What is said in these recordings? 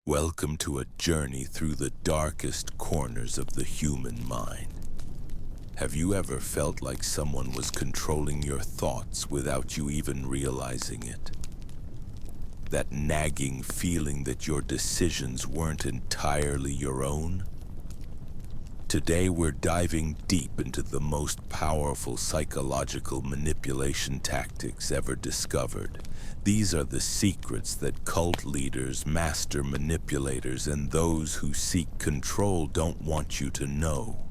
Welcome to a journey through the darkest corners of the human mind. Have you ever felt like someone was controlling your thoughts without you even realizing it? That nagging feeling that your decisions weren't entirely your own? Today we're diving deep into the most powerful psychological manipulation tactics ever discovered. These are the secrets that cult leaders, master manipulators, and those who seek control don't want you to know.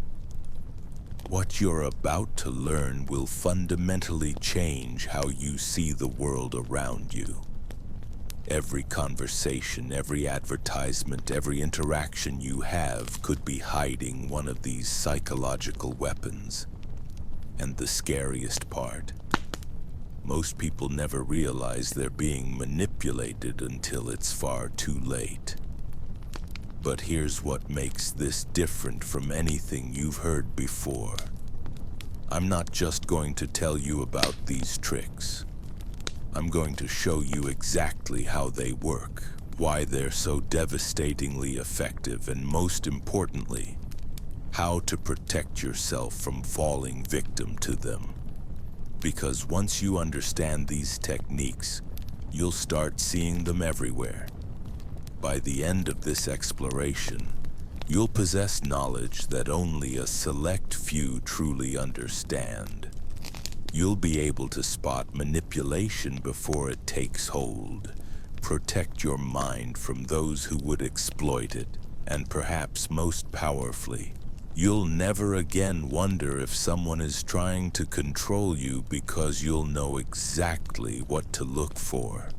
What you're about to learn will fundamentally change how you see the world around you. Every conversation, every advertisement, every interaction you have could be hiding one of these psychological weapons. And the scariest part, most people never realize they're being manipulated until it's far too late. But here's what makes this different from anything you've heard before. I'm not just going to tell you about these tricks. I'm going to show you exactly how they work, why they're so devastatingly effective, and most importantly, how to protect yourself from falling victim to them. Because once you understand these techniques, you'll start seeing them everywhere. By the end of this exploration, you'll possess knowledge that only a select few truly understand. You'll be able to spot manipulation before it takes hold, protect your mind from those who would exploit it, and perhaps most powerfully, you'll never again wonder if someone is trying to control you because you'll know exactly what to look for.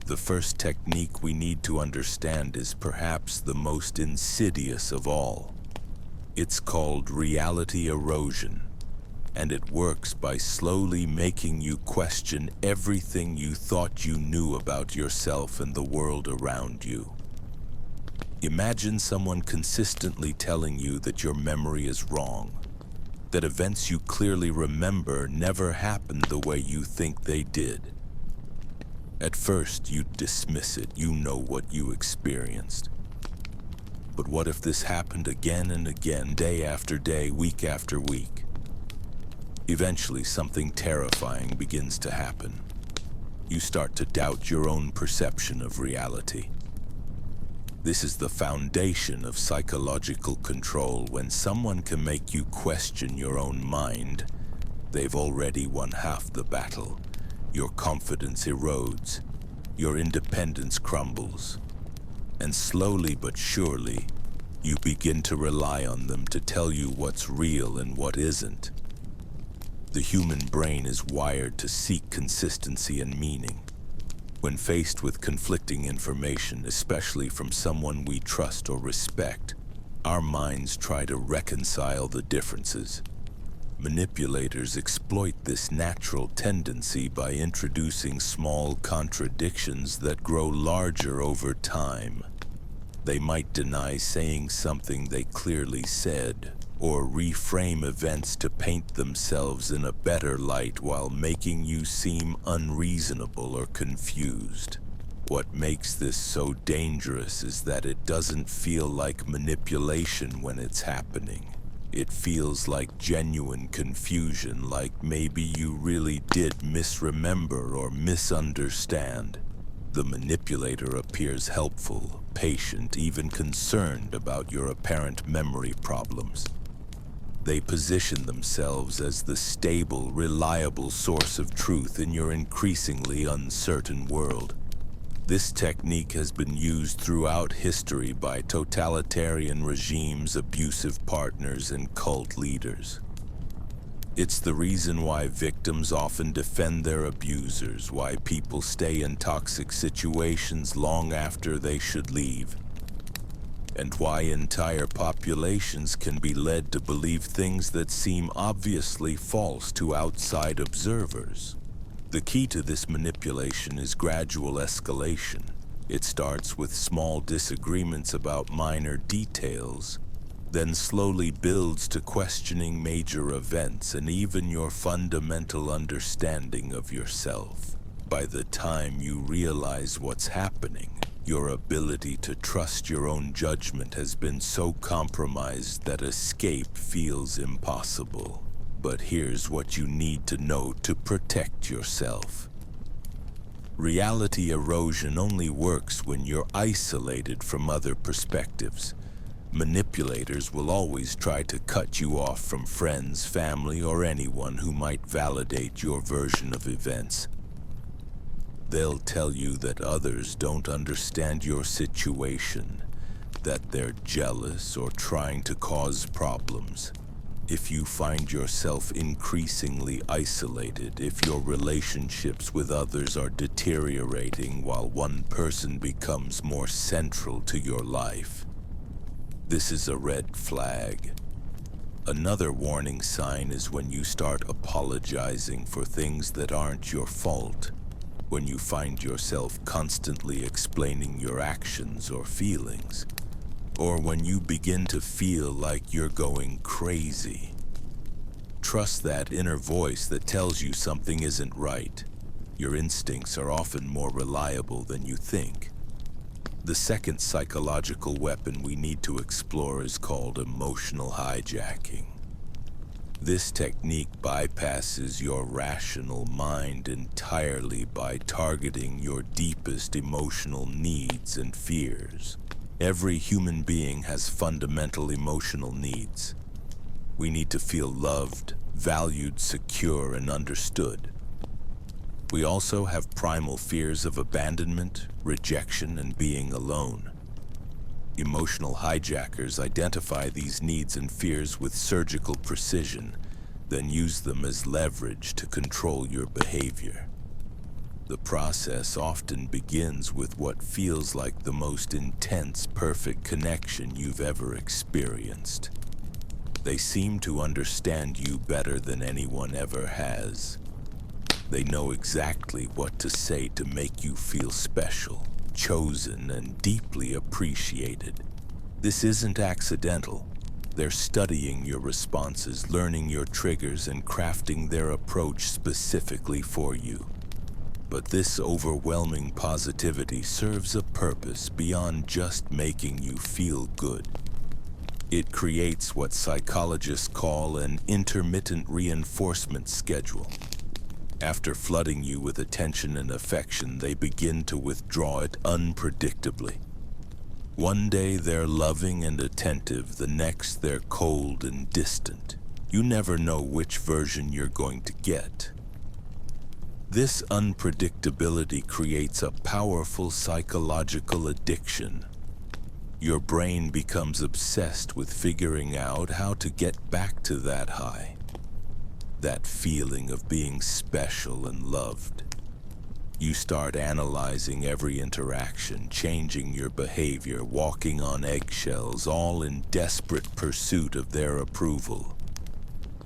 The first technique we need to understand is perhaps the most insidious of all. It's called reality erosion. And it works by slowly making you question everything you thought you knew about yourself and the world around you. Imagine someone consistently telling you that your memory is wrong, that events you clearly remember never happened the way you think they did. At first, you dismiss it, you know what you experienced. But what if this happened again and again, day after day, week after week? Eventually, something terrifying begins to happen. You start to doubt your own perception of reality. This is the foundation of psychological control. When someone can make you question your own mind, they've already won half the battle. Your confidence erodes, your independence crumbles, and slowly but surely, you begin to rely on them to tell you what's real and what isn't. The human brain is wired to seek consistency and meaning. When faced with conflicting information, especially from someone we trust or respect, our minds try to reconcile the differences. Manipulators exploit this natural tendency by introducing small contradictions that grow larger over time. They might deny saying something they clearly said, or reframe events to paint themselves in a better light while making you seem unreasonable or confused. What makes this so dangerous is that it doesn't feel like manipulation when it's happening. It feels like genuine confusion, like maybe you really did misremember or misunderstand. The manipulator appears helpful, patient, even concerned about your apparent memory problems. They position themselves as the stable, reliable source of truth in your increasingly uncertain world. This technique has been used throughout history by totalitarian regimes, abusive partners, and cult leaders. It's the reason why victims often defend their abusers, why people stay in toxic situations long after they should leave, and why entire populations can be led to believe things that seem obviously false to outside observers. The key to this manipulation is gradual escalation. It starts with small disagreements about minor details, then slowly builds to questioning major events and even your fundamental understanding of yourself. By the time you realize what's happening, Your ability to trust your own judgment has been so compromised that escape feels impossible. But here's what you need to know to protect yourself. Reality erosion only works when you're isolated from other perspectives. Manipulators will always try to cut you off from friends, family, or anyone who might validate your version of events. They'll tell you that others don't understand your situation, that they're jealous or trying to cause problems. If you find yourself increasingly isolated, if your relationships with others are deteriorating while one person becomes more central to your life, this is a red flag. Another warning sign is when you start apologizing for things that aren't your fault, when you find yourself constantly explaining your actions or feelings, or when you begin to feel like you're going crazy. Trust that inner voice that tells you something isn't right. Your instincts are often more reliable than you think. The second psychological weapon we need to explore is called emotional hijacking. This technique bypasses your rational mind entirely by targeting your deepest emotional needs and fears. Every human being has fundamental emotional needs. We need to feel loved, valued, secure, and understood. We also have primal fears of abandonment, rejection, and being alone. Emotional hijackers identify these needs and fears with surgical precision, then use them as leverage to control your behavior. The process often begins with what feels like the most intense, perfect connection you've ever experienced. They seem to understand you better than anyone ever has. They know exactly what to say to make you feel special, chosen, and deeply appreciated. This isn't accidental. They're studying your responses, learning your triggers, and crafting their approach specifically for you. But this overwhelming positivity serves a purpose beyond just making you feel good. It creates what psychologists call an intermittent reinforcement schedule. After flooding you with attention and affection, they begin to withdraw it unpredictably. One day they're loving and attentive, the next they're cold and distant. You never know which version you're going to get. This unpredictability creates a powerful psychological addiction. Your brain becomes obsessed with figuring out how to get back to that high, that feeling of being special and loved. You start analyzing every interaction, changing your behavior, walking on eggshells, all in desperate pursuit of their approval.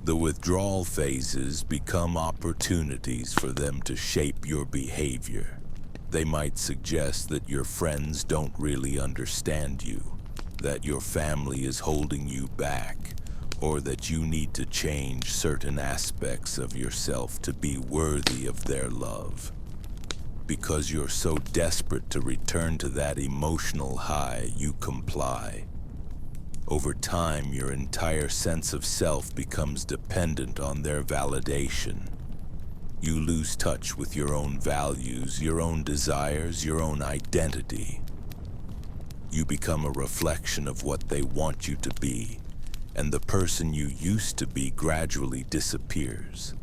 The withdrawal phases become opportunities for them to shape your behavior. They might suggest that your friends don't really understand you, that your family is holding you back, or that you need to change certain aspects of yourself to be worthy of their love. Because you're so desperate to return to that emotional high, you comply. Over time, your entire sense of self becomes dependent on their validation. You lose touch with your own values, your own desires, your own identity. You become a reflection of what they want you to be, and the person you used to be gradually disappears.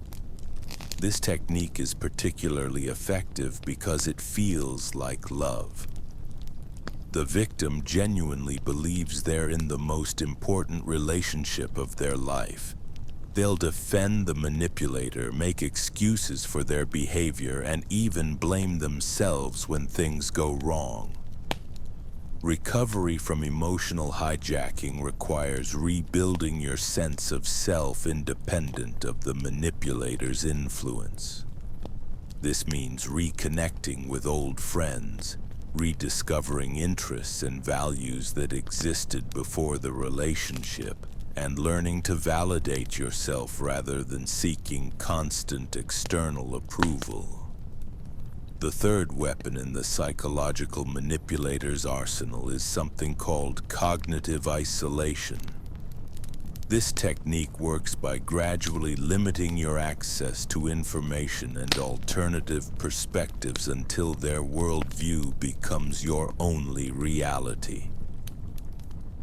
This technique is particularly effective because it feels like love. The victim genuinely believes they're in the most important relationship of their life. They'll defend the manipulator, make excuses for their behavior, and even blame themselves when things go wrong. Recovery from emotional hijacking requires rebuilding your sense of self independent of the manipulator's influence. This means reconnecting with old friends, rediscovering interests and values that existed before the relationship, and learning to validate yourself rather than seeking constant external approval. The third weapon in the psychological manipulator's arsenal is something called cognitive isolation. This technique works by gradually limiting your access to information and alternative perspectives until their worldview becomes your only reality.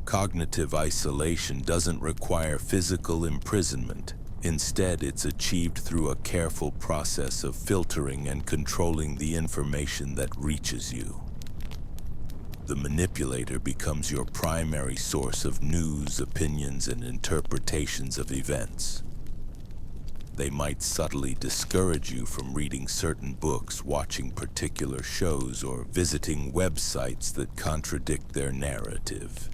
Cognitive isolation doesn't require physical imprisonment. Instead, it's achieved through a careful process of filtering and controlling the information that reaches you. The manipulator becomes your primary source of news, opinions, and interpretations of events. They might subtly discourage you from reading certain books, watching particular shows, or visiting websites that contradict their narrative.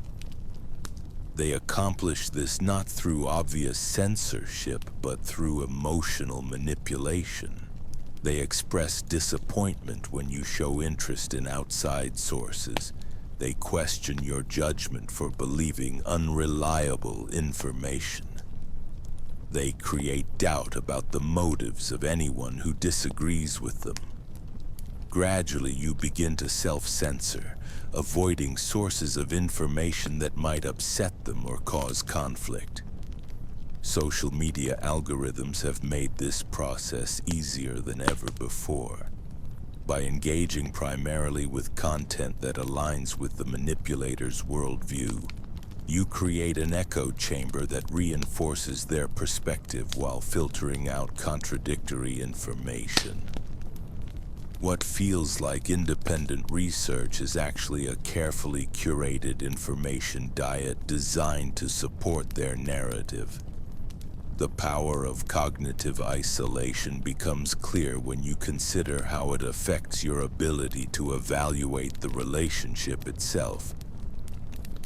They accomplish this not through obvious censorship, but through emotional manipulation. They express disappointment when you show interest in outside sources. They question your judgment for believing unreliable information. They create doubt about the motives of anyone who disagrees with them. Gradually, you begin to self-censor, avoiding sources of information that might upset them or cause conflict. Social media algorithms have made this process easier than ever before. By engaging primarily with content that aligns with the manipulator's worldview, you create an echo chamber that reinforces their perspective while filtering out contradictory information. What feels like independent research is actually a carefully curated information diet designed to support their narrative. The power of cognitive isolation becomes clear when you consider how it affects your ability to evaluate the relationship itself.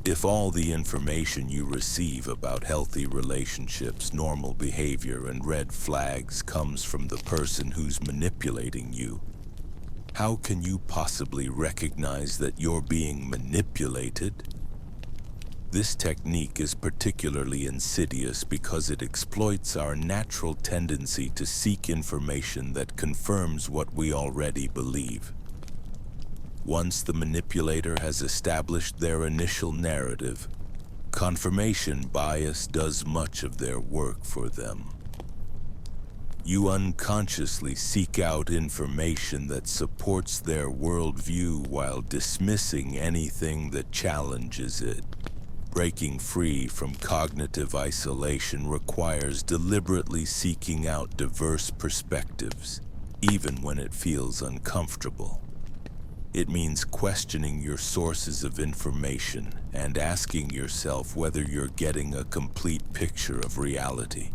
If all the information you receive about healthy relationships, normal behavior, and red flags comes from the person who's manipulating you, how can you possibly recognize that you're being manipulated? This technique is particularly insidious because it exploits our natural tendency to seek information that confirms what we already believe. Once the manipulator has established their initial narrative, confirmation bias does much of their work for them. You unconsciously seek out information that supports their worldview while dismissing anything that challenges it. Breaking free from cognitive isolation requires deliberately seeking out diverse perspectives, even when it feels uncomfortable. It means questioning your sources of information and asking yourself whether you're getting a complete picture of reality.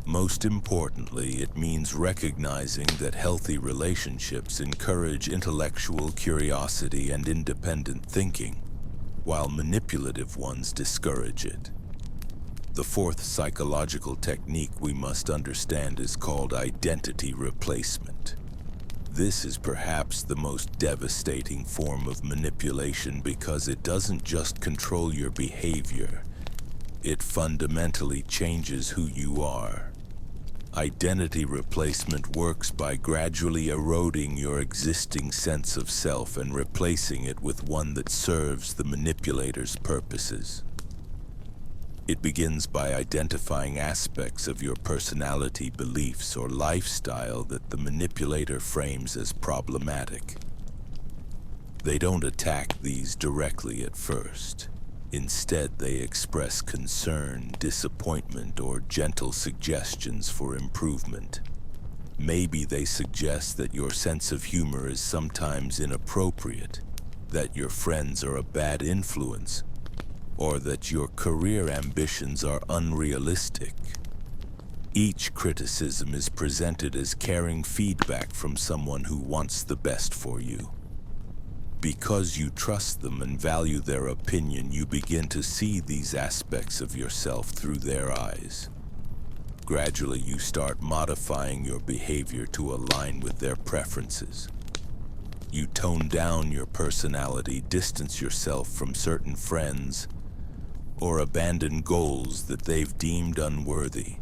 Most importantly, it means recognizing that healthy relationships encourage intellectual curiosity and independent thinking, while manipulative ones discourage it. The fourth psychological technique we must understand is called identity replacement. This is perhaps the most devastating form of manipulation because it doesn't just control your behavior, it fundamentally changes who you are. Identity replacement works by gradually eroding your existing sense of self and replacing it with one that serves the manipulator's purposes. It begins by identifying aspects of your personality, beliefs, or lifestyle that the manipulator frames as problematic. They don't attack these directly at first. Instead, they express concern, disappointment, or gentle suggestions for improvement. Maybe they suggest that your sense of humor is sometimes inappropriate, that your friends are a bad influence, or that your career ambitions are unrealistic. Each criticism is presented as caring feedback from someone who wants the best for you. Because you trust them and value their opinion, you begin to see these aspects of yourself through their eyes. Gradually, you start modifying your behavior to align with their preferences. You tone down your personality, distance yourself from certain friends, or abandon goals that they've deemed unworthy.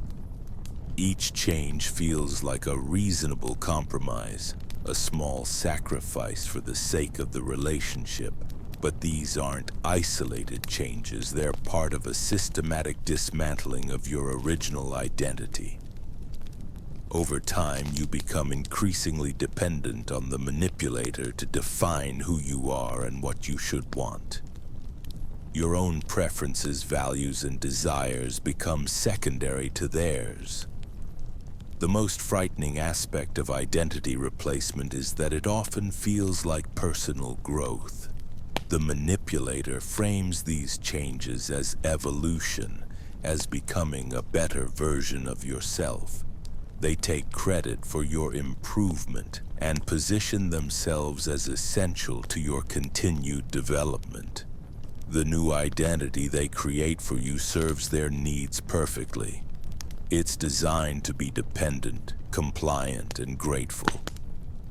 Each change feels like a reasonable compromise, a small sacrifice for the sake of the relationship. But these aren't isolated changes, they're part of a systematic dismantling of your original identity. Over time, you become increasingly dependent on the manipulator to define who you are and what you should want. Your own preferences, values, and desires become secondary to theirs. The most frightening aspect of identity replacement is that it often feels like personal growth. The manipulator frames these changes as evolution, as becoming a better version of yourself. They take credit for your improvement and position themselves as essential to your continued development. The new identity they create for you serves their needs perfectly. It's designed to be dependent, compliant, and grateful.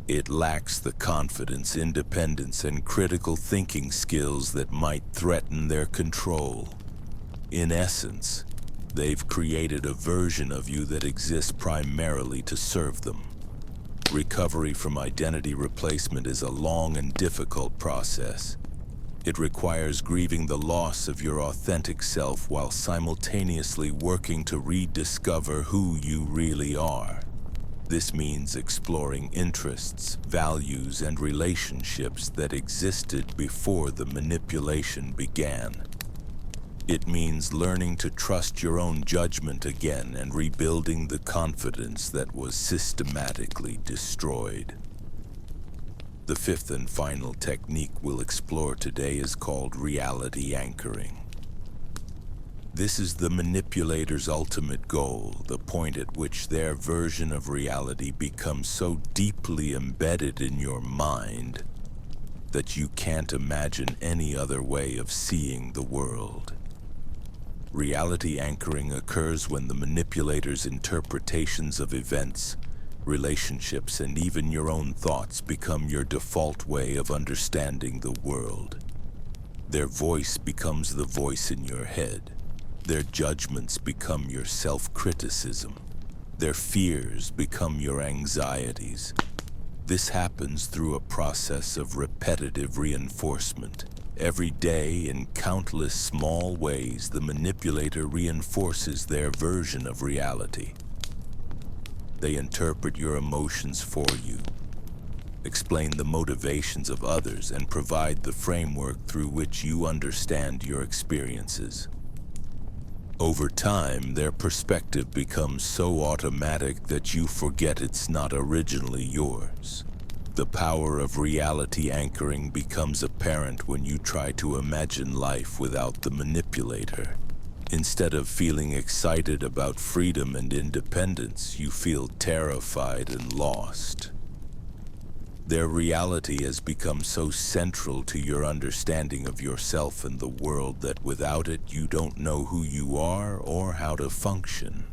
It lacks the confidence, independence, and critical thinking skills that might threaten their control. In essence, they've created a version of you that exists primarily to serve them. Recovery from identity replacement is a long and difficult process. It requires grieving the loss of your authentic self while simultaneously working to rediscover who you really are. This means exploring interests, values, and relationships that existed before the manipulation began. It means learning to trust your own judgment again and rebuilding the confidence that was systematically destroyed. The fifth and final technique we'll explore today is called reality anchoring. This is the manipulator's ultimate goal, the point at which their version of reality becomes so deeply embedded in your mind that you can't imagine any other way of seeing the world. Reality anchoring occurs when the manipulator's interpretations of events, relationships, and even your own thoughts become your default way of understanding the world. Their voice becomes the voice in your head. Their judgments become your self-criticism. Their fears become your anxieties. This happens through a process of repetitive reinforcement. Every day, in countless small ways, the manipulator reinforces their version of reality. They interpret your emotions for you, explain the motivations of others, and provide the framework through which you understand your experiences. Over time, their perspective becomes so automatic that you forget it's not originally yours. The power of reality anchoring becomes apparent when you try to imagine life without the manipulator. Instead of feeling excited about freedom and independence, you feel terrified and lost. Their reality has become so central to your understanding of yourself and the world that without it, you don't know who you are or how to function.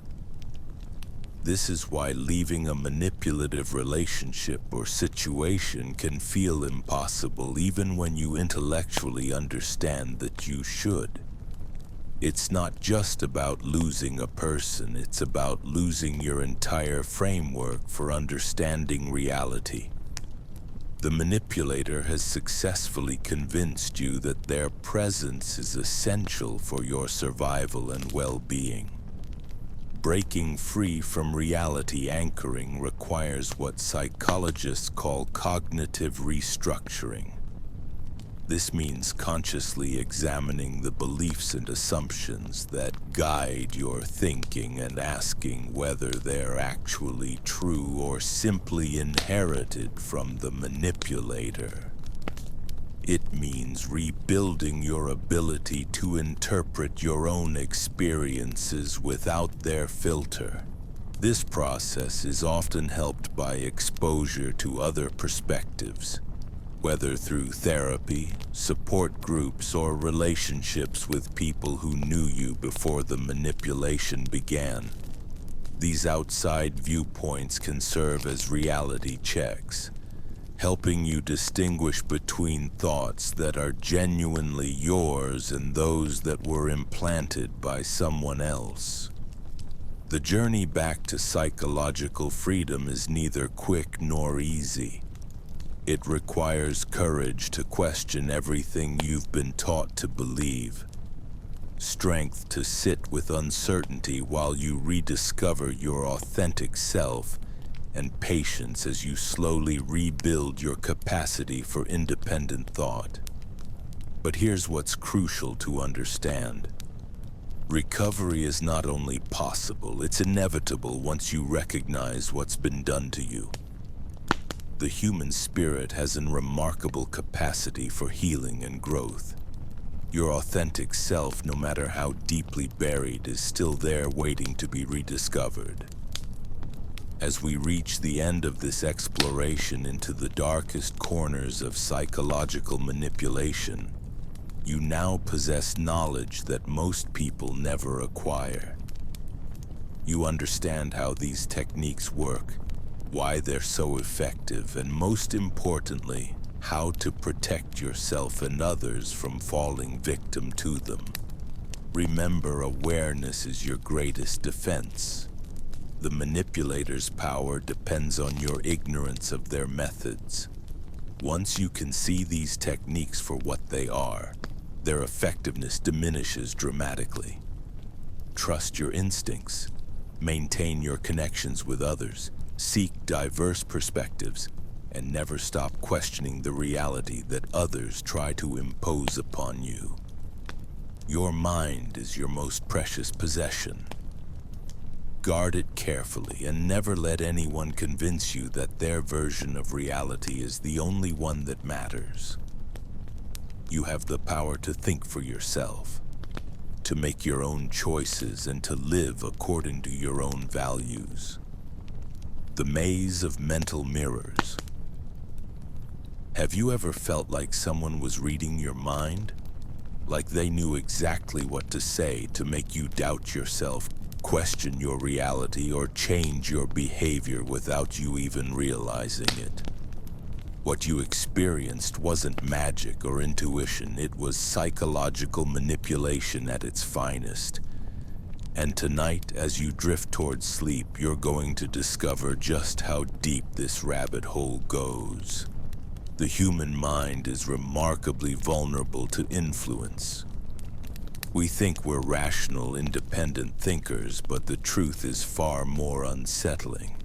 This is why leaving a manipulative relationship or situation can feel impossible even when you intellectually understand that you should. It's not just about losing a person, it's about losing your entire framework for understanding reality. The manipulator has successfully convinced you that their presence is essential for your survival and well-being. Breaking free from reality anchoring requires what psychologists call cognitive restructuring. This means consciously examining the beliefs and assumptions that guide your thinking and asking whether they're actually true or simply inherited from the manipulator. It means rebuilding your ability to interpret your own experiences without their filter. This process is often helped by exposure to other perspectives, whether through therapy, support groups, or relationships with people who knew you before the manipulation began. These outside viewpoints can serve as reality checks, helping you distinguish between thoughts that are genuinely yours and those that were implanted by someone else. The journey back to psychological freedom is neither quick nor easy. It requires courage to question everything you've been taught to believe, strength to sit with uncertainty while you rediscover your authentic self, and patience as you slowly rebuild your capacity for independent thought. But here's what's crucial to understand. Recovery is not only possible, it's inevitable once you recognize what's been done to you. The human spirit has a remarkable capacity for healing and growth. Your authentic self, no matter how deeply buried, is still there waiting to be rediscovered. As we reach the end of this exploration into the darkest corners of psychological manipulation, you now possess knowledge that most people never acquire. You understand how these techniques work, why they're so effective, and most importantly, how to protect yourself and others from falling victim to them. Remember, awareness is your greatest defense. The manipulator's power depends on your ignorance of their methods. Once you can see these techniques for what they are, their effectiveness diminishes dramatically. Trust your instincts, maintain your connections with others, seek diverse perspectives, and never stop questioning the reality that others try to impose upon you. Your mind is your most precious possession. Guard it carefully and never let anyone convince you that their version of reality is the only one that matters. You have the power to think for yourself, to make your own choices, and to live according to your own values. The maze of mental mirrors. Have you ever felt like someone was reading your mind? Like they knew exactly what to say to make you doubt yourself, question your reality, or change your behavior without you even realizing it? What you experienced wasn't magic or intuition, it was psychological manipulation at its finest. And tonight, as you drift towards sleep, you're going to discover just how deep this rabbit hole goes. The human mind is remarkably vulnerable to influence. We think we're rational, independent thinkers, but the truth is far more unsettling.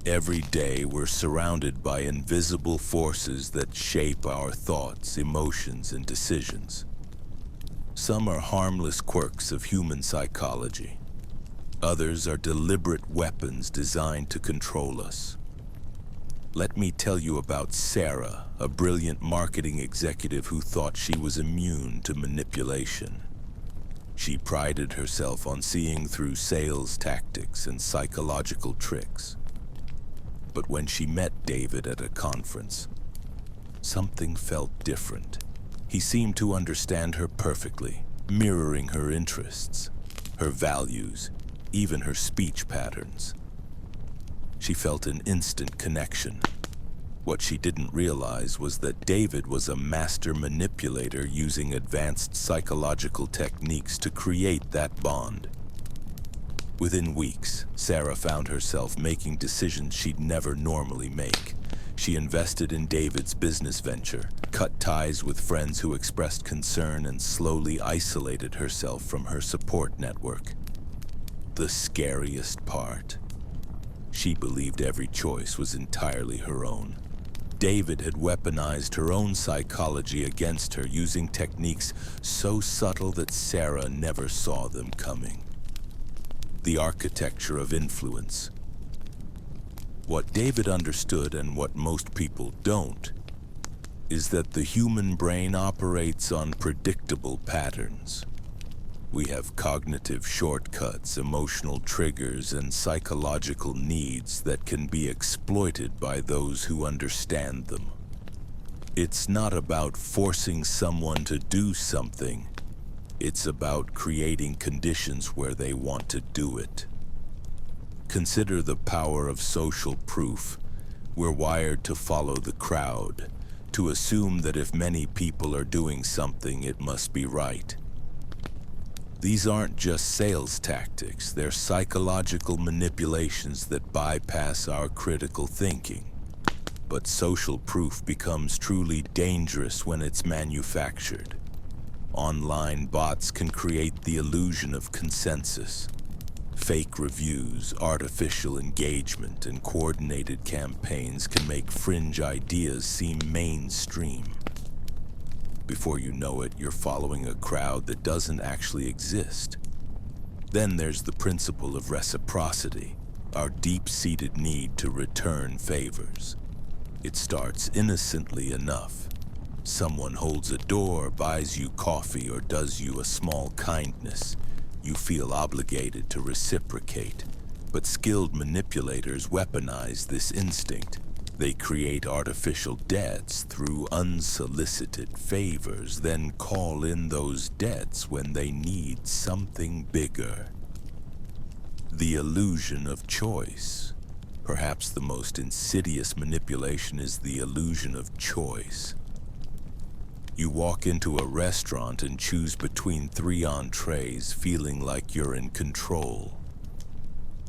Every day, we're surrounded by invisible forces that shape our thoughts, emotions, and decisions. Some are harmless quirks of human psychology. Others are deliberate weapons designed to control us. Let me tell you about Sarah, a brilliant marketing executive who thought she was immune to manipulation. She prided herself on seeing through sales tactics and psychological tricks. But when she met David at a conference, something felt different. He seemed to understand her perfectly, mirroring her interests, her values, even her speech patterns. She felt an instant connection. What she didn't realize was that David was a master manipulator using advanced psychological techniques to create that bond. Within weeks, Sarah found herself making decisions she'd never normally make. She invested in David's business venture, cut ties with friends who expressed concern, and slowly isolated herself from her support network. The scariest part: she believed every choice was entirely her own. David had weaponized her own psychology against her, using techniques so subtle that Sarah never saw them coming. The architecture of influence. What David understood, and what most people don't, is that the human brain operates on predictable patterns. We have cognitive shortcuts, emotional triggers, and psychological needs that can be exploited by those who understand them. It's not about forcing someone to do something. It's about creating conditions where they want to do it. Consider the power of social proof. We're wired to follow the crowd, to assume that if many people are doing something, it must be right. These aren't just sales tactics, they're psychological manipulations that bypass our critical thinking. But social proof becomes truly dangerous when it's manufactured. Online bots can create the illusion of consensus. Fake reviews, artificial engagement, and coordinated campaigns can make fringe ideas seem mainstream. Before you know it, you're following a crowd that doesn't actually exist. Then there's the principle of reciprocity, our deep-seated need to return favors. It starts innocently enough. Someone holds a door, buys you coffee, or does you a small kindness. You feel obligated to reciprocate. But skilled manipulators weaponize this instinct. They create artificial debts through unsolicited favors, then call in those debts when they need something bigger. The illusion of choice. Perhaps the most insidious manipulation is the illusion of choice. You walk into a restaurant and choose between 3 entrees, feeling like you're in control.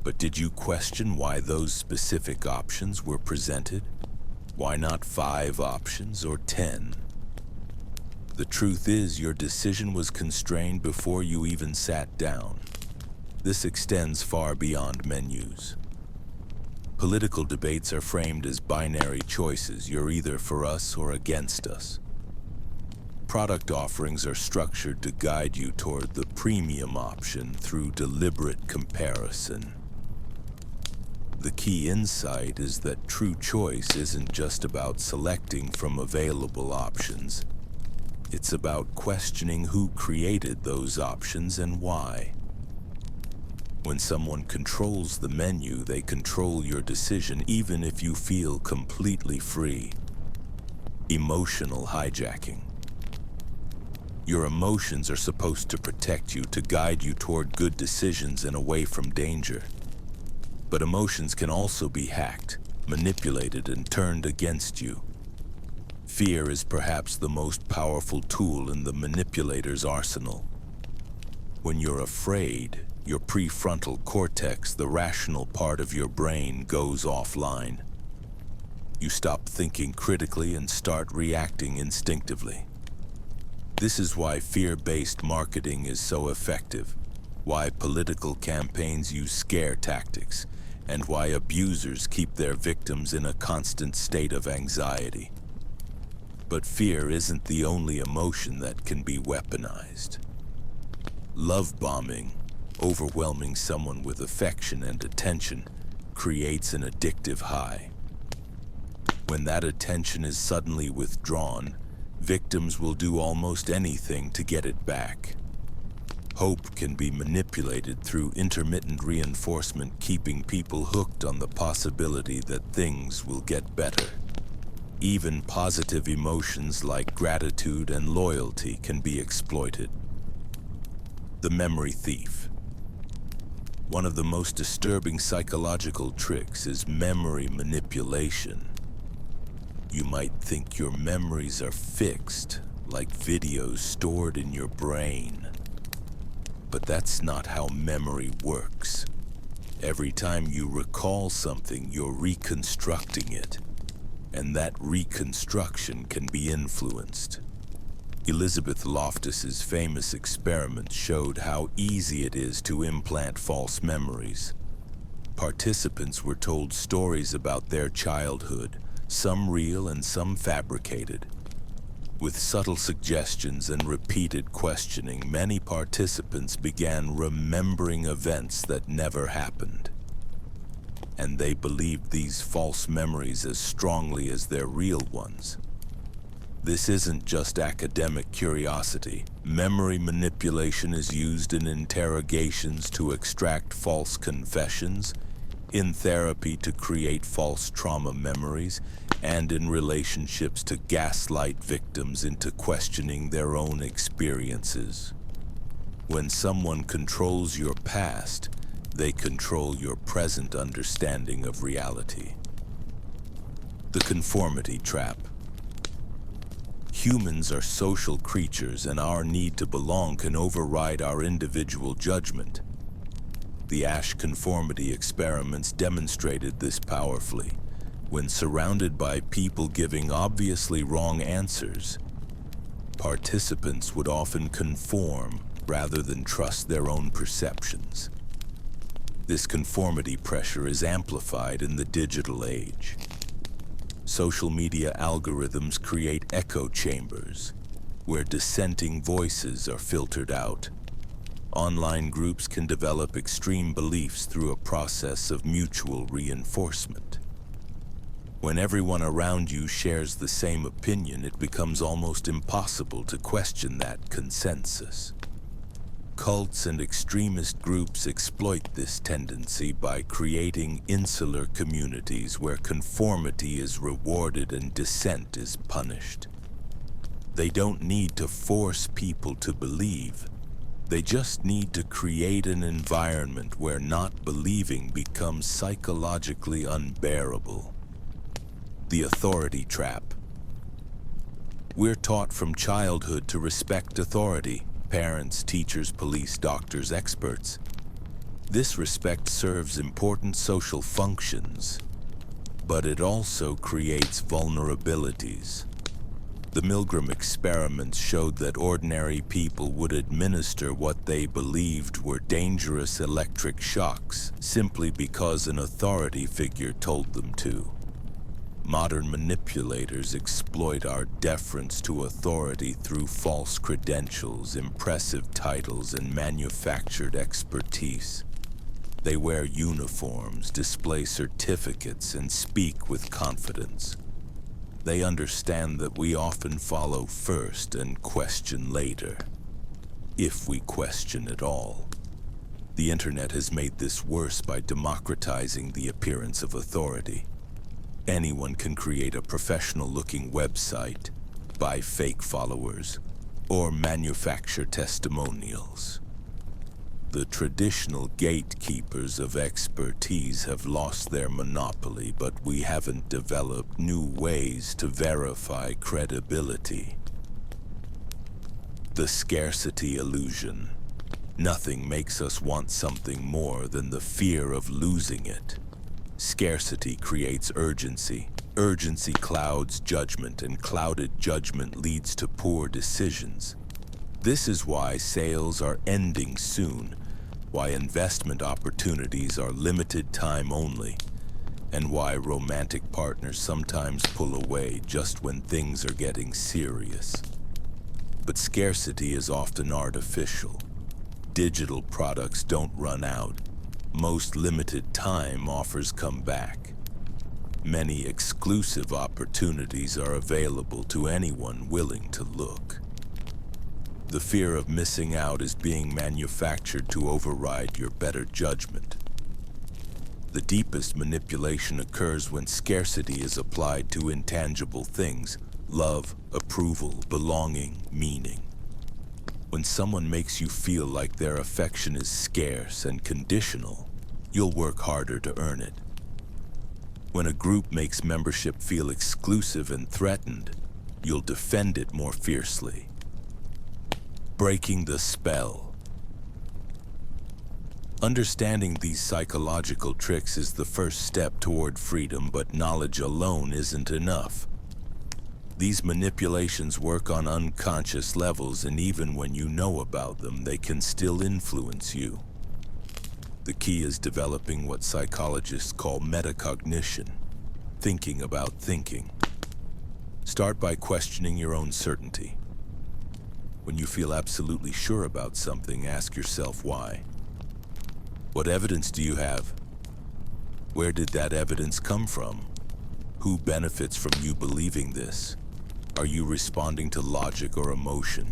But did you question why those specific options were presented? Why not 5 options or 10? The truth is, your decision was constrained before you even sat down. This extends far beyond menus. Political debates are framed as binary choices. You're either for us or against us. Product offerings are structured to guide you toward the premium option through deliberate comparison. The key insight is that true choice isn't just about selecting from available options. It's about questioning who created those options and why. When someone controls the menu, they control your decision, even if you feel completely free. Emotional hijacking. Your emotions are supposed to protect you, to guide you toward good decisions and away from danger. But emotions can also be hacked, manipulated, and turned against you. Fear is perhaps the most powerful tool in the manipulator's arsenal. When you're afraid, your prefrontal cortex, the rational part of your brain, goes offline. You stop thinking critically and start reacting instinctively. This is why fear-based marketing is so effective, why political campaigns use scare tactics, and why abusers keep their victims in a constant state of anxiety. But fear isn't the only emotion that can be weaponized. Love bombing, overwhelming someone with affection and attention, creates an addictive high. When that attention is suddenly withdrawn, victims will do almost anything to get it back. Hope can be manipulated through intermittent reinforcement, keeping people hooked on the possibility that things will get better. Even positive emotions like gratitude and loyalty can be exploited. The memory thief. One of the most disturbing psychological tricks is memory manipulation. You might think your memories are fixed, like videos stored in your brain. But that's not how memory works. Every time you recall something, you're reconstructing it. And that reconstruction can be influenced. Elizabeth Loftus's famous experiment showed how easy it is to implant false memories. Participants were told stories about their childhood, some real and some fabricated. With subtle suggestions and repeated questioning, many participants began remembering events that never happened. And they believed these false memories as strongly as their real ones. This isn't just academic curiosity. Memory manipulation is used in interrogations to extract false confessions, in therapy to create false trauma memories, and in relationships to gaslight victims into questioning their own experiences. When someone controls your past, they control your present understanding of reality. The conformity trap. Humans are social creatures, and our need to belong can override our individual judgment. The Asch conformity experiments demonstrated this powerfully. When surrounded by people giving obviously wrong answers, participants would often conform rather than trust their own perceptions. This conformity pressure is amplified in the digital age. Social media algorithms create echo chambers where dissenting voices are filtered out. Online groups can develop extreme beliefs through a process of mutual reinforcement. When everyone around you shares the same opinion, it becomes almost impossible to question that consensus. Cults and extremist groups exploit this tendency by creating insular communities where conformity is rewarded and dissent is punished. They don't need to force people to believe. They just need to create an environment where not believing becomes psychologically unbearable. The authority trap. We're taught from childhood to respect authority. Parents, teachers, police, doctors, experts. This respect serves important social functions, but it also creates vulnerabilities. The Milgram experiments showed that ordinary people would administer what they believed were dangerous electric shocks simply because an authority figure told them to. Modern manipulators exploit our deference to authority through false credentials, impressive titles, and manufactured expertise. They wear uniforms, display certificates, and speak with confidence. They understand that we often follow first and question later, if we question at all. The internet has made this worse by democratizing the appearance of authority. Anyone can create a professional-looking website, buy fake followers, or manufacture testimonials. The traditional gatekeepers of expertise have lost their monopoly, but we haven't developed new ways to verify credibility. The scarcity illusion. Nothing makes us want something more than the fear of losing it. Scarcity creates urgency. Urgency clouds judgment, and clouded judgment leads to poor decisions. This is why sales are ending soon, why investment opportunities are limited time only, and why romantic partners sometimes pull away just when things are getting serious. But scarcity is often artificial. Digital products don't run out. Most limited time offers come back. Many exclusive opportunities are available to anyone willing to look. The fear of missing out is being manufactured to override your better judgment. The deepest manipulation occurs when scarcity is applied to intangible things: love, approval, belonging, meaning. When someone makes you feel like their affection is scarce and conditional, you'll work harder to earn it. When a group makes membership feel exclusive and threatened, you'll defend it more fiercely. Breaking the spell. Understanding these psychological tricks is the first step toward freedom, but knowledge alone isn't enough. These manipulations work on unconscious levels, and even when you know about them, they can still influence you. The key is developing what psychologists call metacognition, thinking about thinking. Start by questioning your own certainty. When you feel absolutely sure about something, ask yourself why. What evidence do you have? Where did that evidence come from? Who benefits from you believing this? Are you responding to logic or emotion?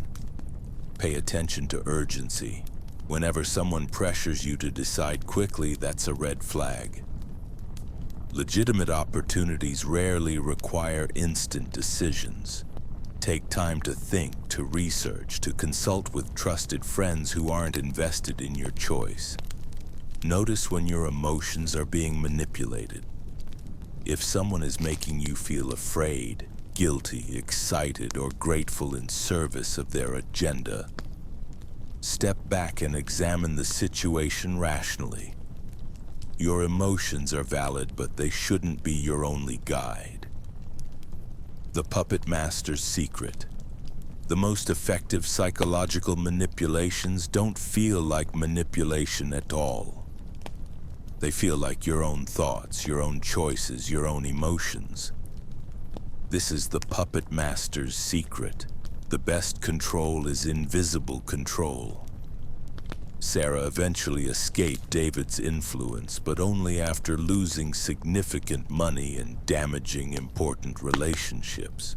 Pay attention to urgency. Whenever someone pressures you to decide quickly, that's a red flag. Legitimate opportunities rarely require instant decisions. Take time to think, to research, to consult with trusted friends who aren't invested in your choice. Notice when your emotions are being manipulated. If someone is making you feel afraid, guilty, excited, or grateful in service of their agenda, step back and examine the situation rationally. Your emotions are valid, but they shouldn't be your only guide. The Puppet Master's Secret. The most effective psychological manipulations don't feel like manipulation at all. They feel like your own thoughts, your own choices, your own emotions. This is the Puppet Master's secret. The best control is invisible control. Sarah eventually escaped David's influence, but only after losing significant money and damaging important relationships.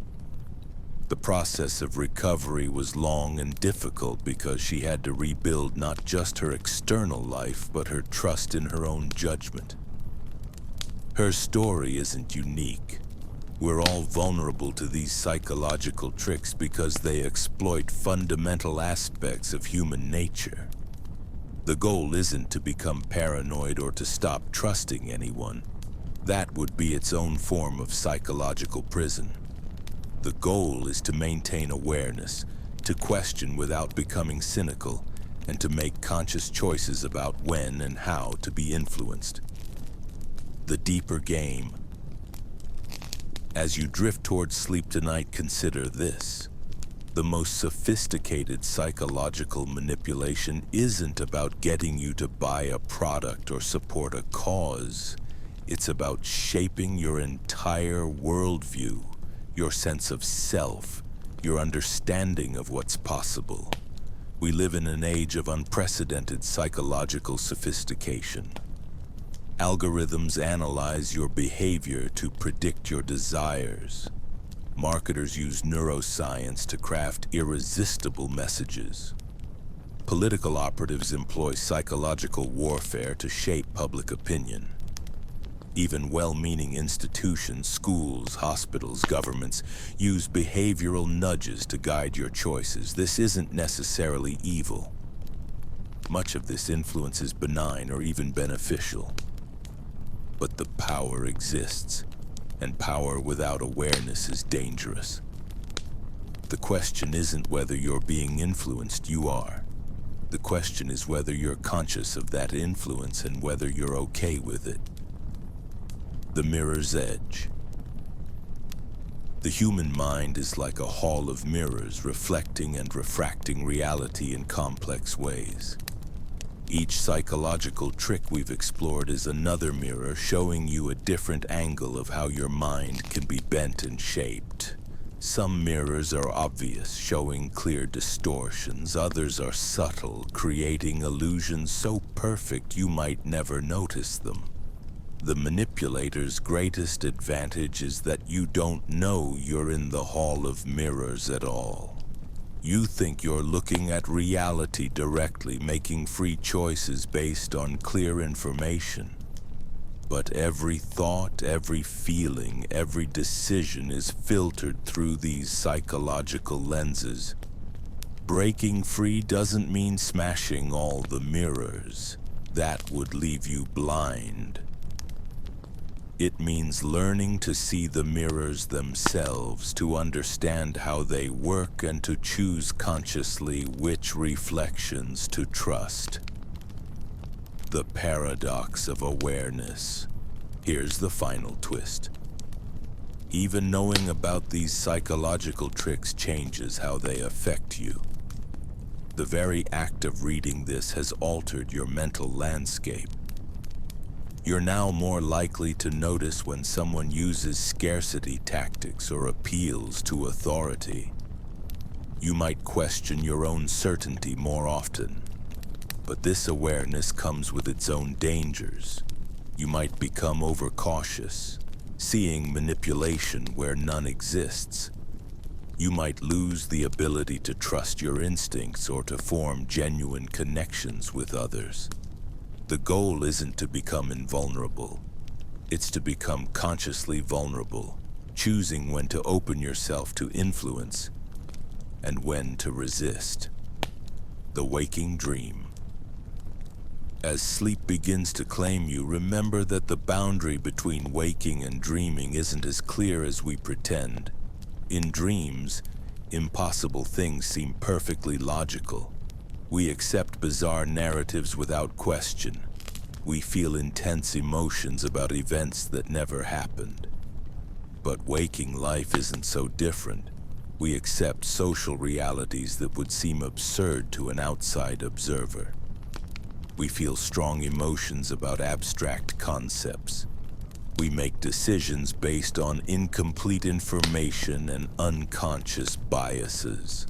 The process of recovery was long and difficult because she had to rebuild not just her external life, but her trust in her own judgment. Her story isn't unique. We're all vulnerable to these psychological tricks because they exploit fundamental aspects of human nature. The goal isn't to become paranoid or to stop trusting anyone. That would be its own form of psychological prison. The goal is to maintain awareness, to question without becoming cynical, and to make conscious choices about when and how to be influenced. The deeper game. As you drift towards sleep tonight, consider this. The most sophisticated psychological manipulation isn't about getting you to buy a product or support a cause. It's about shaping your entire worldview, your sense of self, your understanding of what's possible. We live in an age of unprecedented psychological sophistication. Algorithms analyze your behavior to predict your desires. Marketers use neuroscience to craft irresistible messages. Political operatives employ psychological warfare to shape public opinion. Even well-meaning institutions, schools, hospitals, governments use behavioral nudges to guide your choices. This isn't necessarily evil. Much of this influence is benign or even beneficial. But the power exists. And power without awareness is dangerous. The question isn't whether you're being influenced, you are. The question is whether you're conscious of that influence and whether you're okay with it. The mirror's edge. The human mind is like a hall of mirrors, reflecting and refracting reality in complex ways. Each psychological trick we've explored is another mirror showing you a different angle of how your mind can be bent and shaped. Some mirrors are obvious, showing clear distortions. Others are subtle, creating illusions so perfect you might never notice them. The manipulator's greatest advantage is that you don't know you're in the hall of mirrors at all. You think you're looking at reality directly, making free choices based on clear information. But every thought, every feeling, every decision is filtered through these psychological lenses. Breaking free doesn't mean smashing all the mirrors. That would leave you blind. It means learning to see the mirrors themselves, to understand how they work, and to choose consciously which reflections to trust. The paradox of awareness. Here's the final twist. Even knowing about these psychological tricks changes how they affect you. The very act of reading this has altered your mental landscape. You're now more likely to notice when someone uses scarcity tactics or appeals to authority. You might question your own certainty more often. But this awareness comes with its own dangers. You might become overcautious, seeing manipulation where none exists. You might lose the ability to trust your instincts or to form genuine connections with others. The goal isn't to become invulnerable. It's to become consciously vulnerable, choosing when to open yourself to influence and when to resist. The waking dream. As sleep begins to claim you, remember that the boundary between waking and dreaming isn't as clear as we pretend. In dreams, impossible things seem perfectly logical. We accept bizarre narratives without question. We feel intense emotions about events that never happened. But waking life isn't so different. We accept social realities that would seem absurd to an outside observer. We feel strong emotions about abstract concepts. We make decisions based on incomplete information and unconscious biases.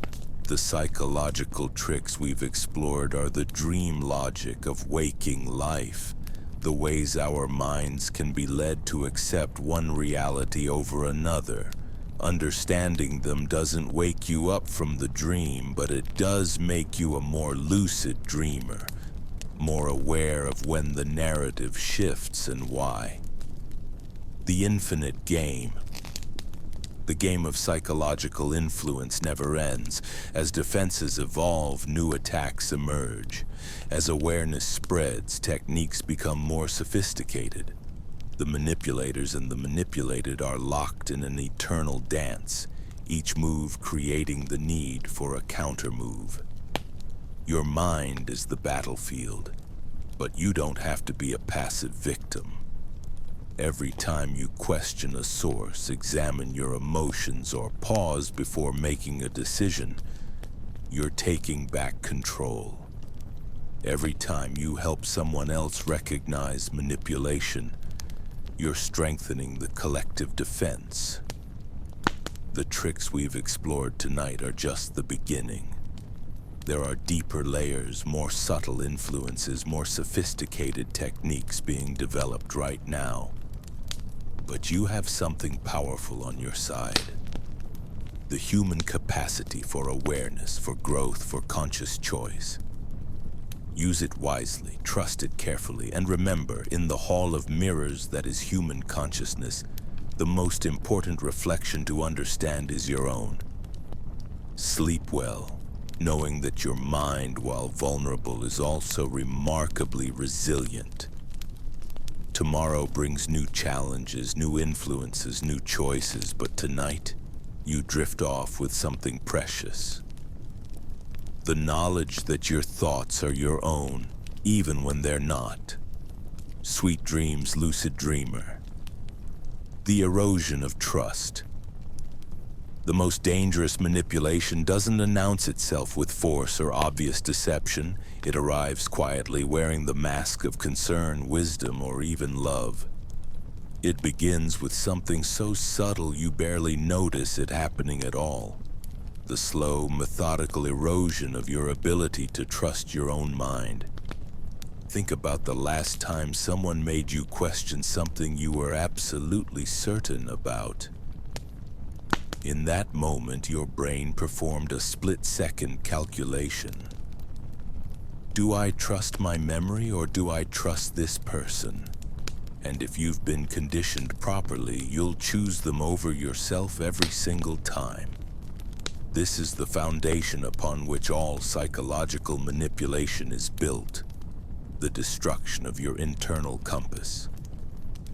The psychological tricks we've explored are the dream logic of waking life, the ways our minds can be led to accept one reality over another. Understanding them doesn't wake you up from the dream, but it does make you a more lucid dreamer, more aware of when the narrative shifts and why. The infinite game. The game of psychological influence never ends. As defenses evolve, new attacks emerge. As awareness spreads, techniques become more sophisticated. The manipulators and the manipulated are locked in an eternal dance, each move creating the need for a countermove. Your mind is the battlefield, but you don't have to be a passive victim. Every time you question a source, examine your emotions, or pause before making a decision, you're taking back control. Every time you help someone else recognize manipulation, you're strengthening the collective defense. The tricks we've explored tonight are just the beginning. There are deeper layers, more subtle influences, more sophisticated techniques being developed right now. But you have something powerful on your side. The human capacity for awareness, for growth, for conscious choice. Use it wisely, trust it carefully, and remember, in the hall of mirrors that is human consciousness, the most important reflection to understand is your own. Sleep well, knowing that your mind, while vulnerable, is also remarkably resilient. Tomorrow brings new challenges, new influences, new choices, but tonight, you drift off with something precious. The knowledge that your thoughts are your own, even when they're not. Sweet dreams, lucid dreamer. The erosion of trust. The most dangerous manipulation doesn't announce itself with force or obvious deception. It arrives quietly, wearing the mask of concern, wisdom, or even love. It begins with something so subtle you barely notice it happening at all. The slow, methodical erosion of your ability to trust your own mind. Think about the last time someone made you question something you were absolutely certain about. In that moment, your brain performed a split-second calculation. Do I trust my memory or do I trust this person? And if you've been conditioned properly, you'll choose them over yourself every single time. This is the foundation upon which all psychological manipulation is built. The destruction of your internal compass.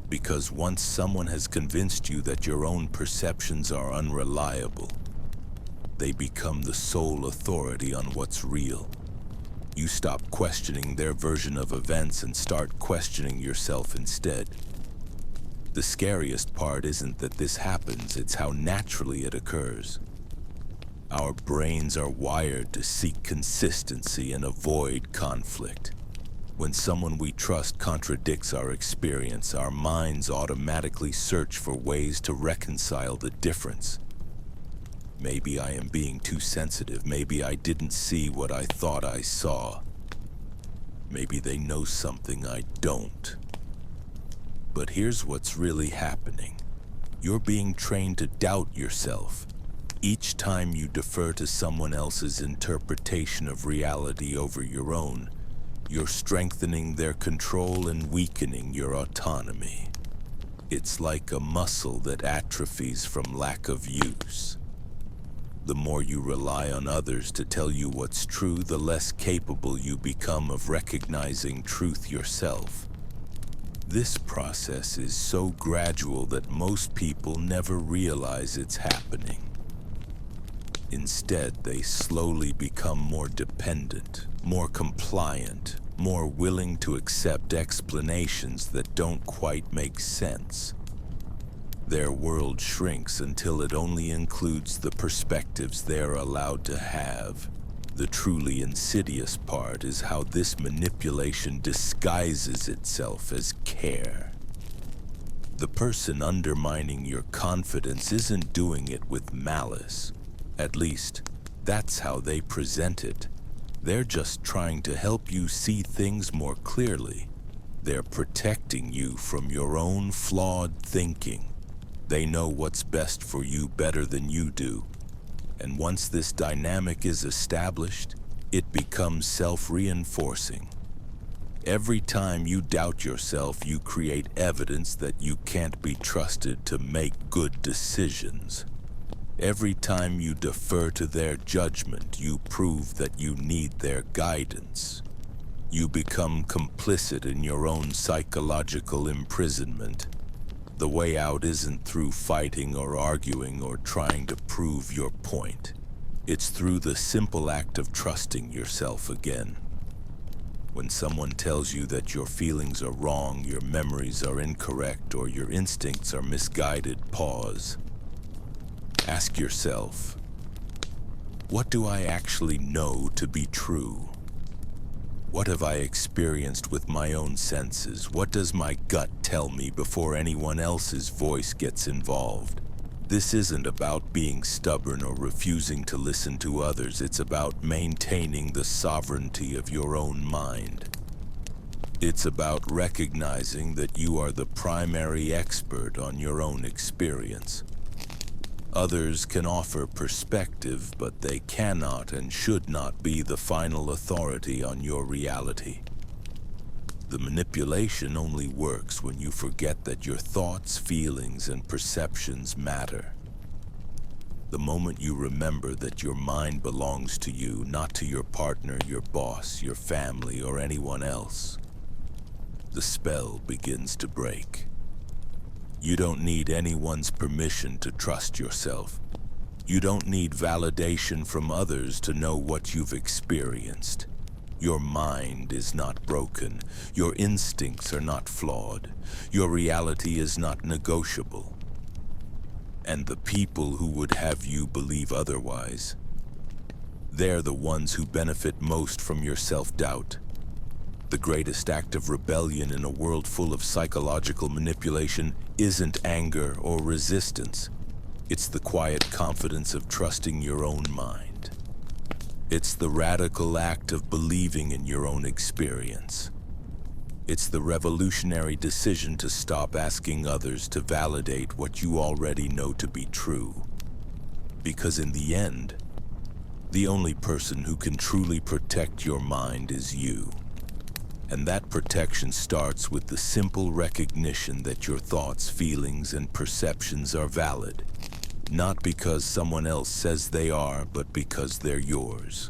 Because once someone has convinced you that your own perceptions are unreliable, they become the sole authority on what's real. You stop questioning their version of events and start questioning yourself instead. The scariest part isn't that this happens, it's how naturally it occurs. Our brains are wired to seek consistency and avoid conflict. When someone we trust contradicts our experience, our minds automatically search for ways to reconcile the difference. Maybe I am being too sensitive. Maybe I didn't see what I thought I saw. Maybe they know something I don't. But here's what's really happening. You're being trained to doubt yourself. Each time you defer to someone else's interpretation of reality over your own, you're strengthening their control and weakening your autonomy. It's like a muscle that atrophies from lack of use. The more you rely on others to tell you what's true, the less capable you become of recognizing truth yourself. This process is so gradual that most people never realize it's happening. Instead, they slowly become more dependent, more compliant, more willing to accept explanations that don't quite make sense. Their world shrinks until it only includes the perspectives they're allowed to have. The truly insidious part is how this manipulation disguises itself as care. The person undermining your confidence isn't doing it with malice. At least, that's how they present it. They're just trying to help you see things more clearly. They're protecting you from your own flawed thinking. They know what's best for you better than you do. And once this dynamic is established, it becomes self-reinforcing. Every time you doubt yourself, you create evidence that you can't be trusted to make good decisions. Every time you defer to their judgment, you prove that you need their guidance. You become complicit in your own psychological imprisonment. The way out isn't through fighting or arguing or trying to prove your point. It's through the simple act of trusting yourself again. When someone tells you that your feelings are wrong, your memories are incorrect, or your instincts are misguided, pause. Ask yourself, what do I actually know to be true? What have I experienced with my own senses? What does my gut tell me before anyone else's voice gets involved? This isn't about being stubborn or refusing to listen to others. It's about maintaining the sovereignty of your own mind. It's about recognizing that you are the primary expert on your own experience. Others can offer perspective, but they cannot and should not be the final authority on your reality. The manipulation only works when you forget that your thoughts, feelings, and perceptions matter. The moment you remember that your mind belongs to you, not to your partner, your boss, your family, or anyone else, the spell begins to break. You don't need anyone's permission to trust yourself. You don't need validation from others to know what you've experienced. Your mind is not broken. Your instincts are not flawed. Your reality is not negotiable. And the people who would have you believe otherwise, they're the ones who benefit most from your self-doubt. The greatest act of rebellion in a world full of psychological manipulation isn't anger or resistance. It's the quiet confidence of trusting your own mind. It's the radical act of believing in your own experience. It's the revolutionary decision to stop asking others to validate what you already know to be true. Because in the end, the only person who can truly protect your mind is you. And that protection starts with the simple recognition that your thoughts, feelings, and perceptions are valid. Not because someone else says they are, but because they're yours.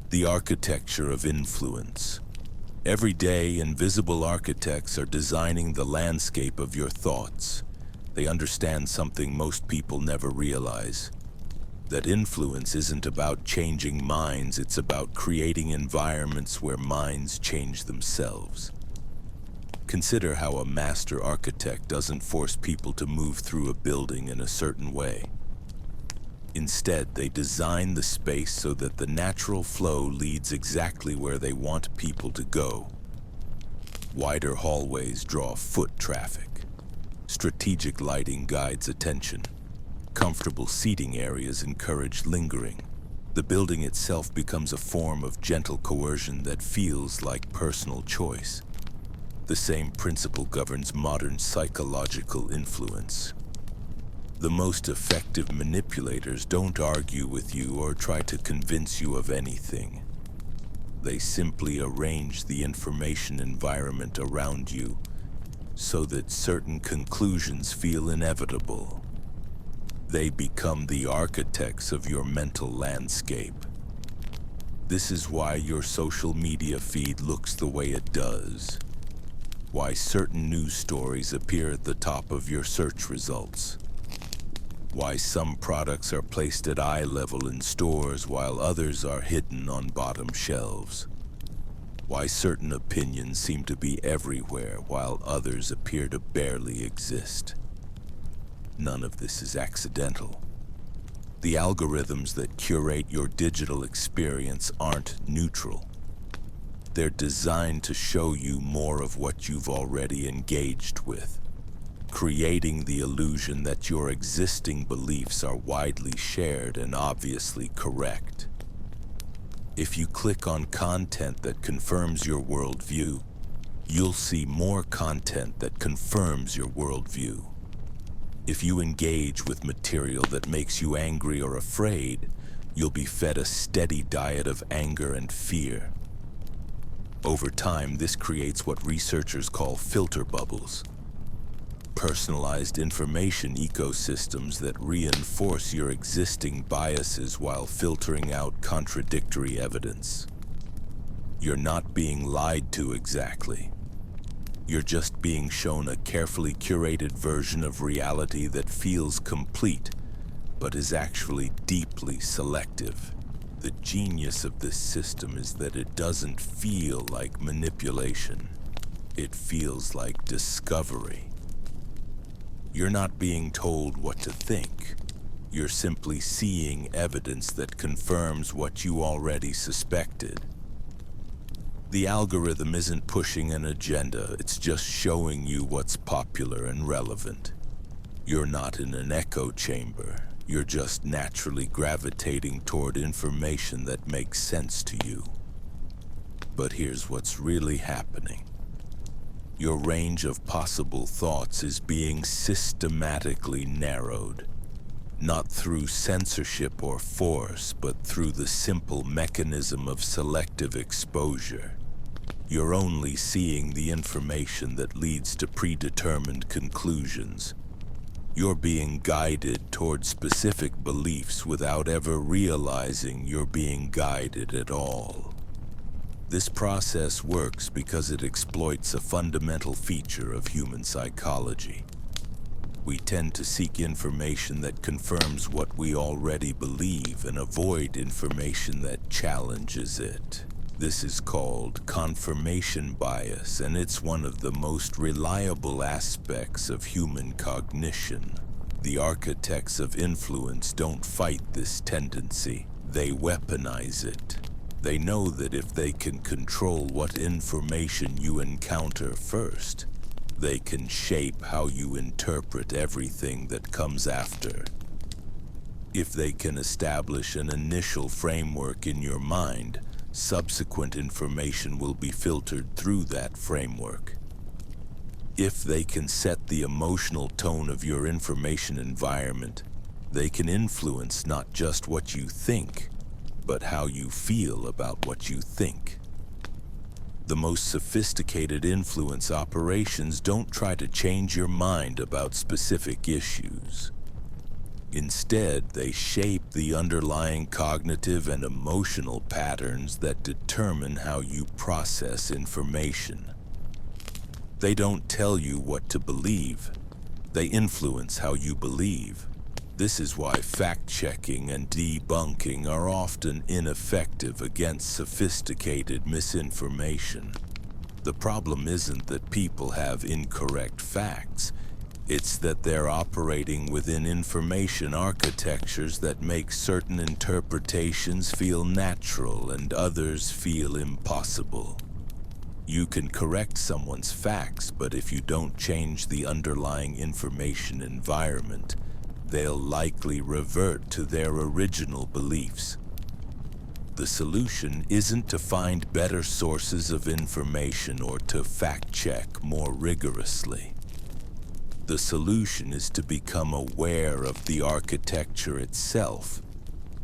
The architecture of influence. Every day, invisible architects are designing the landscape of your thoughts. They understand something most people never realize. That influence isn't about changing minds, it's about creating environments where minds change themselves. Consider how a master architect doesn't force people to move through a building in a certain way. Instead, they design the space so that the natural flow leads exactly where they want people to go. Wider hallways draw foot traffic. Strategic lighting guides attention. Comfortable seating areas encourage lingering. The building itself becomes a form of gentle coercion that feels like personal choice. The same principle governs modern psychological influence. The most effective manipulators don't argue with you or try to convince you of anything. They simply arrange the information environment around you so that certain conclusions feel inevitable. They become the architects of your mental landscape. This is why your social media feed looks the way it does. Why certain news stories appear at the top of your search results. Why some products are placed at eye level in stores while others are hidden on bottom shelves. Why certain opinions seem to be everywhere while others appear to barely exist. None of this is accidental. The algorithms that curate your digital experience aren't neutral. They're designed to show you more of what you've already engaged with, creating the illusion that your existing beliefs are widely shared and obviously correct. If you click on content that confirms your worldview, you'll see more content that confirms your worldview. If you engage with material that makes you angry or afraid, you'll be fed a steady diet of anger and fear. Over time, this creates what researchers call filter bubbles, personalized information ecosystems that reinforce your existing biases while filtering out contradictory evidence. You're not being lied to exactly. You're just being shown a carefully curated version of reality that feels complete, but is actually deeply selective. The genius of this system is that it doesn't feel like manipulation. It feels like discovery. You're not being told what to think. You're simply seeing evidence that confirms what you already suspected. The algorithm isn't pushing an agenda, it's just showing you what's popular and relevant. You're not in an echo chamber. You're just naturally gravitating toward information that makes sense to you. But here's what's really happening. Your range of possible thoughts is being systematically narrowed, not through censorship or force, but through the simple mechanism of selective exposure. You're only seeing the information that leads to predetermined conclusions. You're being guided toward specific beliefs without ever realizing you're being guided at all. This process works because it exploits a fundamental feature of human psychology. We tend to seek information that confirms what we already believe and avoid information that challenges it. This is called confirmation bias, and it's one of the most reliable aspects of human cognition. The architects of influence don't fight this tendency, they weaponize it. They know that if they can control what information you encounter first, they can shape how you interpret everything that comes after. If they can establish an initial framework in your mind, subsequent information will be filtered through that framework. If they can set the emotional tone of your information environment, they can influence not just what you think, but how you feel about what you think. The most sophisticated influence operations don't try to change your mind about specific issues. Instead, they shape the underlying cognitive and emotional patterns that determine how you process information. They don't tell you what to believe. They influence how you believe. This is why fact-checking and debunking are often ineffective against sophisticated misinformation. The problem isn't that people have incorrect facts. It's that they're operating within information architectures that make certain interpretations feel natural and others feel impossible. You can correct someone's facts, but if you don't change the underlying information environment, they'll likely revert to their original beliefs. The solution isn't to find better sources of information or to fact-check more rigorously. The solution is to become aware of the architecture itself,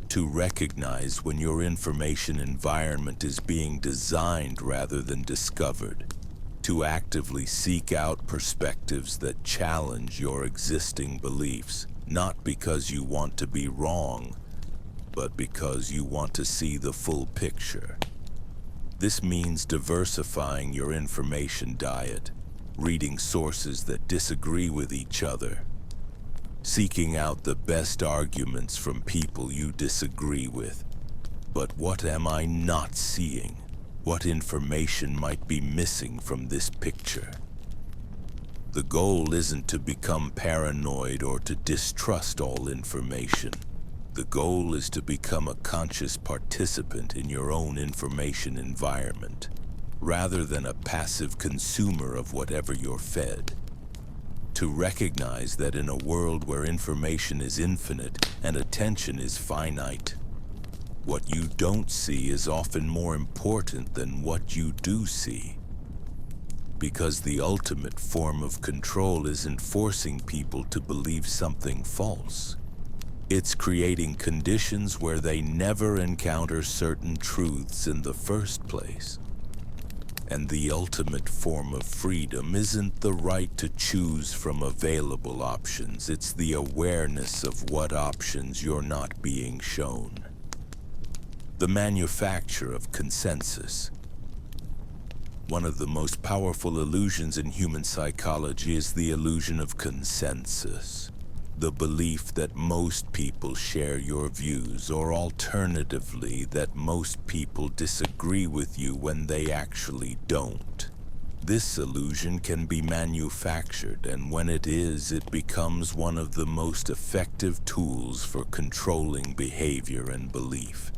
to recognize when your information environment is being designed rather than discovered, to actively seek out perspectives that challenge your existing beliefs, not because you want to be wrong, but because you want to see the full picture. This means diversifying your information diet, reading sources that disagree with each other, seeking out the best arguments from people you disagree with. But what am I not seeing? What information might be missing from this picture? The goal isn't to become paranoid or to distrust all information. The goal is to become a conscious participant in your own information environment, rather than a passive consumer of whatever you're fed. To recognize that in a world where information is infinite and attention is finite, what you don't see is often more important than what you do see. Because the ultimate form of control isn't forcing people to believe something false. It's creating conditions where they never encounter certain truths in the first place. And the ultimate form of freedom isn't the right to choose from available options. It's the awareness of what options you're not being shown. The manufacture of consensus. One of the most powerful illusions in human psychology is the illusion of consensus. The belief that most people share your views, or alternatively, that most people disagree with you when they actually don't. This illusion can be manufactured, and when it is, it becomes one of the most effective tools for controlling behavior and belief.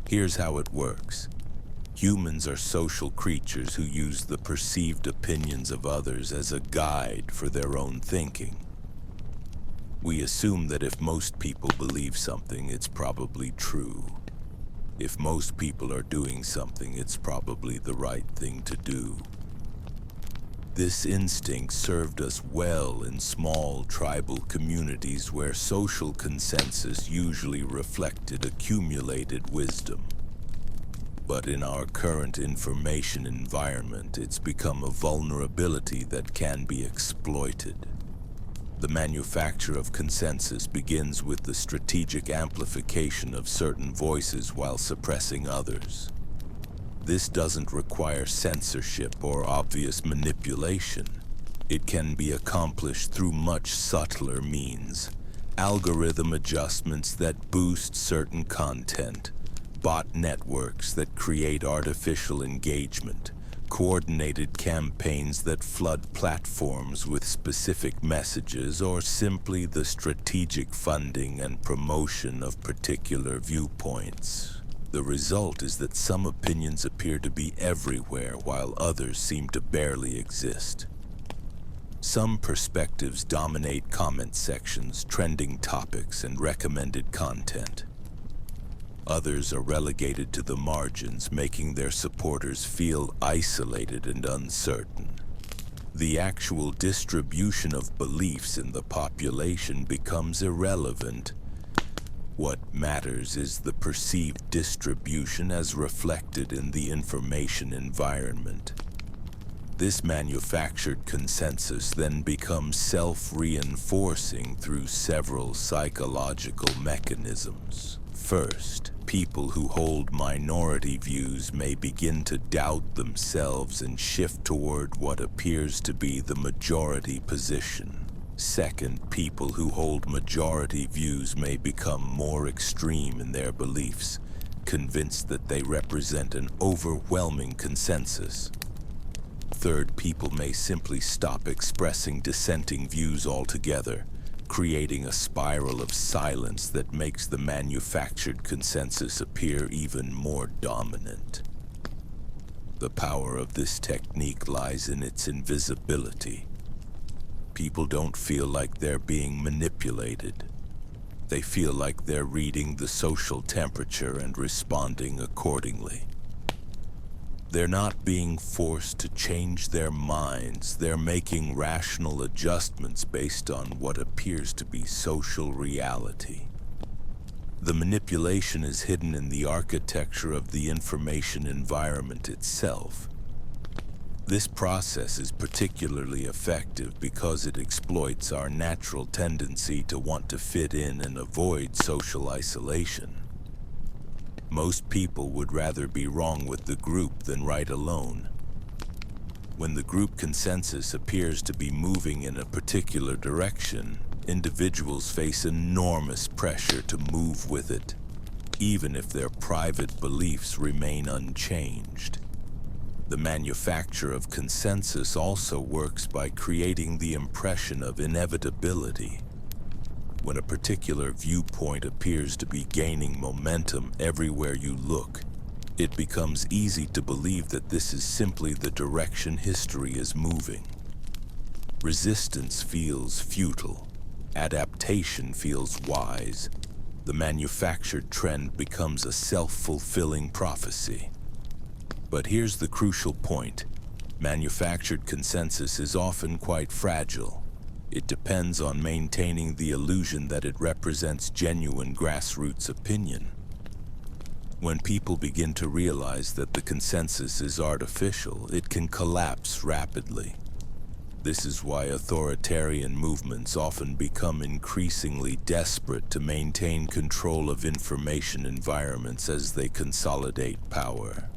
Here's how it works. Humans are social creatures who use the perceived opinions of others as a guide for their own thinking. We assume that if most people believe something, it's probably true. If most people are doing something, it's probably the right thing to do. This instinct served us well in small tribal communities where social consensus usually reflected accumulated wisdom. But in our current information environment, it's become a vulnerability that can be exploited. The manufacture of consensus begins with the strategic amplification of certain voices while suppressing others. This doesn't require censorship or obvious manipulation. It can be accomplished through much subtler means. Algorithm adjustments that boost certain content, bot networks that create artificial engagement, coordinated campaigns that flood platforms with specific messages, or simply the strategic funding and promotion of particular viewpoints. The result is that some opinions appear to be everywhere while others seem to barely exist. Some perspectives dominate comment sections, trending topics, and recommended content. Others are relegated to the margins, making their supporters feel isolated and uncertain. The actual distribution of beliefs in the population becomes irrelevant. What matters is the perceived distribution as reflected in the information environment. This manufactured consensus then becomes self-reinforcing through several psychological mechanisms. First, people who hold minority views may begin to doubt themselves and shift toward what appears to be the majority position. Second, people who hold majority views may become more extreme in their beliefs, convinced that they represent an overwhelming consensus. Third, people may simply stop expressing dissenting views altogether, creating a spiral of silence that makes the manufactured consensus appear even more dominant. The power of this technique lies in its invisibility. People don't feel like they're being manipulated. They feel like they're reading the social temperature and responding accordingly. They're not being forced to change their minds. They're making rational adjustments based on what appears to be social reality. The manipulation is hidden in the architecture of the information environment itself. This process is particularly effective because it exploits our natural tendency to want to fit in and avoid social isolation. Most people would rather be wrong with the group than right alone. When the group consensus appears to be moving in a particular direction, individuals face enormous pressure to move with it, even if their private beliefs remain unchanged. The manufacture of consensus also works by creating the impression of inevitability. When a particular viewpoint appears to be gaining momentum everywhere you look, it becomes easy to believe that this is simply the direction history is moving. Resistance feels futile. Adaptation feels wise. The manufactured trend becomes a self-fulfilling prophecy. But here's the crucial point. Manufactured consensus is often quite fragile. It depends on maintaining the illusion that it represents genuine grassroots opinion. When people begin to realize that the consensus is artificial, it can collapse rapidly. This is why authoritarian movements often become increasingly desperate to maintain control of information environments as they consolidate power.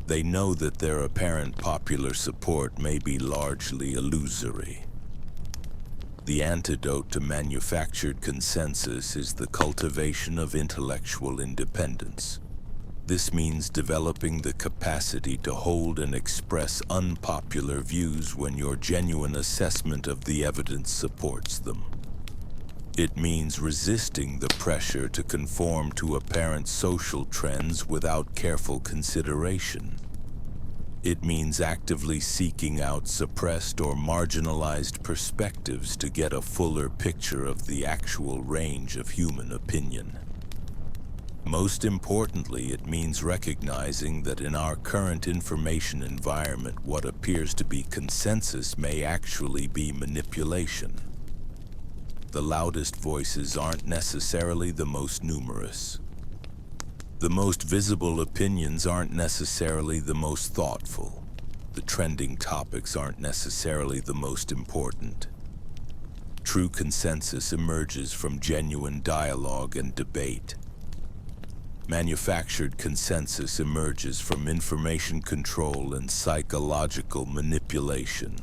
They know that their apparent popular support may be largely illusory. The antidote to manufactured consensus is the cultivation of intellectual independence. This means developing the capacity to hold and express unpopular views when your genuine assessment of the evidence supports them. It means resisting the pressure to conform to apparent social trends without careful consideration. It means actively seeking out suppressed or marginalized perspectives to get a fuller picture of the actual range of human opinion. Most importantly, it means recognizing that in our current information environment, what appears to be consensus may actually be manipulation. The loudest voices aren't necessarily the most numerous. The most visible opinions aren't necessarily the most thoughtful. The trending topics aren't necessarily the most important. True consensus emerges from genuine dialogue and debate. Manufactured consensus emerges from information control and psychological manipulation.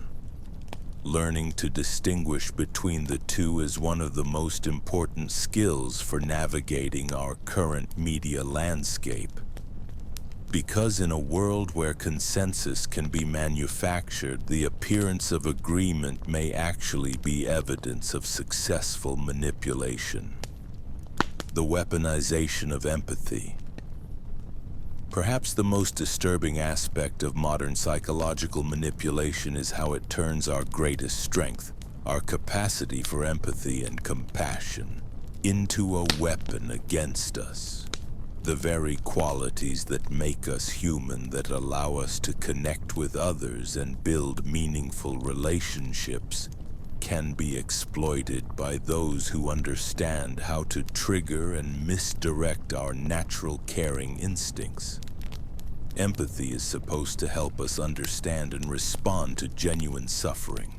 Learning to distinguish between the two is one of the most important skills for navigating our current media landscape. Because in a world where consensus can be manufactured, the appearance of agreement may actually be evidence of successful manipulation. The weaponization of empathy. Perhaps the most disturbing aspect of modern psychological manipulation is how it turns our greatest strength, our capacity for empathy and compassion, into a weapon against us. The very qualities that make us human, that allow us to connect with others and build meaningful relationships, can be exploited by those who understand how to trigger and misdirect our natural caring instincts. Empathy is supposed to help us understand and respond to genuine suffering.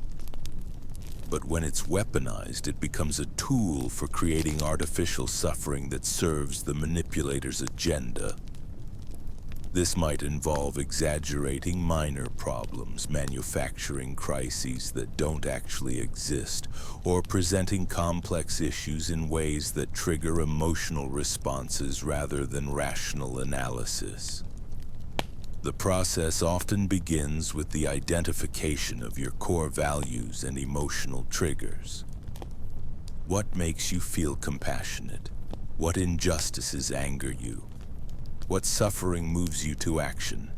But when it's weaponized, it becomes a tool for creating artificial suffering that serves the manipulator's agenda. This might involve exaggerating minor problems, manufacturing crises that don't actually exist, or presenting complex issues in ways that trigger emotional responses rather than rational analysis. The process often begins with the identification of your core values and emotional triggers. What makes you feel compassionate? What injustices anger you? What suffering moves you to action?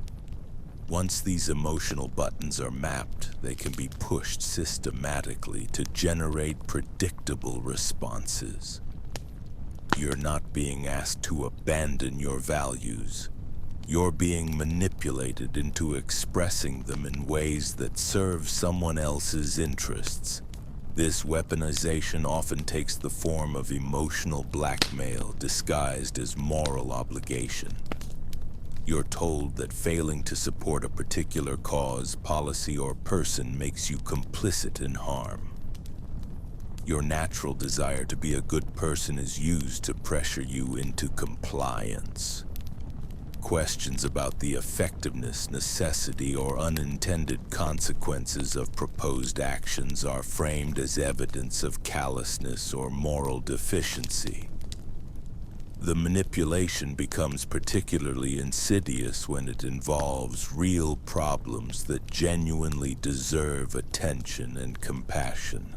Once these emotional buttons are mapped, they can be pushed systematically to generate predictable responses. You're not being asked to abandon your values. You're being manipulated into expressing them in ways that serve someone else's interests. This weaponization often takes the form of emotional blackmail disguised as moral obligation. You're told that failing to support a particular cause, policy, or person makes you complicit in harm. Your natural desire to be a good person is used to pressure you into compliance. Questions about the effectiveness, necessity, or unintended consequences of proposed actions are framed as evidence of callousness or moral deficiency. The manipulation becomes particularly insidious when it involves real problems that genuinely deserve attention and compassion.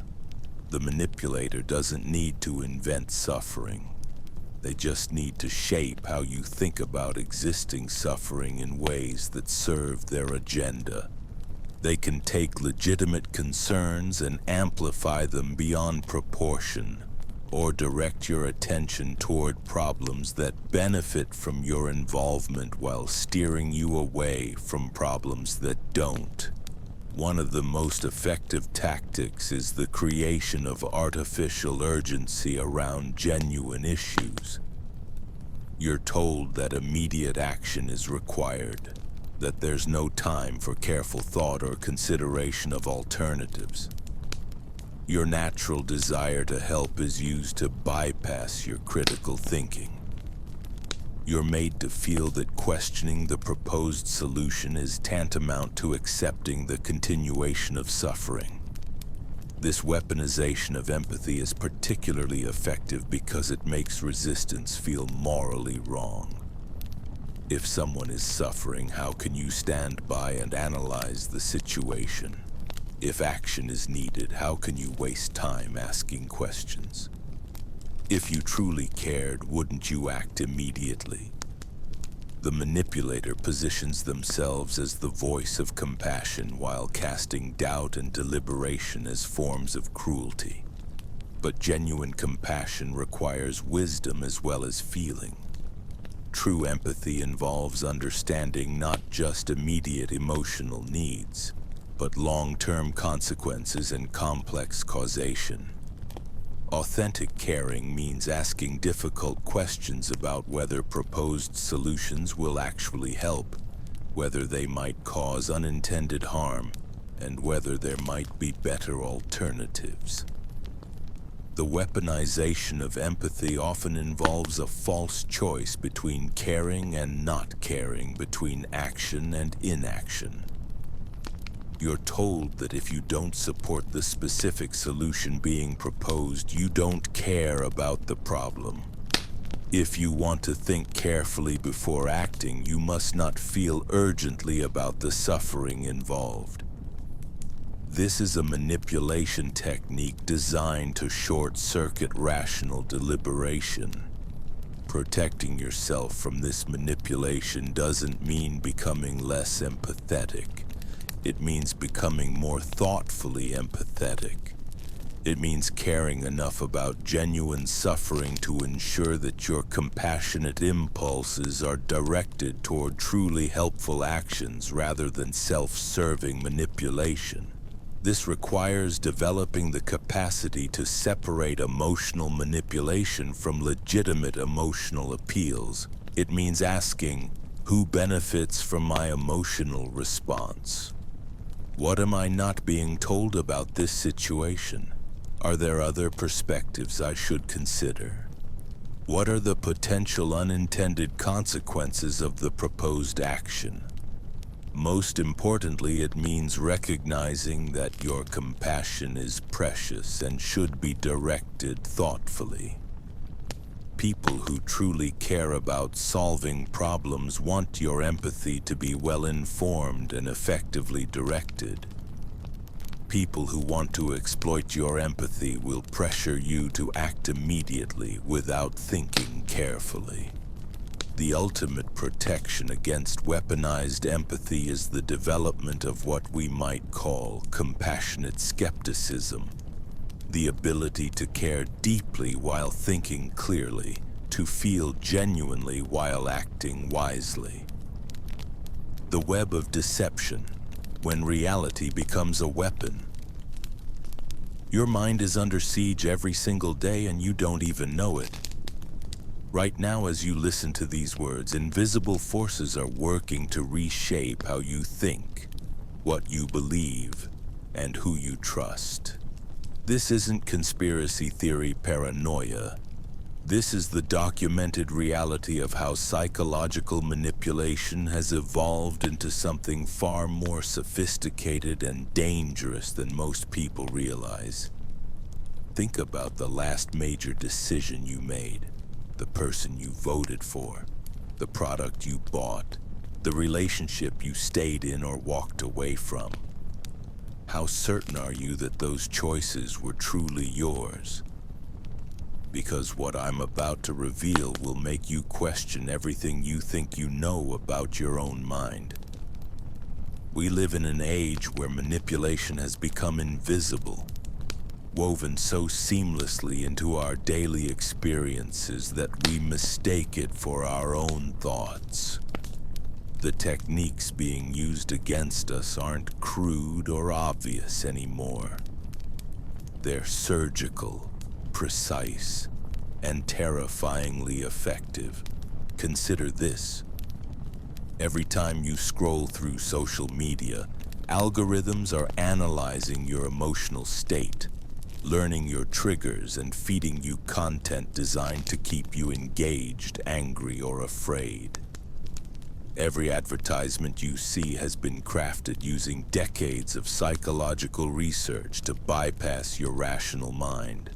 The manipulator doesn't need to invent suffering. They just need to shape how you think about existing suffering in ways that serve their agenda. They can take legitimate concerns and amplify them beyond proportion, or direct your attention toward problems that benefit from your involvement while steering you away from problems that don't. One of the most effective tactics is the creation of artificial urgency around genuine issues. You're told that immediate action is required, that there's no time for careful thought or consideration of alternatives. Your natural desire to help is used to bypass your critical thinking. You're made to feel that questioning the proposed solution is tantamount to accepting the continuation of suffering. This weaponization of empathy is particularly effective because it makes resistance feel morally wrong. If someone is suffering, how can you stand by and analyze the situation? If action is needed, how can you waste time asking questions? If you truly cared, wouldn't you act immediately? The manipulator positions themselves as the voice of compassion while casting doubt and deliberation as forms of cruelty. But genuine compassion requires wisdom as well as feeling. True empathy involves understanding not just immediate emotional needs, but long-term consequences and complex causation. Authentic caring means asking difficult questions about whether proposed solutions will actually help, whether they might cause unintended harm, and whether there might be better alternatives. The weaponization of empathy often involves a false choice between caring and not caring, between action and inaction. You're told that if you don't support the specific solution being proposed, you don't care about the problem. If you want to think carefully before acting, you must not feel urgently about the suffering involved. This is a manipulation technique designed to short-circuit rational deliberation. Protecting yourself from this manipulation doesn't mean becoming less empathetic. It means becoming more thoughtfully empathetic. It means caring enough about genuine suffering to ensure that your compassionate impulses are directed toward truly helpful actions rather than self-serving manipulation. This requires developing the capacity to separate emotional manipulation from legitimate emotional appeals. It means asking, who benefits from my emotional response? What am I not being told about this situation? Are there other perspectives I should consider? What are the potential unintended consequences of the proposed action? Most importantly, it means recognizing that your compassion is precious and should be directed thoughtfully. People who truly care about solving problems want your empathy to be well-informed and effectively directed. People who want to exploit your empathy will pressure you to act immediately without thinking carefully. The ultimate protection against weaponized empathy is the development of what we might call compassionate skepticism. The ability to care deeply while thinking clearly, to feel genuinely while acting wisely. The web of deception, when reality becomes a weapon. Your mind is under siege every single day and you don't even know it. Right now, as you listen to these words, invisible forces are working to reshape how you think, what you believe, and who you trust. This isn't conspiracy theory paranoia. This is the documented reality of how psychological manipulation has evolved into something far more sophisticated and dangerous than most people realize. Think about the last major decision you made. The person you voted for, the product you bought, the relationship you stayed in or walked away from. How certain are you that those choices were truly yours? Because what I'm about to reveal will make you question everything you think you know about your own mind. We live in an age where manipulation has become invisible, woven so seamlessly into our daily experiences that we mistake it for our own thoughts. The techniques being used against us aren't crude or obvious anymore. They're surgical, precise, and terrifyingly effective. Consider this. Every time you scroll through social media, algorithms are analyzing your emotional state, learning your triggers and feeding you content designed to keep you engaged, angry, or afraid. Every advertisement you see has been crafted using decades of psychological research to bypass your rational mind.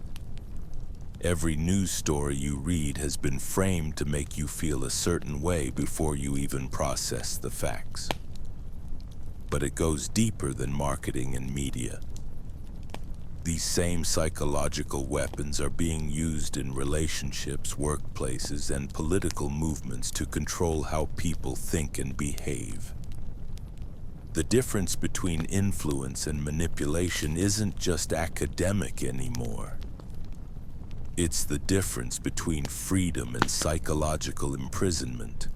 Every news story you read has been framed to make you feel a certain way before you even process the facts. But it goes deeper than marketing and media. These same psychological weapons are being used in relationships, workplaces, and political movements to control how people think and behave. The difference between influence and manipulation isn't just academic anymore. It's the difference between freedom and psychological imprisonment.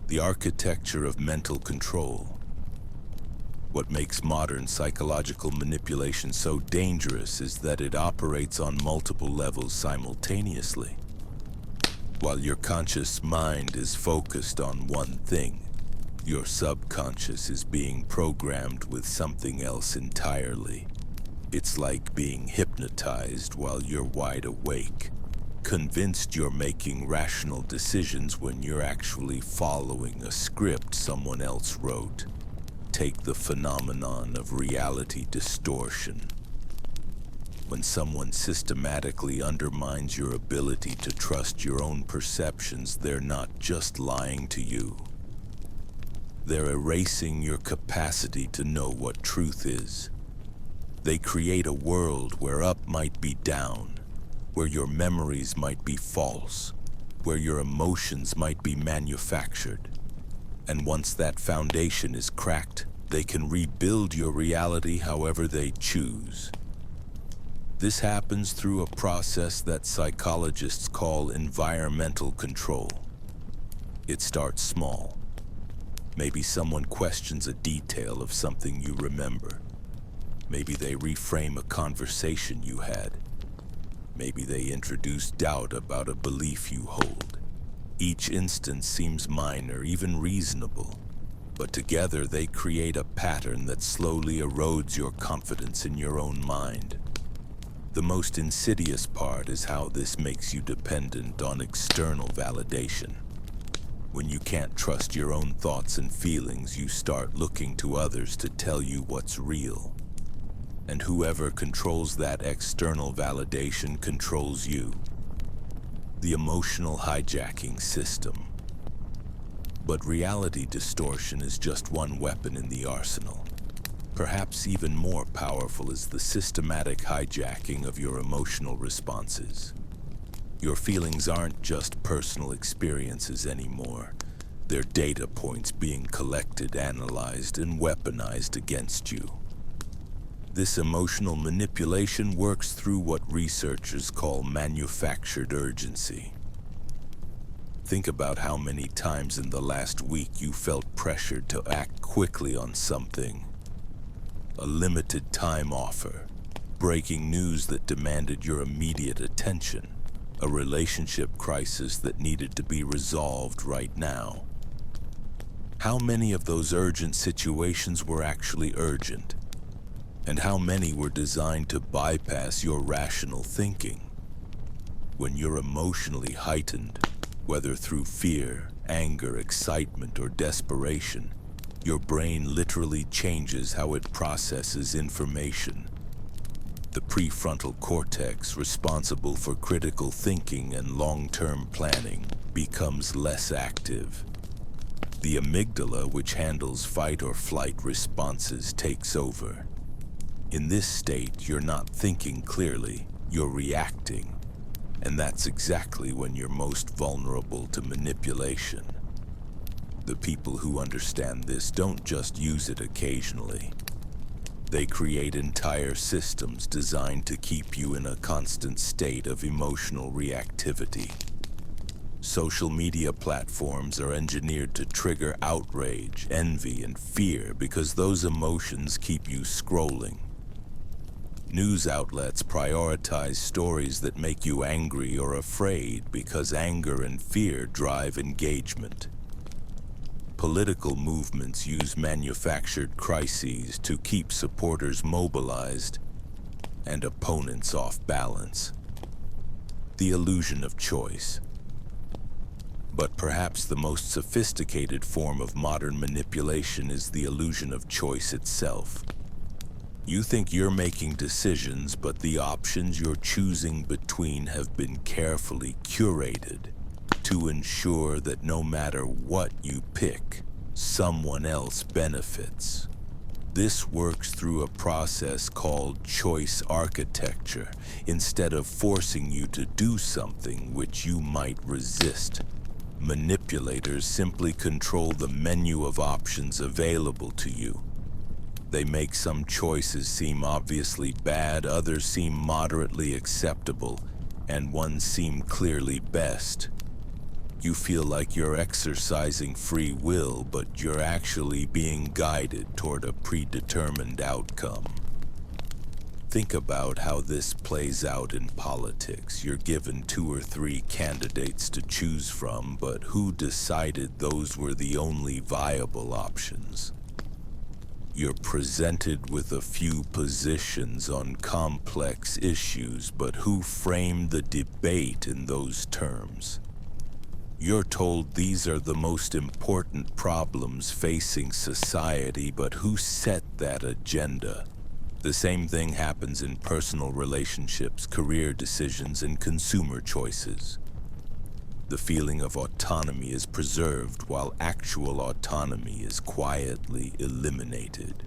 The architecture of mental control. What makes modern psychological manipulation so dangerous is that it operates on multiple levels simultaneously. While your conscious mind is focused on one thing, your subconscious is being programmed with something else entirely. It's like being hypnotized while you're wide awake, convinced you're making rational decisions when you're actually following a script someone else wrote. Take the phenomenon of reality distortion. When someone systematically undermines your ability to trust your own perceptions, they're not just lying to you. They're erasing your capacity to know what truth is. They create a world where up might be down, where your memories might be false, where your emotions might be manufactured. And once that foundation is cracked, they can rebuild your reality however they choose. This happens through a process that psychologists call environmental control. It starts small. Maybe someone questions a detail of something you remember. Maybe they reframe a conversation you had. Maybe they introduce doubt about a belief you hold. Each instance seems minor, even reasonable, but together they create a pattern that slowly erodes your confidence in your own mind. The most insidious part is how this makes you dependent on external validation. When you can't trust your own thoughts and feelings, you start looking to others to tell you what's real. And whoever controls that external validation controls you. The emotional hijacking system. But reality distortion is just one weapon in the arsenal. Perhaps even more powerful is the systematic hijacking of your emotional responses. Your feelings aren't just personal experiences anymore. They're data points being collected, analyzed, and weaponized against you. This emotional manipulation works through what researchers call manufactured urgency. Think about how many times in the last week you felt pressured to act quickly on something. A limited time offer, breaking news that demanded your immediate attention, a relationship crisis that needed to be resolved right now. How many of those urgent situations were actually urgent? And how many were designed to bypass your rational thinking? When you're emotionally heightened, whether through fear, anger, excitement, or desperation, your brain literally changes how it processes information. The prefrontal cortex, responsible for critical thinking and long-term planning, becomes less active. The amygdala, which handles fight or flight responses, takes over. In this state, you're not thinking clearly, you're reacting. And that's exactly when you're most vulnerable to manipulation. The people who understand this don't just use it occasionally. They create entire systems designed to keep you in a constant state of emotional reactivity. Social media platforms are engineered to trigger outrage, envy, and fear because those emotions keep you scrolling. News outlets prioritize stories that make you angry or afraid because anger and fear drive engagement. Political movements use manufactured crises to keep supporters mobilized and opponents off balance. The illusion of choice. But perhaps the most sophisticated form of modern manipulation is the illusion of choice itself. You think you're making decisions, but the options you're choosing between have been carefully curated to ensure that no matter what you pick, someone else benefits. This works through a process called choice architecture, instead of forcing you to do something which you might resist. Manipulators simply control the menu of options available to you. They make some choices seem obviously bad, others seem moderately acceptable, and ones seem clearly best. You feel like you're exercising free will, but you're actually being guided toward a predetermined outcome. Think about how this plays out in politics. You're given 2 or 3 candidates to choose from, but who decided those were the only viable options? You're presented with a few positions on complex issues, but who framed the debate in those terms? You're told these are the most important problems facing society, but who set that agenda? The same thing happens in personal relationships, career decisions, and consumer choices. The feeling of autonomy is preserved while actual autonomy is quietly eliminated.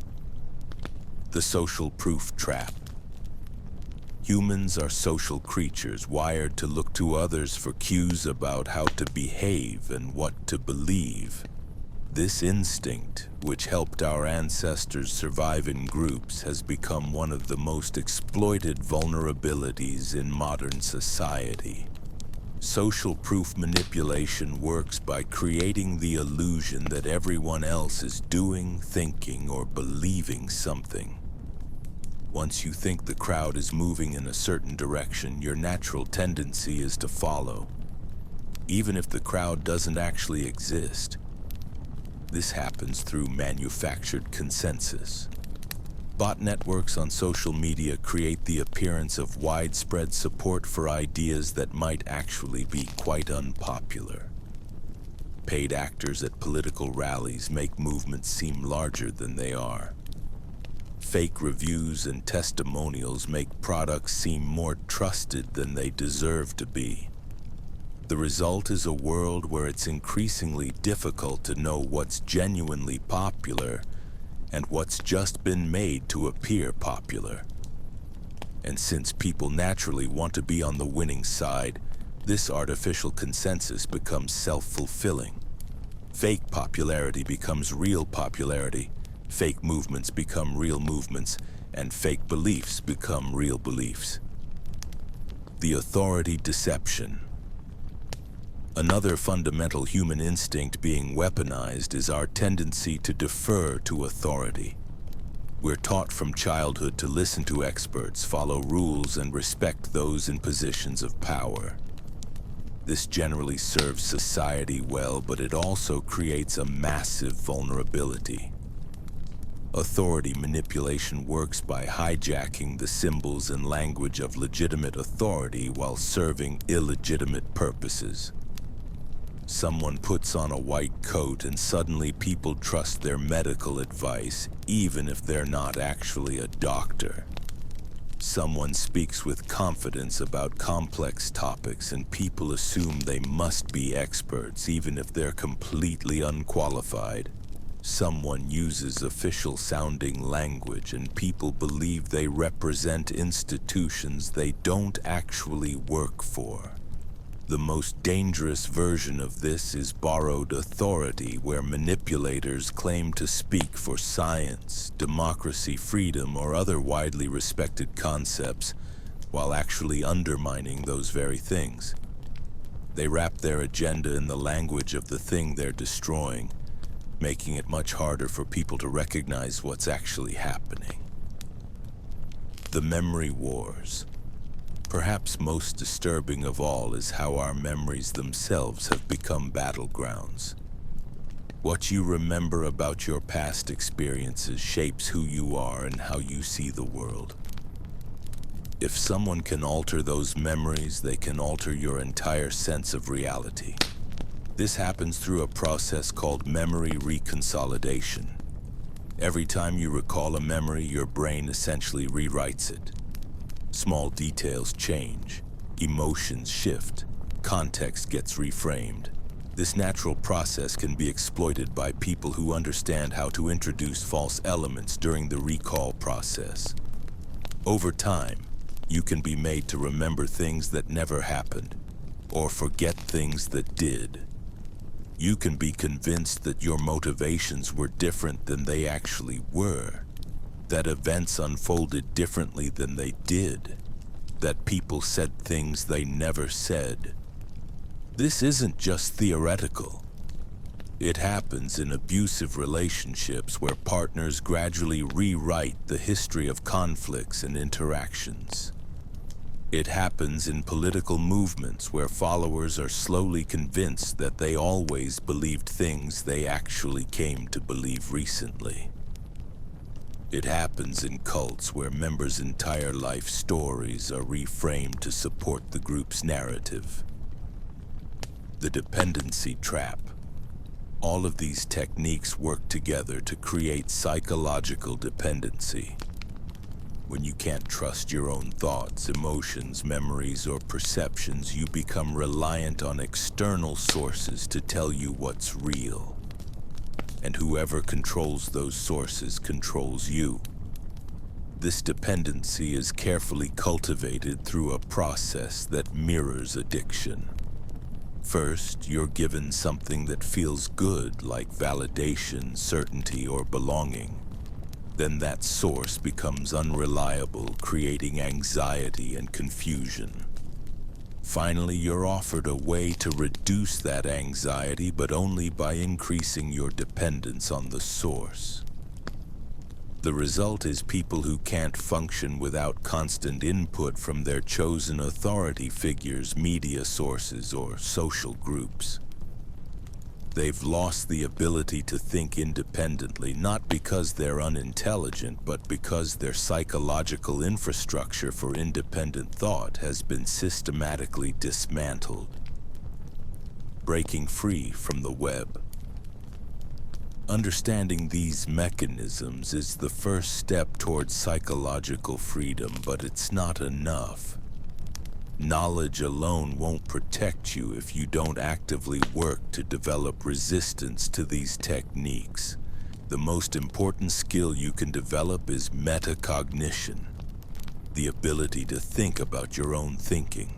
The social proof trap. Humans are social creatures wired to look to others for cues about how to behave and what to believe. This instinct, which helped our ancestors survive in groups, has become one of the most exploited vulnerabilities in modern society. Social proof manipulation works by creating the illusion that everyone else is doing, thinking, or believing something. Once you think the crowd is moving in a certain direction, your natural tendency is to follow, even if the crowd doesn't actually exist. This happens through manufactured consensus. Bot networks on social media create the appearance of widespread support for ideas that might actually be quite unpopular. Paid actors at political rallies make movements seem larger than they are. Fake reviews and testimonials make products seem more trusted than they deserve to be. The result is a world where it's increasingly difficult to know what's genuinely popular and what's just been made to appear popular. And since people naturally want to be on the winning side, this artificial consensus becomes self-fulfilling. Fake popularity becomes real popularity, fake movements become real movements, and fake beliefs become real beliefs. The authority deception. Another fundamental human instinct being weaponized is our tendency to defer to authority. We're taught from childhood to listen to experts, follow rules, and respect those in positions of power. This generally serves society well, but it also creates a massive vulnerability. Authority manipulation works by hijacking the symbols and language of legitimate authority while serving illegitimate purposes. Someone puts on a white coat and suddenly people trust their medical advice, even if they're not actually a doctor. Someone speaks with confidence about complex topics and people assume they must be experts even if they're completely unqualified. Someone uses official-sounding language and people believe they represent institutions they don't actually work for. The most dangerous version of this is borrowed authority, where manipulators claim to speak for science, democracy, freedom, or other widely respected concepts, while actually undermining those very things. They wrap their agenda in the language of the thing they're destroying, making it much harder for people to recognize what's actually happening. The memory wars. Perhaps most disturbing of all is how our memories themselves have become battlegrounds. What you remember about your past experiences shapes who you are and how you see the world. If someone can alter those memories, they can alter your entire sense of reality. This happens through a process called memory reconsolidation. Every time you recall a memory, your brain essentially rewrites it. Small details change, emotions shift, context gets reframed. This natural process can be exploited by people who understand how to introduce false elements during the recall process. Over time, you can be made to remember things that never happened, or forget things that did. You can be convinced that your motivations were different than they actually were, that events unfolded differently than they did, that people said things they never said. This isn't just theoretical. It happens in abusive relationships where partners gradually rewrite the history of conflicts and interactions. It happens in political movements where followers are slowly convinced that they always believed things they actually came to believe recently. It happens in cults where members' entire life stories are reframed to support the group's narrative. The dependency trap. All of these techniques work together to create psychological dependency. When you can't trust your own thoughts, emotions, memories, or perceptions, you become reliant on external sources to tell you what's real. And whoever controls those sources controls you. This dependency is carefully cultivated through a process that mirrors addiction. First, you're given something that feels good, like validation, certainty, or belonging. Then that source becomes unreliable, creating anxiety and confusion. Finally, you're offered a way to reduce that anxiety, but only by increasing your dependence on the source. The result is people who can't function without constant input from their chosen authority figures, media sources, or social groups. They've lost the ability to think independently, not because they're unintelligent, but because their psychological infrastructure for independent thought has been systematically dismantled. Breaking free from the web. Understanding these mechanisms is the first step towards psychological freedom, but it's not enough. Knowledge alone won't protect you if you don't actively work to develop resistance to these techniques. The most important skill you can develop is metacognition, the ability to think about your own thinking.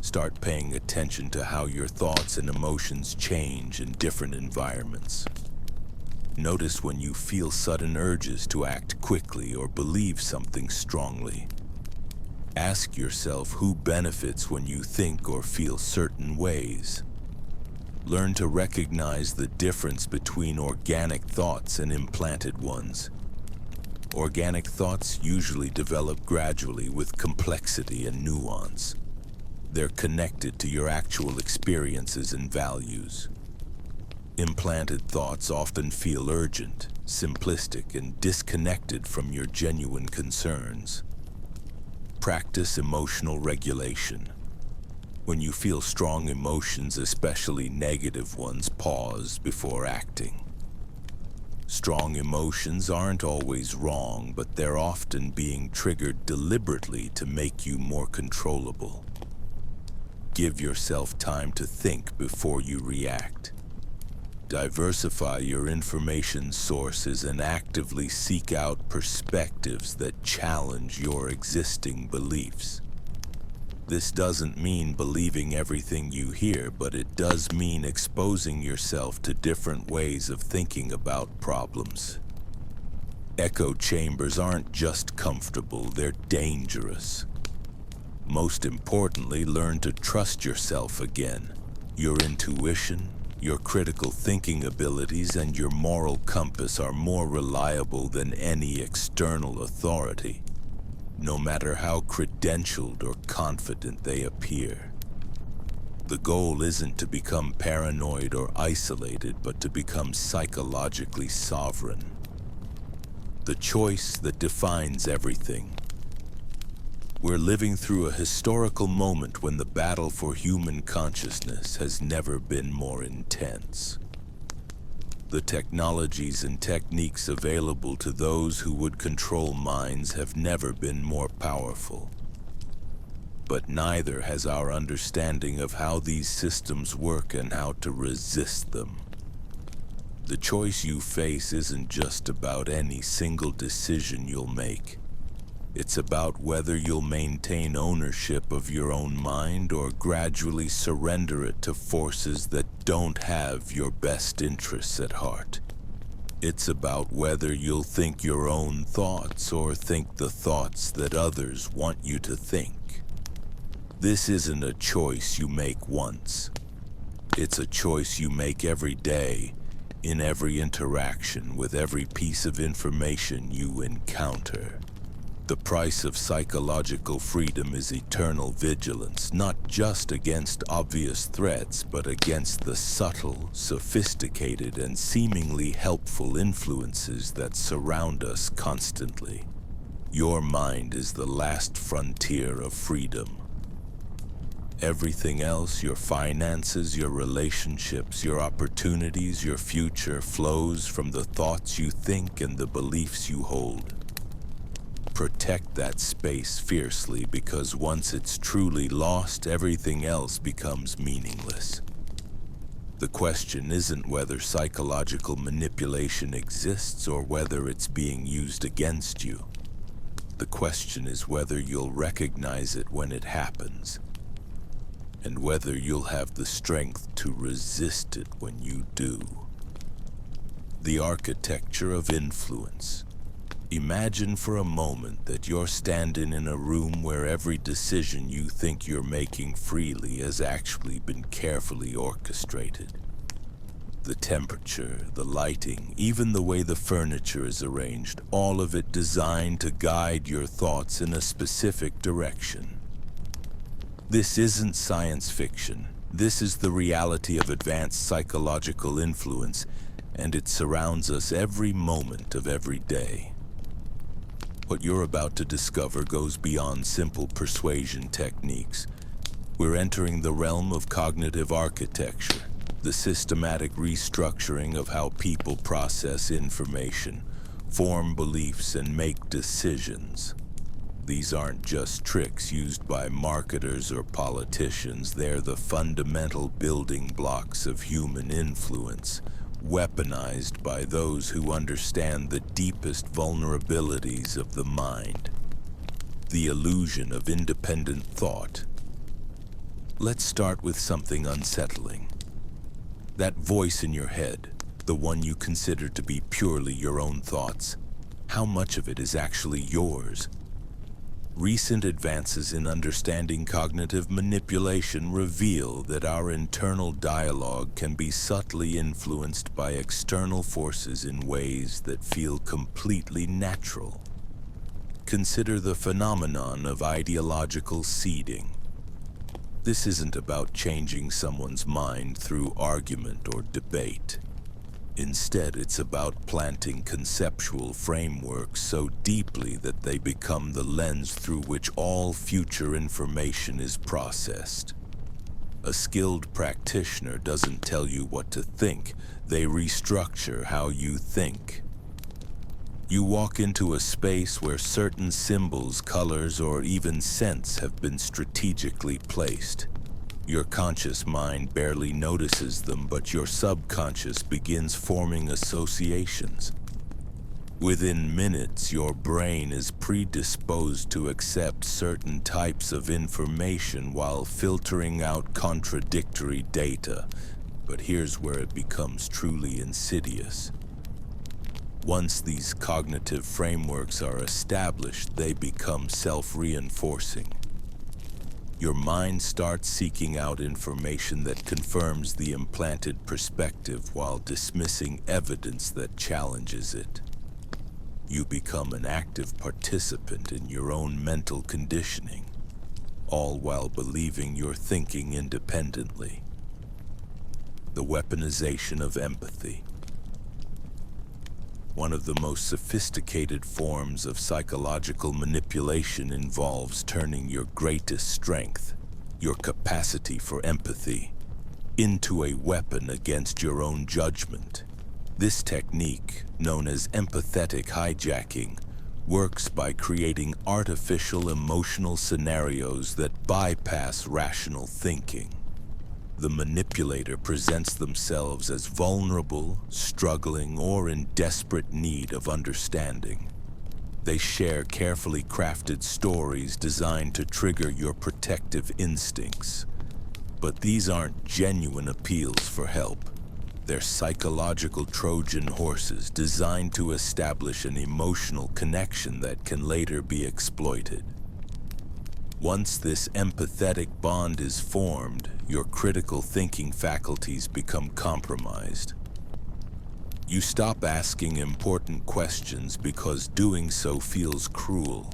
Start paying attention to how your thoughts and emotions change in different environments. Notice when you feel sudden urges to act quickly or believe something strongly. Ask yourself who benefits when you think or feel certain ways. Learn to recognize the difference between organic thoughts and implanted ones. Organic thoughts usually develop gradually with complexity and nuance. They're connected to your actual experiences and values. Implanted thoughts often feel urgent, simplistic, and disconnected from your genuine concerns. Practice emotional regulation. When you feel strong emotions, especially negative ones, pause before acting. Strong emotions aren't always wrong, but they're often being triggered deliberately to make you more controllable. Give yourself time to think before you react. Diversify your information sources and actively seek out perspectives that challenge your existing beliefs. This doesn't mean believing everything you hear, but it does mean exposing yourself to different ways of thinking about problems. Echo chambers aren't just comfortable, they're dangerous. Most importantly, learn to trust yourself again. Your intuition, your critical thinking abilities, and your moral compass are more reliable than any external authority, no matter how credentialed or confident they appear. The goal isn't to become paranoid or isolated, but to become psychologically sovereign. The choice that defines everything. We're living through a historical moment when the battle for human consciousness has never been more intense. The technologies and techniques available to those who would control minds have never been more powerful. But neither has our understanding of how these systems work and how to resist them. The choice you face isn't just about any single decision you'll make. It's about whether you'll maintain ownership of your own mind or gradually surrender it to forces that don't have your best interests at heart. It's about whether you'll think your own thoughts or think the thoughts that others want you to think. This isn't a choice you make once. It's a choice you make every day, in every interaction with every piece of information you encounter. The price of psychological freedom is eternal vigilance, not just against obvious threats, but against the subtle, sophisticated, and seemingly helpful influences that surround us constantly. Your mind is the last frontier of freedom. Everything else, your finances, your relationships, your opportunities, your future, flows from the thoughts you think and the beliefs you hold. Protect that space fiercely, because once it's truly lost, everything else becomes meaningless. The question isn't whether psychological manipulation exists or whether it's being used against you. The question is whether you'll recognize it when it happens, and whether you'll have the strength to resist it when you do. The architecture of influence. Imagine for a moment that you're standing in a room where every decision you think you're making freely has actually been carefully orchestrated. The temperature, the lighting, even the way the furniture is arranged, all of it designed to guide your thoughts in a specific direction. This isn't science fiction. This is the reality of advanced psychological influence, and it surrounds us every moment of every day. What you're about to discover goes beyond simple persuasion techniques. We're entering the realm of cognitive architecture, the systematic restructuring of how people process information, form beliefs, and make decisions. These aren't just tricks used by marketers or politicians. They're the fundamental building blocks of human influence, weaponized by those who understand the deepest vulnerabilities of the mind. The illusion of independent thought. Let's start with something unsettling. That voice in your head, the one you consider to be purely your own thoughts, how much of it is actually yours? Recent advances in understanding cognitive manipulation reveal that our internal dialogue can be subtly influenced by external forces in ways that feel completely natural. Consider the phenomenon of ideological seeding. This isn't about changing someone's mind through argument or debate. Instead, it's about planting conceptual frameworks so deeply that they become the lens through which all future information is processed. A skilled practitioner doesn't tell you what to think. They restructure how you think. You walk into a space where certain symbols, colors, or even scents have been strategically placed. Your conscious mind barely notices them, but your subconscious begins forming associations. Within minutes, your brain is predisposed to accept certain types of information while filtering out contradictory data. But here's where it becomes truly insidious. Once these cognitive frameworks are established, they become self-reinforcing. Your mind starts seeking out information that confirms the implanted perspective while dismissing evidence that challenges it. You become an active participant in your own mental conditioning, all while believing you're thinking independently. The weaponization of empathy. One of the most sophisticated forms of psychological manipulation involves turning your greatest strength, your capacity for empathy, into a weapon against your own judgment. This technique, known as empathetic hijacking, works by creating artificial emotional scenarios that bypass rational thinking. The manipulator presents themselves as vulnerable, struggling, or in desperate need of understanding. They share carefully crafted stories designed to trigger your protective instincts. But these aren't genuine appeals for help. They're psychological Trojan horses designed to establish an emotional connection that can later be exploited. Once this empathetic bond is formed, your critical thinking faculties become compromised. You stop asking important questions because doing so feels cruel.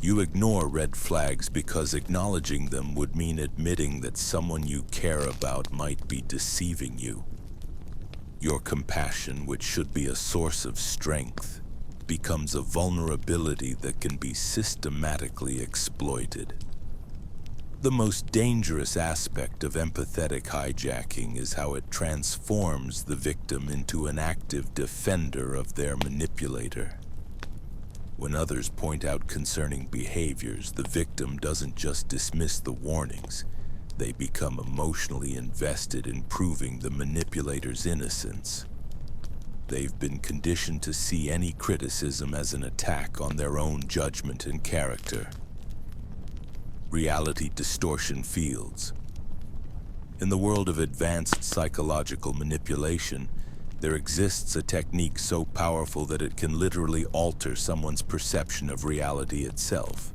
You ignore red flags because acknowledging them would mean admitting that someone you care about might be deceiving you. Your compassion, which should be a source of strength, becomes a vulnerability that can be systematically exploited. The most dangerous aspect of empathetic hijacking is how it transforms the victim into an active defender of their manipulator. When others point out concerning behaviors, the victim doesn't just dismiss the warnings. They become emotionally invested in proving the manipulator's innocence. They've been conditioned to see any criticism as an attack on their own judgment and character. Reality distortion fields. In the world of advanced psychological manipulation, there exists a technique so powerful that it can literally alter someone's perception of reality itself.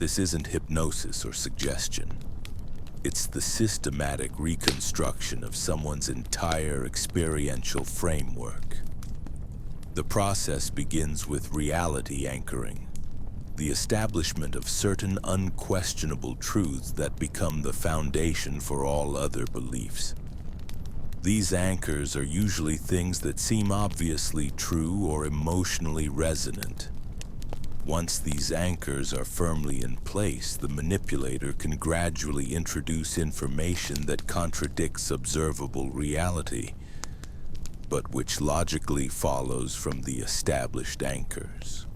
This isn't hypnosis or suggestion. It's the systematic reconstruction of someone's entire experiential framework. The process begins with reality anchoring, the establishment of certain unquestionable truths that become the foundation for all other beliefs. These anchors are usually things that seem obviously true or emotionally resonant. Once these anchors are firmly in place, the manipulator can gradually introduce information that contradicts observable reality, but which logically follows from the established anchors.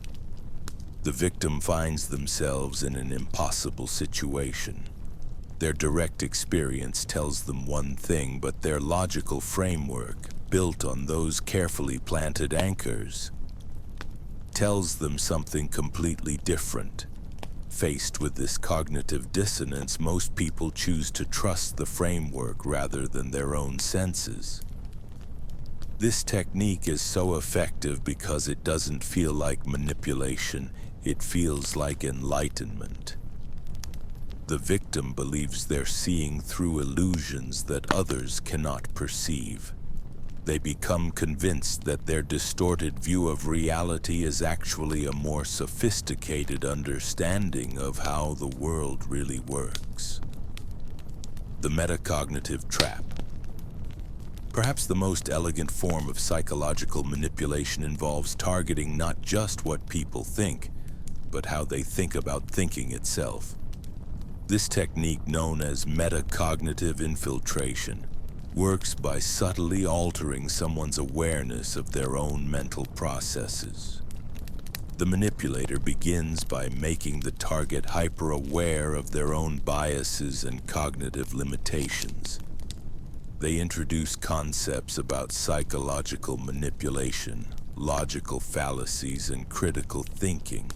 The victim finds themselves in an impossible situation. Their direct experience tells them one thing, but their logical framework, built on those carefully planted anchors, tells them something completely different. Faced with this cognitive dissonance, most people choose to trust the framework rather than their own senses. This technique is so effective because it doesn't feel like manipulation, it feels like enlightenment. The victim believes they're seeing through illusions that others cannot perceive. They become convinced that their distorted view of reality is actually a more sophisticated understanding of how the world really works. The metacognitive trap. Perhaps the most elegant form of psychological manipulation involves targeting not just what people think, but how they think about thinking itself. This technique, known as metacognitive infiltration, works by subtly altering someone's awareness of their own mental processes. The manipulator begins by making the target hyper-aware of their own biases and cognitive limitations. They introduce concepts about psychological manipulation, logical fallacies, and critical thinking,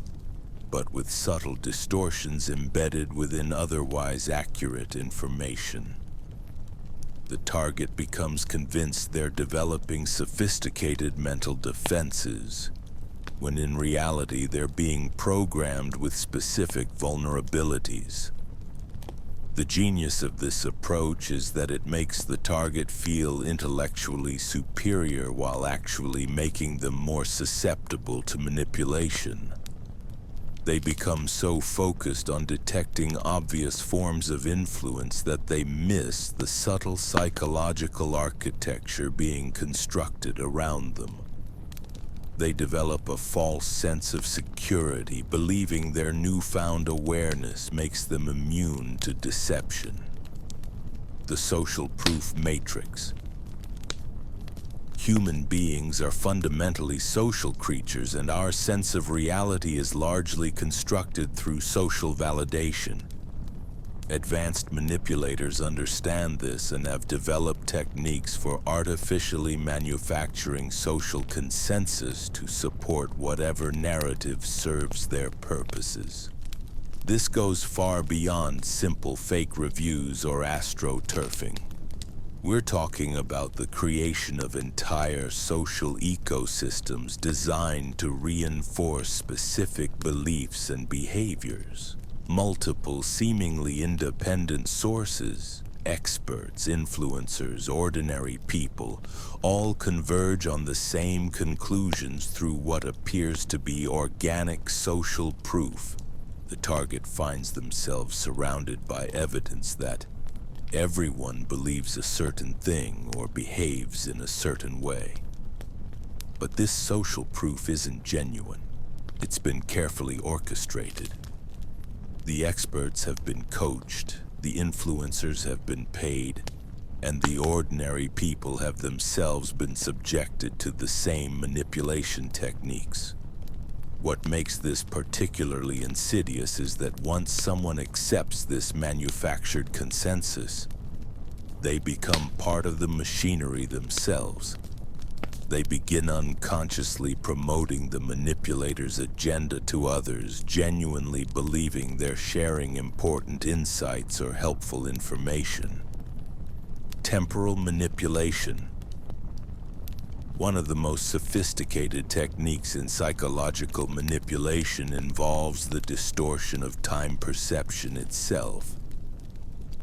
but with subtle distortions embedded within otherwise accurate information. The target becomes convinced they're developing sophisticated mental defenses, when in reality they're being programmed with specific vulnerabilities. The genius of this approach is that it makes the target feel intellectually superior while actually making them more susceptible to manipulation. They become so focused on detecting obvious forms of influence that they miss the subtle psychological architecture being constructed around them. They develop a false sense of security, believing their newfound awareness makes them immune to deception. The social proof matrix. Human beings are fundamentally social creatures, and our sense of reality is largely constructed through social validation. Advanced manipulators understand this and have developed techniques for artificially manufacturing social consensus to support whatever narrative serves their purposes. This goes far beyond simple fake reviews or astroturfing. We're talking about the creation of entire social ecosystems designed to reinforce specific beliefs and behaviors. Multiple seemingly independent sources, experts, influencers, ordinary people, all converge on the same conclusions through what appears to be organic social proof. The target finds themselves surrounded by evidence that everyone believes a certain thing or behaves in a certain way. But this social proof isn't genuine. It's been carefully orchestrated. The experts have been coached, the influencers have been paid, and the ordinary people have themselves been subjected to the same manipulation techniques. What makes this particularly insidious is that once someone accepts this manufactured consensus, they become part of the machinery themselves. They begin unconsciously promoting the manipulator's agenda to others, genuinely believing they're sharing important insights or helpful information. Temporal manipulation. One of the most sophisticated techniques in psychological manipulation involves the distortion of time perception itself.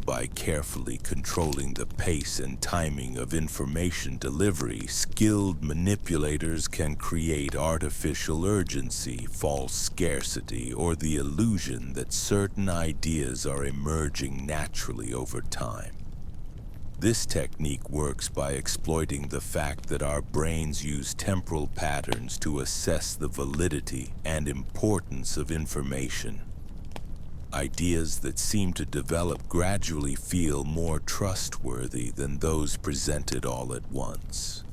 By carefully controlling the pace and timing of information delivery, skilled manipulators can create artificial urgency, false scarcity, or the illusion that certain ideas are emerging naturally over time. This technique works by exploiting the fact that our brains use temporal patterns to assess the validity and importance of information. Ideas that seem to develop gradually feel more trustworthy than those presented all at once.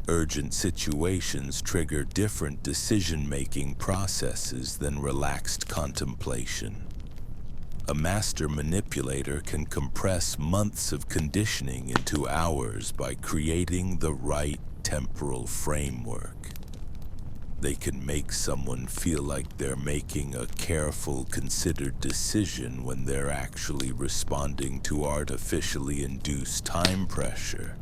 Urgent situations trigger different decision-making processes than relaxed contemplation. A master manipulator can compress months of conditioning into hours by creating the right temporal framework. They can make someone feel like they're making a careful, considered decision when they're actually responding to artificially induced time pressure.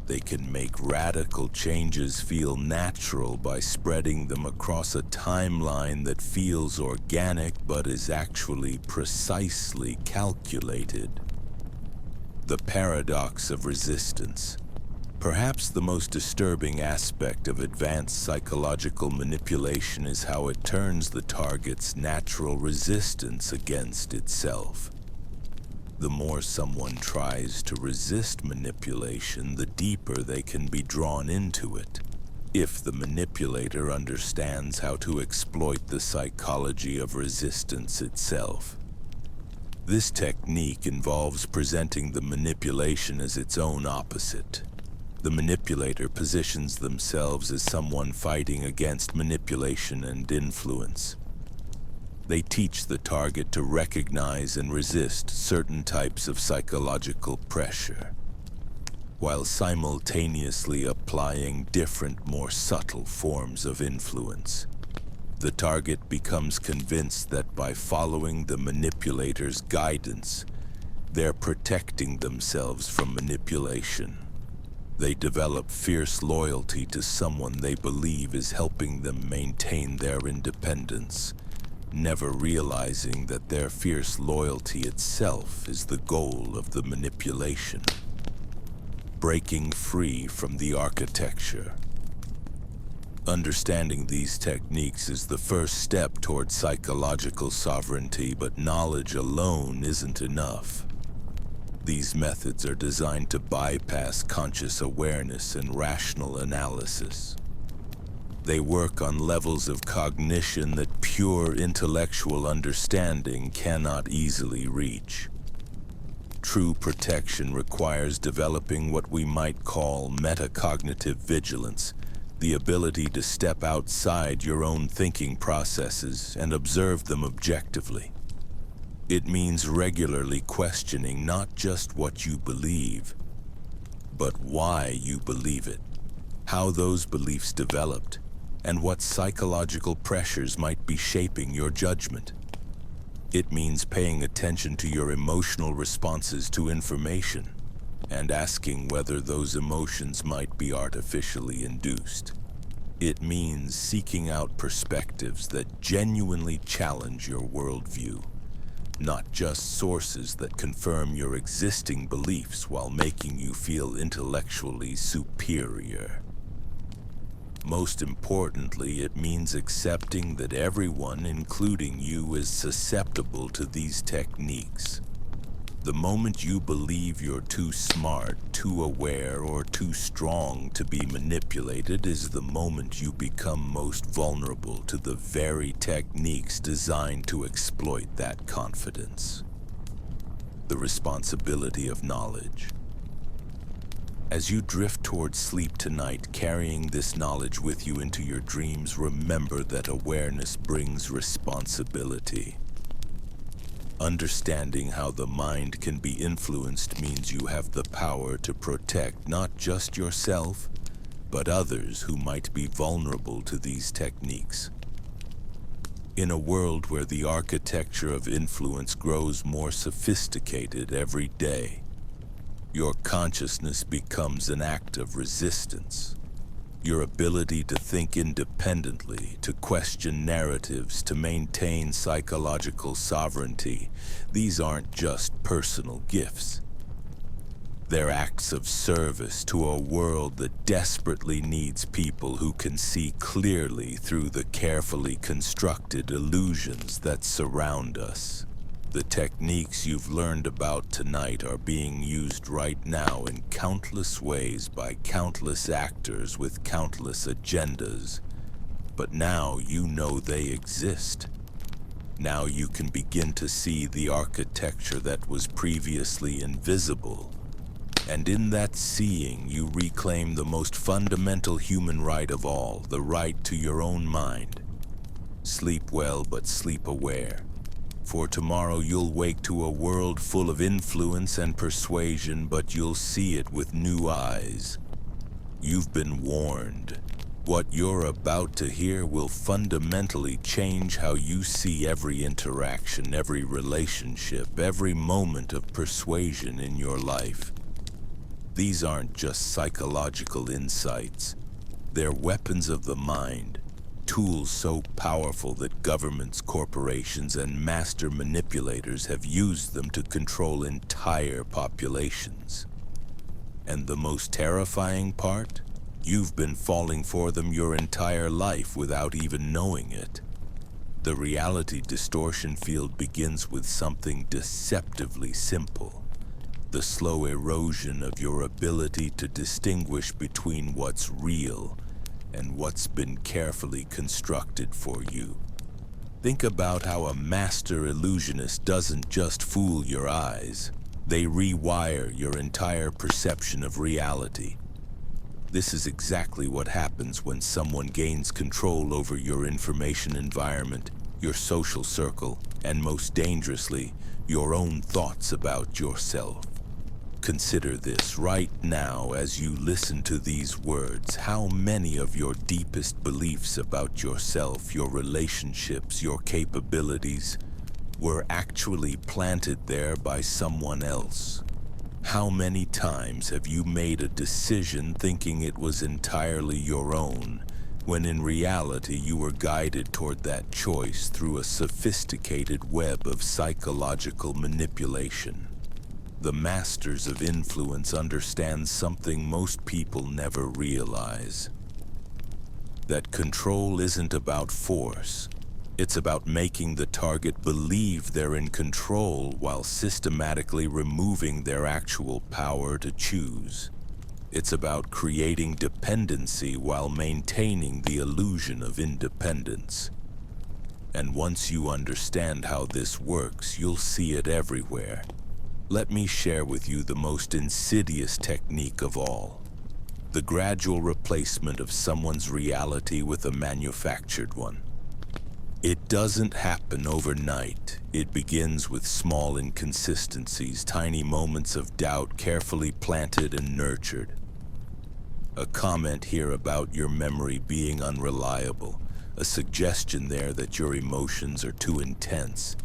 They can make radical changes feel natural by spreading them across a timeline that feels organic but is actually precisely calculated. The paradox of resistance. Perhaps the most disturbing aspect of advanced psychological manipulation is how it turns the target's natural resistance against itself. The more someone tries to resist manipulation, the deeper they can be drawn into it. If the manipulator understands how to exploit the psychology of resistance itself. This technique involves presenting the manipulation as its own opposite. The manipulator positions themselves as someone fighting against manipulation and influence. They teach the target to recognize and resist certain types of psychological pressure, while simultaneously applying different, more subtle forms of influence. The target becomes convinced that by following the manipulator's guidance, they're protecting themselves from manipulation. They develop fierce loyalty to someone they believe is helping them maintain their independence, never realizing that their fierce loyalty itself is the goal of the manipulation. Breaking free from the architecture. Understanding these techniques is the first step toward psychological sovereignty, but knowledge alone isn't enough. These methods are designed to bypass conscious awareness and rational analysis. They work on levels of cognition that pure intellectual understanding cannot easily reach. True protection requires developing what we might call metacognitive vigilance, the ability to step outside your own thinking processes and observe them objectively. It means regularly questioning not just what you believe, but why you believe it, how those beliefs developed, and what psychological pressures might be shaping your judgment. It means paying attention to your emotional responses to information and asking whether those emotions might be artificially induced. It means seeking out perspectives that genuinely challenge your worldview, not just sources that confirm your existing beliefs while making you feel intellectually superior. Most importantly, it means accepting that everyone, including you, is susceptible to these techniques. The moment you believe you're too smart, too aware, or too strong to be manipulated is the moment you become most vulnerable to the very techniques designed to exploit that confidence. The responsibility of knowledge. As you drift towards sleep tonight, carrying this knowledge with you into your dreams, remember that awareness brings responsibility. Understanding how the mind can be influenced means you have the power to protect not just yourself, but others who might be vulnerable to these techniques. In a world where the architecture of influence grows more sophisticated every day, your consciousness becomes an act of resistance. Your ability to think independently, to question narratives, to maintain psychological sovereignty, these aren't just personal gifts. They're acts of service to a world that desperately needs people who can see clearly through the carefully constructed illusions that surround us. The techniques you've learned about tonight are being used right now in countless ways by countless actors with countless agendas. But now you know they exist. Now you can begin to see the architecture that was previously invisible. And in that seeing, you reclaim the most fundamental human right of all, the right to your own mind. Sleep well, but sleep aware. For tomorrow you'll wake to a world full of influence and persuasion, but you'll see it with new eyes. You've been warned. What you're about to hear will fundamentally change how you see every interaction, every relationship, every moment of persuasion in your life. These aren't just psychological insights. They're weapons of the mind. Tools so powerful that governments, corporations, and master manipulators have used them to control entire populations. And the most terrifying part? You've been falling for them your entire life without even knowing it. The reality distortion field begins with something deceptively simple: the slow erosion of your ability to distinguish between what's real and what's been carefully constructed for you. Think about how a master illusionist doesn't just fool your eyes. They rewire your entire perception of reality. This is exactly what happens when someone gains control over your information environment, your social circle, and most dangerously, your own thoughts about yourself. Consider this right now as you listen to these words. How many of your deepest beliefs about yourself, your relationships, your capabilities, were actually planted there by someone else? How many times have you made a decision thinking it was entirely your own, when in reality you were guided toward that choice through a sophisticated web of psychological manipulation? The masters of influence understand something most people never realize. That control isn't about force. It's about making the target believe they're in control while systematically removing their actual power to choose. It's about creating dependency while maintaining the illusion of independence. And once you understand how this works, you'll see it everywhere. Let me share with you the most insidious technique of all: the gradual replacement of someone's reality with a manufactured one. It doesn't happen overnight. It begins with small inconsistencies, tiny moments of doubt carefully planted and nurtured. A comment here about your memory being unreliable, a suggestion there that your emotions are too intense.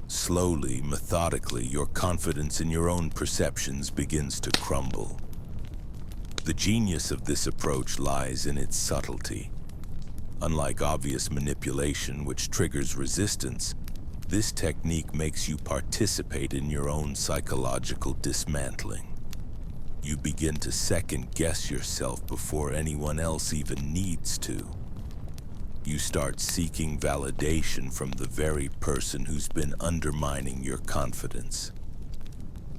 Slowly, methodically, your confidence in your own perceptions begins to crumble. The genius of this approach lies in its subtlety. Unlike obvious manipulation, which triggers resistance, this technique makes you participate in your own psychological dismantling. You begin to second-guess yourself before anyone else even needs to. You start seeking validation from the very person who's been undermining your confidence.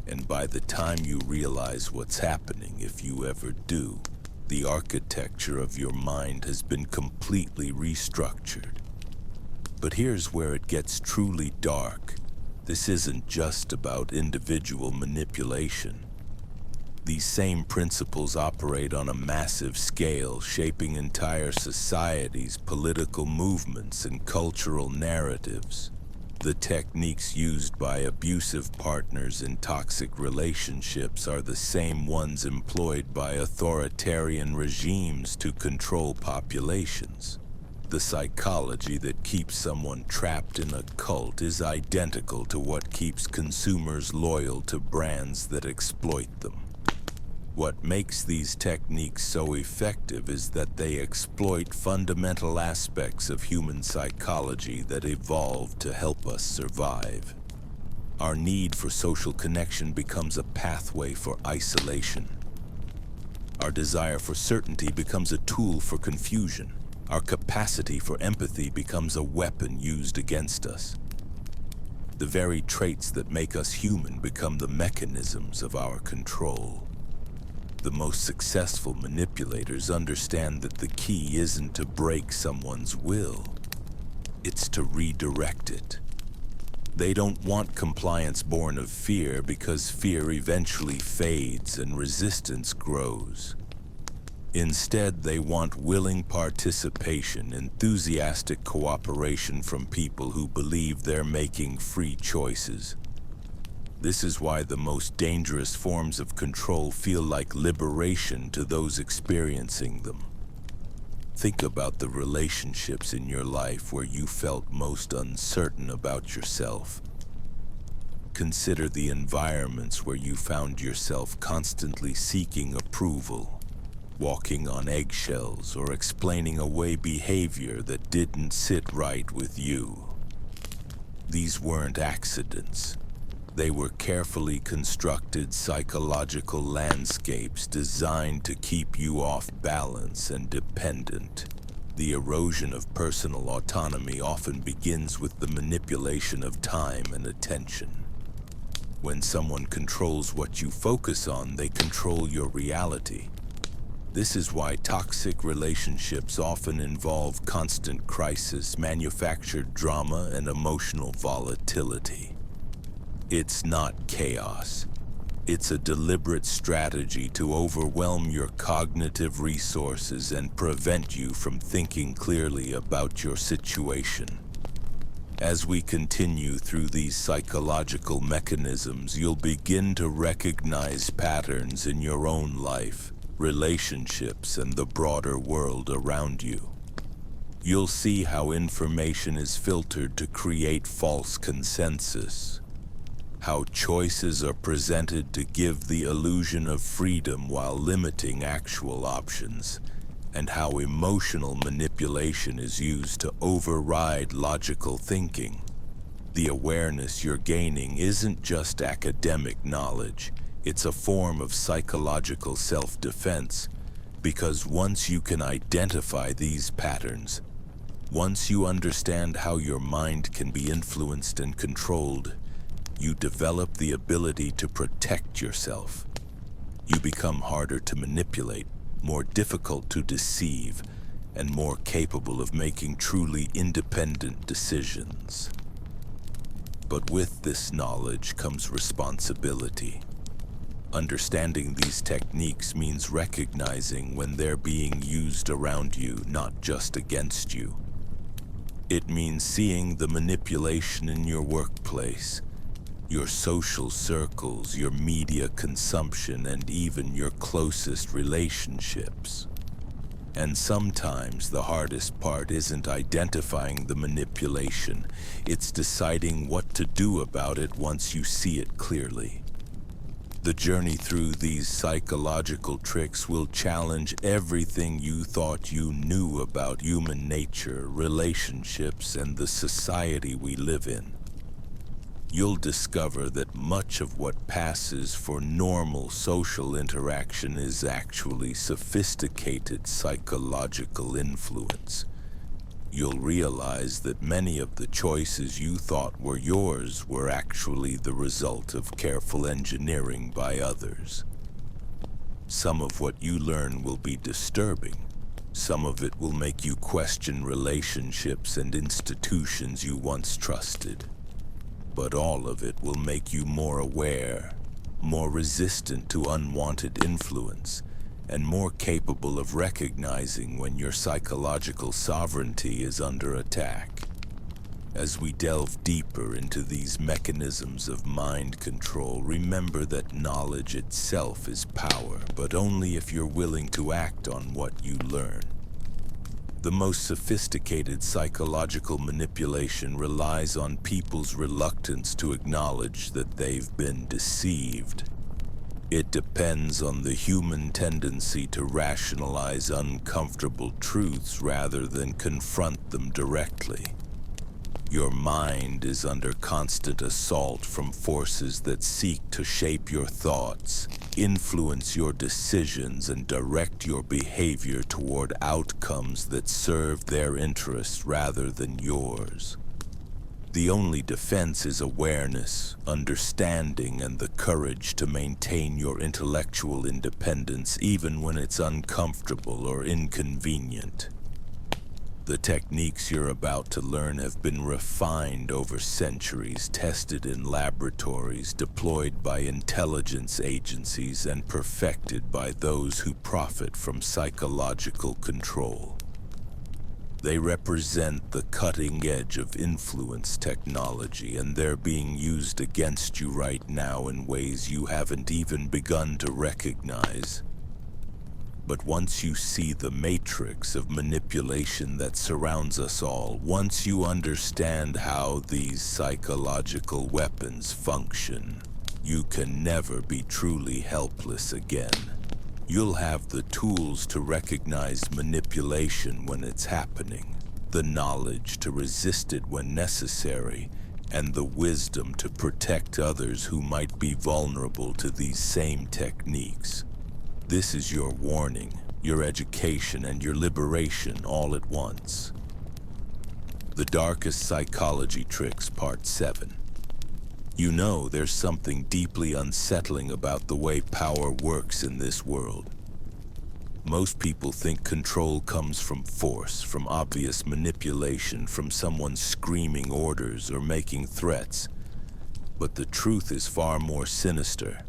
And by the time you realize what's happening, if you ever do, the architecture of your mind has been completely restructured. But here's where it gets truly dark. This isn't just about individual manipulation. These same principles operate on a massive scale, shaping entire societies, political movements, and cultural narratives. The techniques used by abusive partners in toxic relationships are the same ones employed by authoritarian regimes to control populations. The psychology that keeps someone trapped in a cult is identical to what keeps consumers loyal to brands that exploit them. What makes these techniques so effective is that they exploit fundamental aspects of human psychology that evolved to help us survive. Our need for social connection becomes a pathway for isolation. Our desire for certainty becomes a tool for confusion. Our capacity for empathy becomes a weapon used against us. The very traits that make us human become the mechanisms of our control. The most successful manipulators understand that the key isn't to break someone's will, it's to redirect it. They don't want compliance born of fear, because fear eventually fades and resistance grows. Instead, they want willing participation, enthusiastic cooperation from people who believe they're making free choices. This is why the most dangerous forms of control feel like liberation to those experiencing them. Think about the relationships in your life where you felt most uncertain about yourself. Consider the environments where you found yourself constantly seeking approval, walking on eggshells, or explaining away behavior that didn't sit right with you. These weren't accidents. They were carefully constructed psychological landscapes designed to keep you off balance and dependent. The erosion of personal autonomy often begins with the manipulation of time and attention. When someone controls what you focus on, they control your reality. This is why toxic relationships often involve constant crisis, manufactured drama, and emotional volatility. It's not chaos. It's a deliberate strategy to overwhelm your cognitive resources and prevent you from thinking clearly about your situation. As we continue through these psychological mechanisms, you'll begin to recognize patterns in your own life, relationships, and the broader world around you. You'll see how information is filtered to create false consensus, how choices are presented to give the illusion of freedom while limiting actual options, and how emotional manipulation is used to override logical thinking. The awareness you're gaining isn't just academic knowledge, it's a form of psychological self-defense, because once you can identify these patterns, once you understand how your mind can be influenced and controlled, you develop the ability to protect yourself. You become harder to manipulate, more difficult to deceive, and more capable of making truly independent decisions. But with this knowledge comes responsibility. Understanding these techniques means recognizing when they're being used around you, not just against you. It means seeing the manipulation in your workplace, your social circles, your media consumption, and even your closest relationships. And sometimes the hardest part isn't identifying the manipulation, it's deciding what to do about it once you see it clearly. The journey through these psychological tricks will challenge everything you thought you knew about human nature, relationships, and the society we live in. You'll discover that much of what passes for normal social interaction is actually sophisticated psychological influence. You'll realize that many of the choices you thought were yours were actually the result of careful engineering by others. Some of what you learn will be disturbing. Some of it will make you question relationships and institutions you once trusted. But all of it will make you more aware, more resistant to unwanted influence, and more capable of recognizing when your psychological sovereignty is under attack. As we delve deeper into these mechanisms of mind control, remember that knowledge itself is power, but only if you're willing to act on what you learn. The most sophisticated psychological manipulation relies on people's reluctance to acknowledge that they've been deceived. It depends on the human tendency to rationalize uncomfortable truths rather than confront them directly. Your mind is under constant assault from forces that seek to shape your thoughts, influence your decisions, and direct your behavior toward outcomes that serve their interests rather than yours. The only defense is awareness, understanding, and the courage to maintain your intellectual independence even when it's uncomfortable or inconvenient. The techniques you're about to learn have been refined over centuries, tested in laboratories, deployed by intelligence agencies, and perfected by those who profit from psychological control. They represent the cutting edge of influence technology, and they're being used against you right now in ways you haven't even begun to recognize. But once you see the matrix of manipulation that surrounds us all, once you understand how these psychological weapons function, you can never be truly helpless again. You'll have the tools to recognize manipulation when it's happening, the knowledge to resist it when necessary, and the wisdom to protect others who might be vulnerable to these same techniques. This is your warning, your education, and your liberation all at once. The Darkest Psychology Tricks, Part 7. You know there's something deeply unsettling about the way power works in this world. Most people think control comes from force, from obvious manipulation, from someone screaming orders or making threats. But the truth is far more sinister.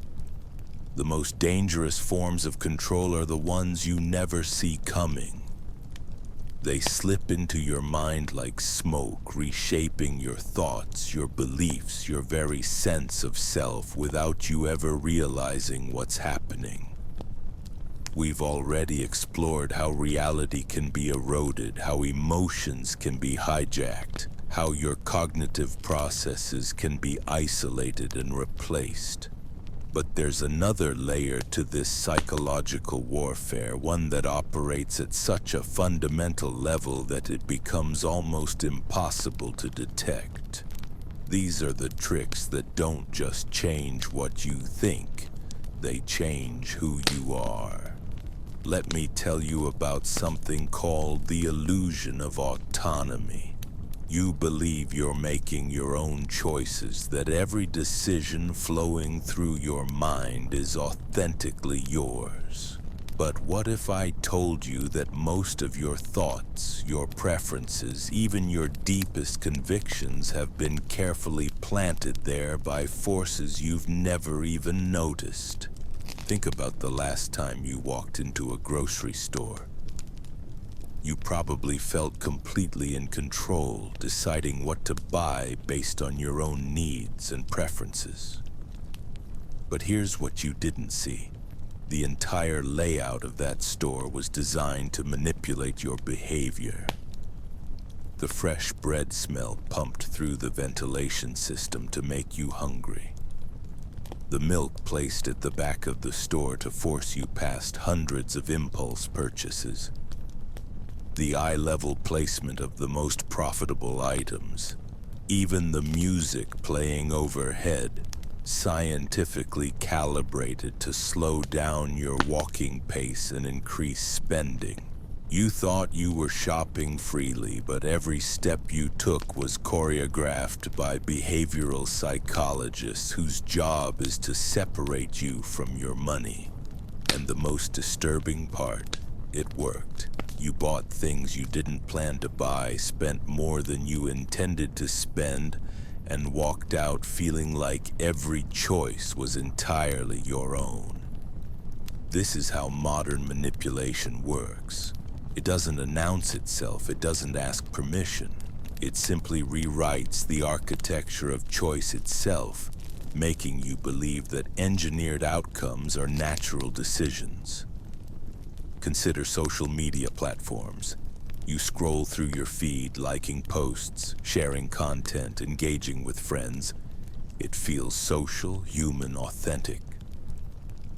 The most dangerous forms of control are the ones you never see coming. They slip into your mind like smoke, reshaping your thoughts, your beliefs, your very sense of self without you ever realizing what's happening. We've already explored how reality can be eroded, how emotions can be hijacked, how your cognitive processes can be isolated and replaced. But there's another layer to this psychological warfare, one that operates at such a fundamental level that it becomes almost impossible to detect. These are the tricks that don't just change what you think, they change who you are. Let me tell you about something called the illusion of autonomy. You believe you're making your own choices, that every decision flowing through your mind is authentically yours. But what if I told you that most of your thoughts, your preferences, even your deepest convictions have been carefully planted there by forces you've never even noticed? Think about the last time you walked into a grocery store. You probably felt completely in control, deciding what to buy based on your own needs and preferences. But here's what you didn't see. The entire layout of that store was designed to manipulate your behavior. The fresh bread smell pumped through the ventilation system to make you hungry. The milk placed at the back of the store to force you past hundreds of impulse purchases. The eye-level placement of the most profitable items. Even the music playing overhead, scientifically calibrated to slow down your walking pace and increase spending. You thought you were shopping freely, but every step you took was choreographed by behavioral psychologists whose job is to separate you from your money. And the most disturbing part, it worked. You bought things you didn't plan to buy, spent more than you intended to spend, and walked out feeling like every choice was entirely your own. This is how modern manipulation works. It doesn't announce itself, it doesn't ask permission. It simply rewrites the architecture of choice itself, making you believe that engineered outcomes are natural decisions. Consider social media platforms. You scroll through your feed, liking posts, sharing content, engaging with friends. It feels social, human, authentic.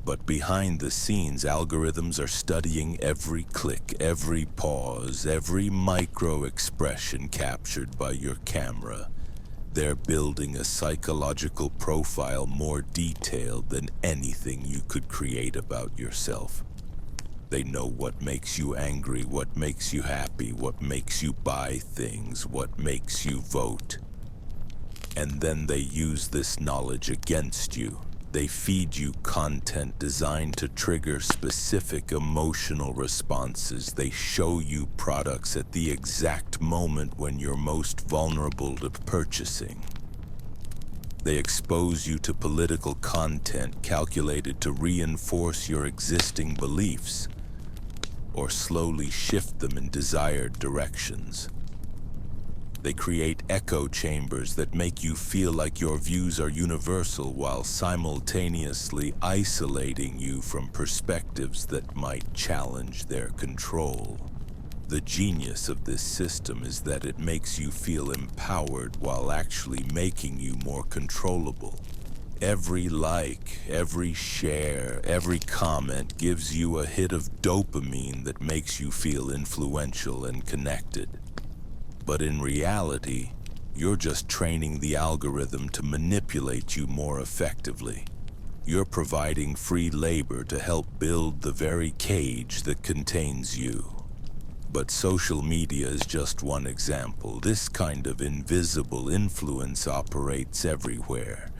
But behind the scenes, algorithms are studying every click, every pause, every micro-expression captured by your camera. They're building a psychological profile more detailed than anything you could create about yourself. They know what makes you angry, what makes you happy, what makes you buy things, what makes you vote. And then they use this knowledge against you. They feed you content designed to trigger specific emotional responses. They show you products at the exact moment when you're most vulnerable to purchasing. They expose you to political content calculated to reinforce your existing beliefs, or slowly shift them in desired directions. They create echo chambers that make you feel like your views are universal while simultaneously isolating you from perspectives that might challenge their control. The genius of this system is that it makes you feel empowered while actually making you more controllable. Every like, every share, every comment gives you a hit of dopamine that makes you feel influential and connected. But in reality, you're just training the algorithm to manipulate you more effectively. You're providing free labor to help build the very cage that contains you. But social media is just one example. This kind of invisible influence operates everywhere.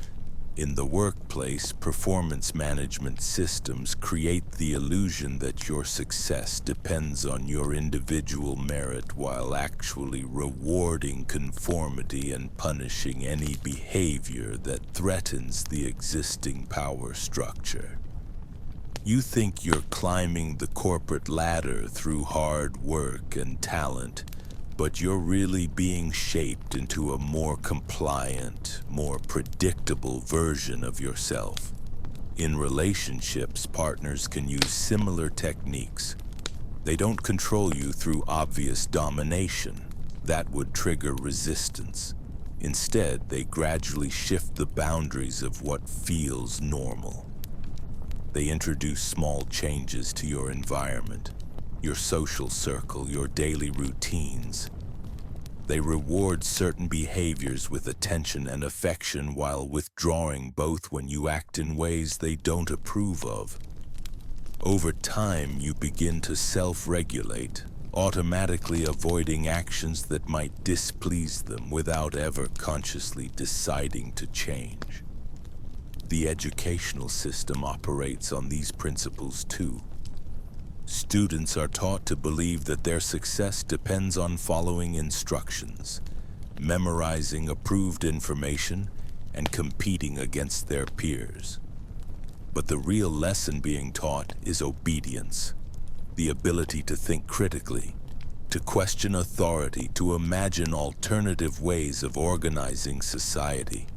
In the workplace, performance management systems create the illusion that your success depends on your individual merit while actually rewarding conformity and punishing any behavior that threatens the existing power structure. You think you're climbing the corporate ladder through hard work and talent, but you're really being shaped into a more compliant, more predictable version of yourself. In relationships, partners can use similar techniques. They don't control you through obvious domination. That would trigger resistance. Instead, they gradually shift the boundaries of what feels normal. They introduce small changes to your environment, your social circle, your daily routines. They reward certain behaviors with attention and affection while withdrawing both when you act in ways they don't approve of. Over time, you begin to self-regulate, automatically avoiding actions that might displease them without ever consciously deciding to change. The educational system operates on these principles too. Students are taught to believe that their success depends on following instructions, memorizing approved information, and competing against their peers. But the real lesson being taught is obedience, the ability to think critically, to question authority, to imagine alternative ways of organizing society.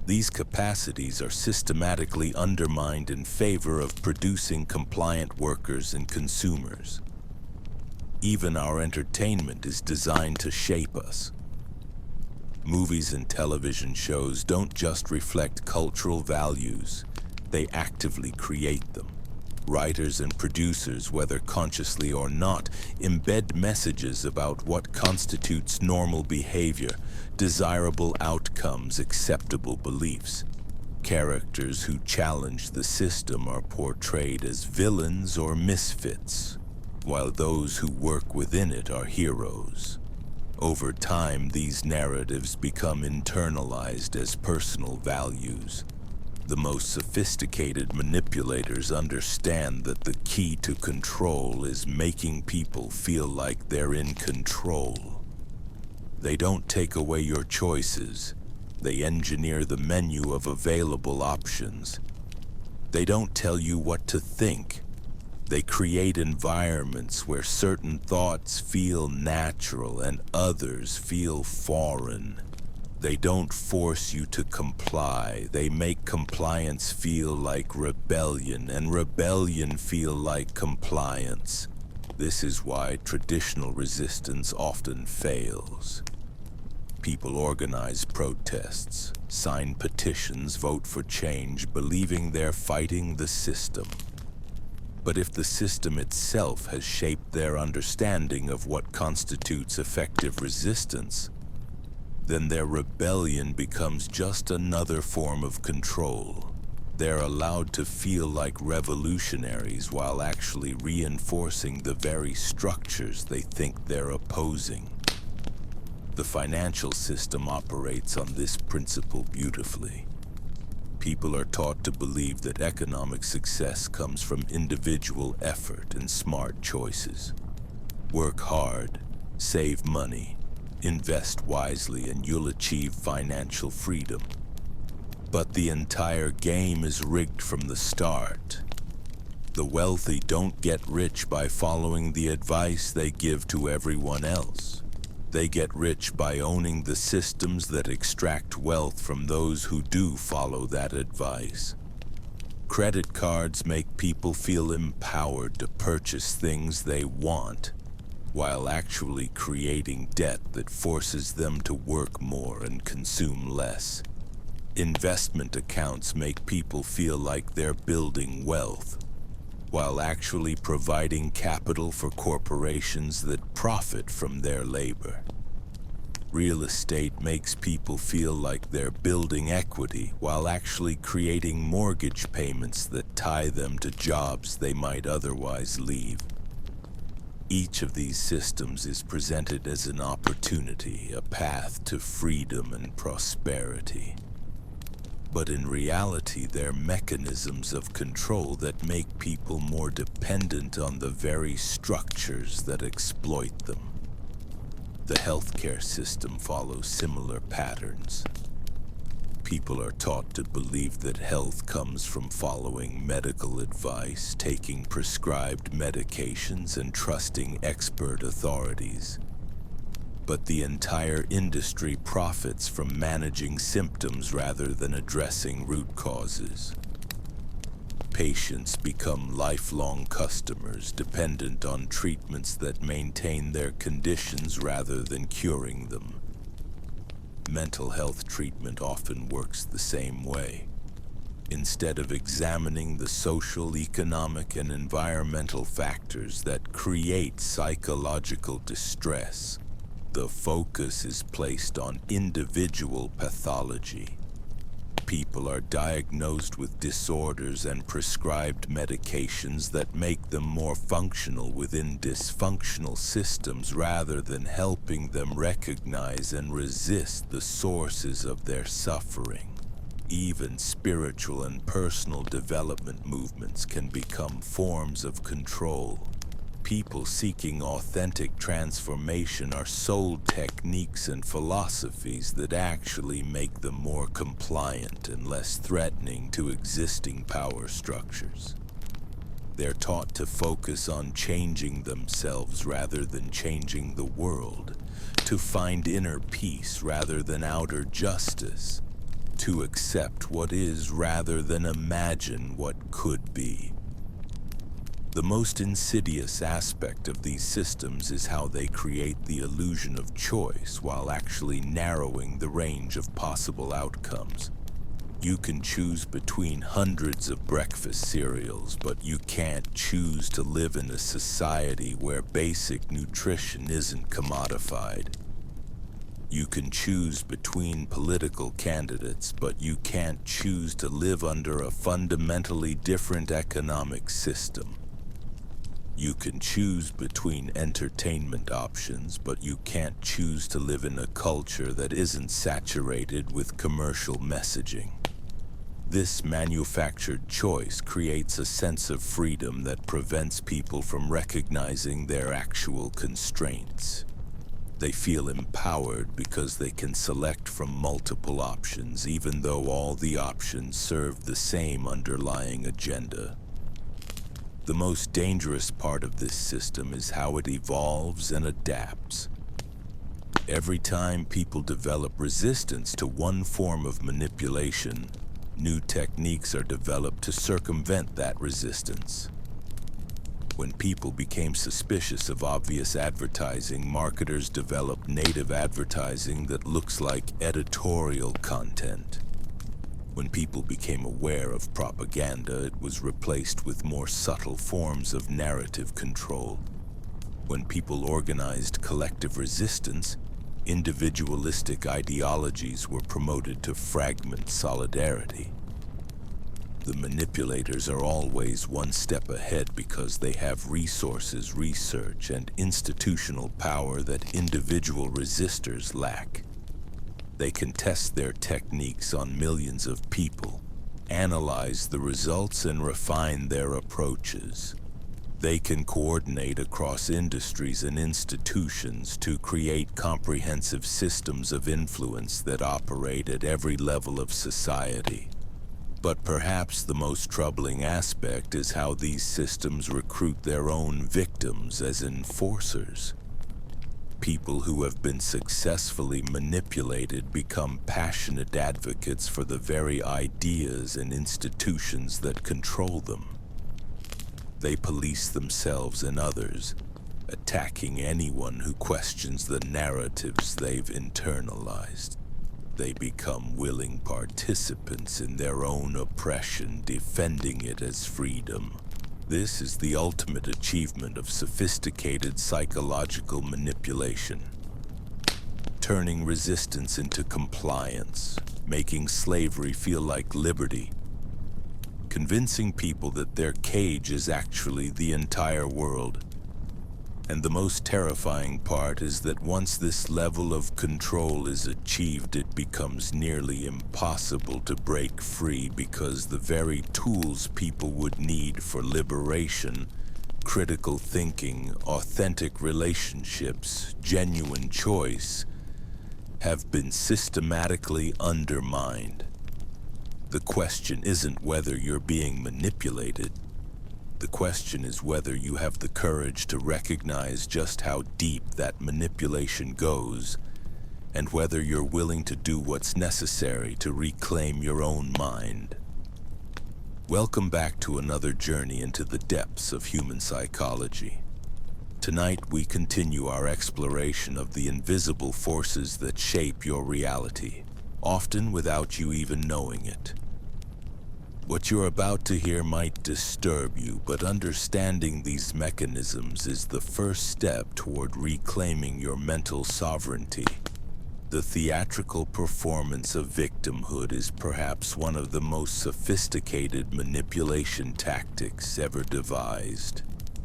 These capacities are systematically undermined in favor of producing compliant workers and consumers. Even our entertainment is designed to shape us. Movies and television shows don't just reflect cultural values, they actively create them. Writers and producers, whether consciously or not, embed messages about what constitutes normal behavior, desirable outcomes, acceptable beliefs. Characters who challenge the system are portrayed as villains or misfits, while those who work within it are heroes. Over time, these narratives become internalized as personal values. The most sophisticated manipulators understand that the key to control is making people feel like they're in control. They don't take away your choices. They engineer the menu of available options. They don't tell you what to think. They create environments where certain thoughts feel natural and others feel foreign. They don't force you to comply. They make compliance feel like rebellion, and rebellion feel like compliance. This is why traditional resistance often fails. People organize protests, sign petitions, vote for change, believing they're fighting the system. But if the system itself has shaped their understanding of what constitutes effective resistance, then their rebellion becomes just another form of control. They're allowed to feel like revolutionaries while actually reinforcing the very structures they think they're opposing. The financial system operates on this principle beautifully. People are taught to believe that economic success comes from individual effort and smart choices. Work hard, save money, invest wisely, and you'll achieve financial freedom. But the entire game is rigged from the start. The wealthy don't get rich by following the advice they give to everyone else. They get rich by owning the systems that extract wealth from those who do follow that advice. Credit cards make people feel empowered to purchase things they want, while actually creating debt that forces them to work more and consume less. Investment accounts make people feel like they're building wealth, while actually providing capital for corporations that profit from their labor. Real estate makes people feel like they're building equity while actually creating mortgage payments that tie them to jobs they might otherwise leave. Each of these systems is presented as an opportunity, a path to freedom and prosperity. But in reality, they're mechanisms of control that make people more dependent on the very structures that exploit them. The healthcare system follows similar patterns. People are taught to believe that health comes from following medical advice, taking prescribed medications, and trusting expert authorities. But the entire industry profits from managing symptoms rather than addressing root causes. Patients become lifelong customers, dependent on treatments that maintain their conditions rather than curing them. Mental health treatment often works the same way. Instead of examining the social, economic, and environmental factors that create psychological distress, the focus is placed on individual pathology. People are diagnosed with disorders and prescribed medications that make them more functional within dysfunctional systems rather than helping them recognize and resist the sources of their suffering. Even spiritual and personal development movements can become forms of control. People seeking authentic transformation are sold techniques and philosophies that actually make them more compliant and less threatening to existing power structures. They're taught to focus on changing themselves rather than changing the world, to find inner peace rather than outer justice, to accept what is rather than imagine what could be. The most insidious aspect of these systems is how they create the illusion of choice while actually narrowing the range of possible outcomes. You can choose between hundreds of breakfast cereals, but you can't choose to live in a society where basic nutrition isn't commodified. You can choose between political candidates, but you can't choose to live under a fundamentally different economic system. You can choose between entertainment options, but you can't choose to live in a culture that isn't saturated with commercial messaging. This manufactured choice creates a sense of freedom that prevents people from recognizing their actual constraints. They feel empowered because they can select from multiple options, even though all the options serve the same underlying agenda. The most dangerous part of this system is how it evolves and adapts. Every time people develop resistance to one form of manipulation, new techniques are developed to circumvent that resistance. When people became suspicious of obvious advertising, marketers developed native advertising that looks like editorial content. When people became aware of propaganda, it was replaced with more subtle forms of narrative control. When people organized collective resistance, individualistic ideologies were promoted to fragment solidarity. The manipulators are always one step ahead because they have resources, research, and institutional power that individual resistors lack. They can test their techniques on millions of people, analyze the results, and refine their approaches. They can coordinate across industries and institutions to create comprehensive systems of influence that operate at every level of society. But perhaps the most troubling aspect is how these systems recruit their own victims as enforcers. People who have been successfully manipulated become passionate advocates for the very ideas and institutions that control them. They police themselves and others, attacking anyone who questions the narratives they've internalized. They become willing participants in their own oppression, defending it as freedom. This is the ultimate achievement of sophisticated psychological manipulation. Turning resistance into compliance, making slavery feel like liberty, convincing people that their cage is actually the entire world. And the most terrifying part is that once this level of control is achieved, it becomes nearly impossible to break free, because the very tools people would need for liberation, critical thinking, authentic relationships, genuine choice, have been systematically undermined. The question isn't whether you're being manipulated. The question is whether you have the courage to recognize just how deep that manipulation goes, and whether you're willing to do what's necessary to reclaim your own mind. Welcome back to another journey into the depths of human psychology. Tonight we continue our exploration of the invisible forces that shape your reality, often without you even knowing it. What you're about to hear might disturb you, but understanding these mechanisms is the first step toward reclaiming your mental sovereignty. The theatrical performance of victimhood is perhaps one of the most sophisticated manipulation tactics ever devised.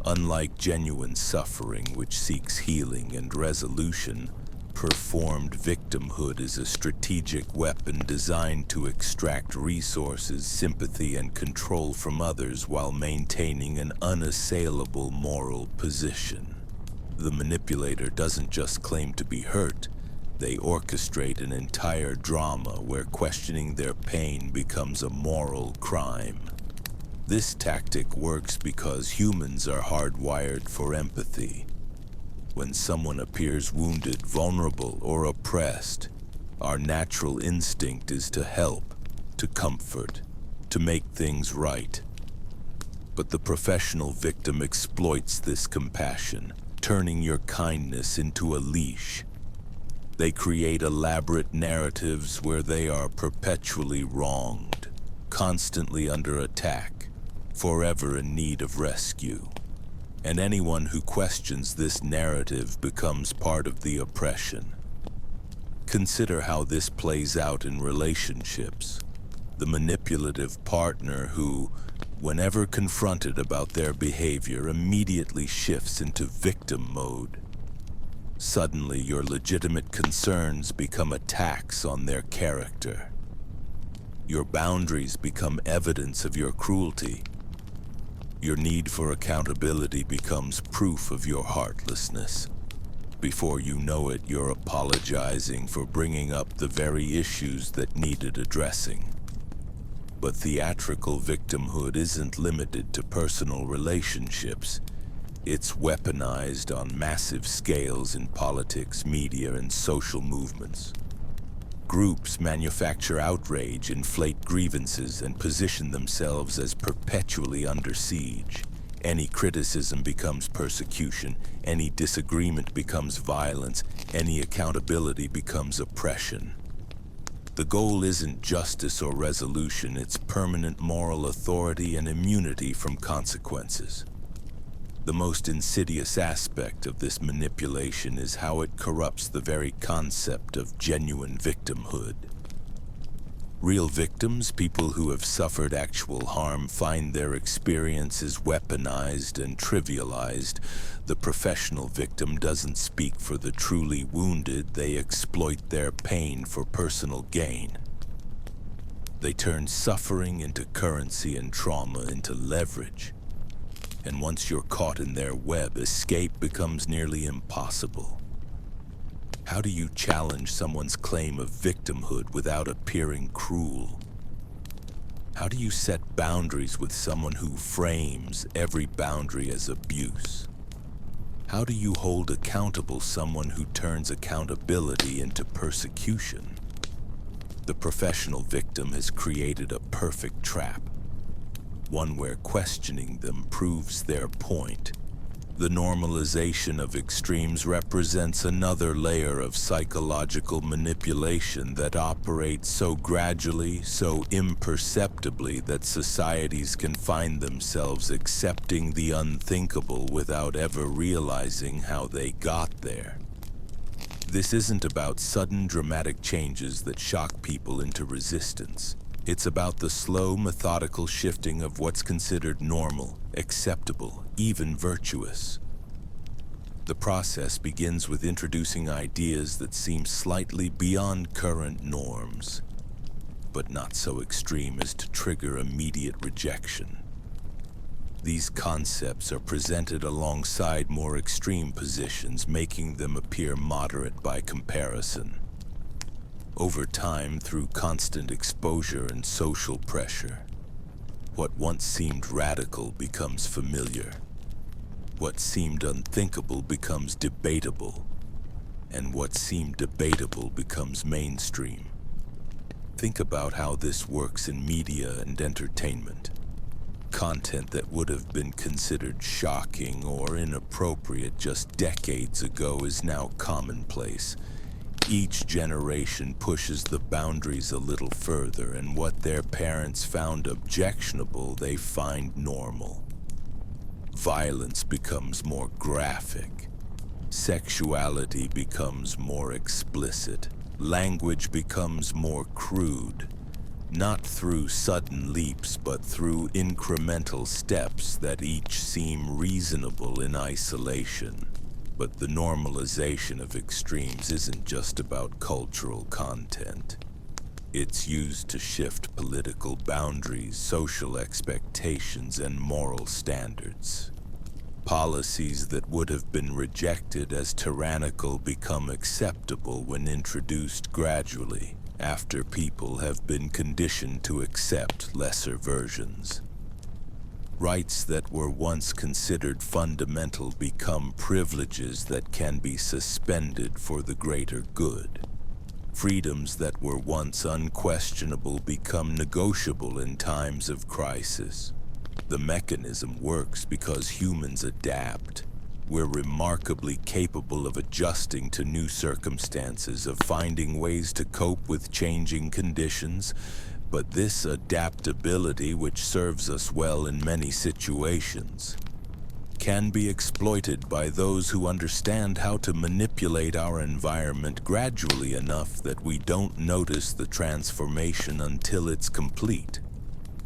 Unlike genuine suffering, which seeks healing and resolution, performed victimhood is a strategic weapon designed to extract resources, sympathy, and control from others while maintaining an unassailable moral position. The manipulator doesn't just claim to be hurt, they orchestrate an entire drama where questioning their pain becomes a moral crime. This tactic works because humans are hardwired for empathy. When someone appears wounded, vulnerable, or oppressed, our natural instinct is to help, to comfort, to make things right. But the professional victim exploits this compassion, turning your kindness into a leash. They create elaborate narratives where they are perpetually wronged, constantly under attack, forever in need of rescue. And anyone who questions this narrative becomes part of the oppression. Consider how this plays out in relationships. The manipulative partner who, whenever confronted about their behavior, immediately shifts into victim mode. Suddenly, your legitimate concerns become attacks on their character. Your boundaries become evidence of your cruelty. Your need for accountability becomes proof of your heartlessness. Before you know it, you're apologizing for bringing up the very issues that needed addressing. But theatrical victimhood isn't limited to personal relationships. It's weaponized on massive scales in politics, media, and social movements. Groups manufacture outrage, inflate grievances, and position themselves as perpetually under siege. Any criticism becomes persecution, any disagreement becomes violence, any accountability becomes oppression. The goal isn't justice or resolution, it's permanent moral authority and immunity from consequences. The most insidious aspect of this manipulation is how it corrupts the very concept of genuine victimhood. Real victims, people who have suffered actual harm, find their experiences weaponized and trivialized. The professional victim doesn't speak for the truly wounded, they exploit their pain for personal gain. They turn suffering into currency and trauma into leverage. And once you're caught in their web, escape becomes nearly impossible. How do you challenge someone's claim of victimhood without appearing cruel? How do you set boundaries with someone who frames every boundary as abuse? How do you hold accountable someone who turns accountability into persecution? The professional victim has created a perfect trap. One where questioning them proves their point. The normalization of extremes represents another layer of psychological manipulation that operates so gradually, so imperceptibly that societies can find themselves accepting the unthinkable without ever realizing how they got there. This isn't about sudden dramatic changes that shock people into resistance. It's about the slow, methodical shifting of what's considered normal, acceptable, even virtuous. The process begins with introducing ideas that seem slightly beyond current norms, but not so extreme as to trigger immediate rejection. These concepts are presented alongside more extreme positions, making them appear moderate by comparison. Over time, through constant exposure and social pressure, what once seemed radical becomes familiar. What seemed unthinkable becomes debatable, and what seemed debatable becomes mainstream. Think about how this works in media and entertainment. Content that would have been considered shocking or inappropriate just decades ago is now commonplace. Each generation pushes the boundaries a little further, and what their parents found objectionable, they find normal. Violence becomes more graphic. Sexuality becomes more explicit. Language becomes more crude. Not through sudden leaps, but through incremental steps that each seem reasonable in isolation. But the normalization of extremes isn't just about cultural content. It's used to shift political boundaries, social expectations, and moral standards. Policies that would have been rejected as tyrannical become acceptable when introduced gradually, after people have been conditioned to accept lesser versions. Rights that were once considered fundamental become privileges that can be suspended for the greater good. Freedoms that were once unquestionable become negotiable in times of crisis. The mechanism works because humans adapt. We're remarkably capable of adjusting to new circumstances, of finding ways to cope with changing conditions. But this adaptability, which serves us well in many situations, can be exploited by those who understand how to manipulate our environment gradually enough that we don't notice the transformation until it's complete.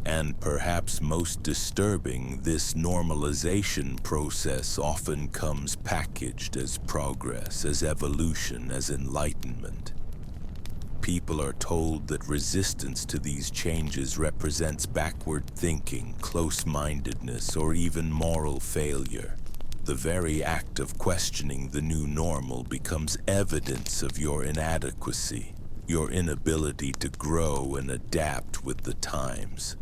And perhaps most disturbing, this normalization process often comes packaged as progress, as evolution, as enlightenment. People are told that resistance to these changes represents backward thinking, close-mindedness, or even moral failure. The very act of questioning the new normal becomes evidence of your inadequacy, your inability to grow and adapt with the times.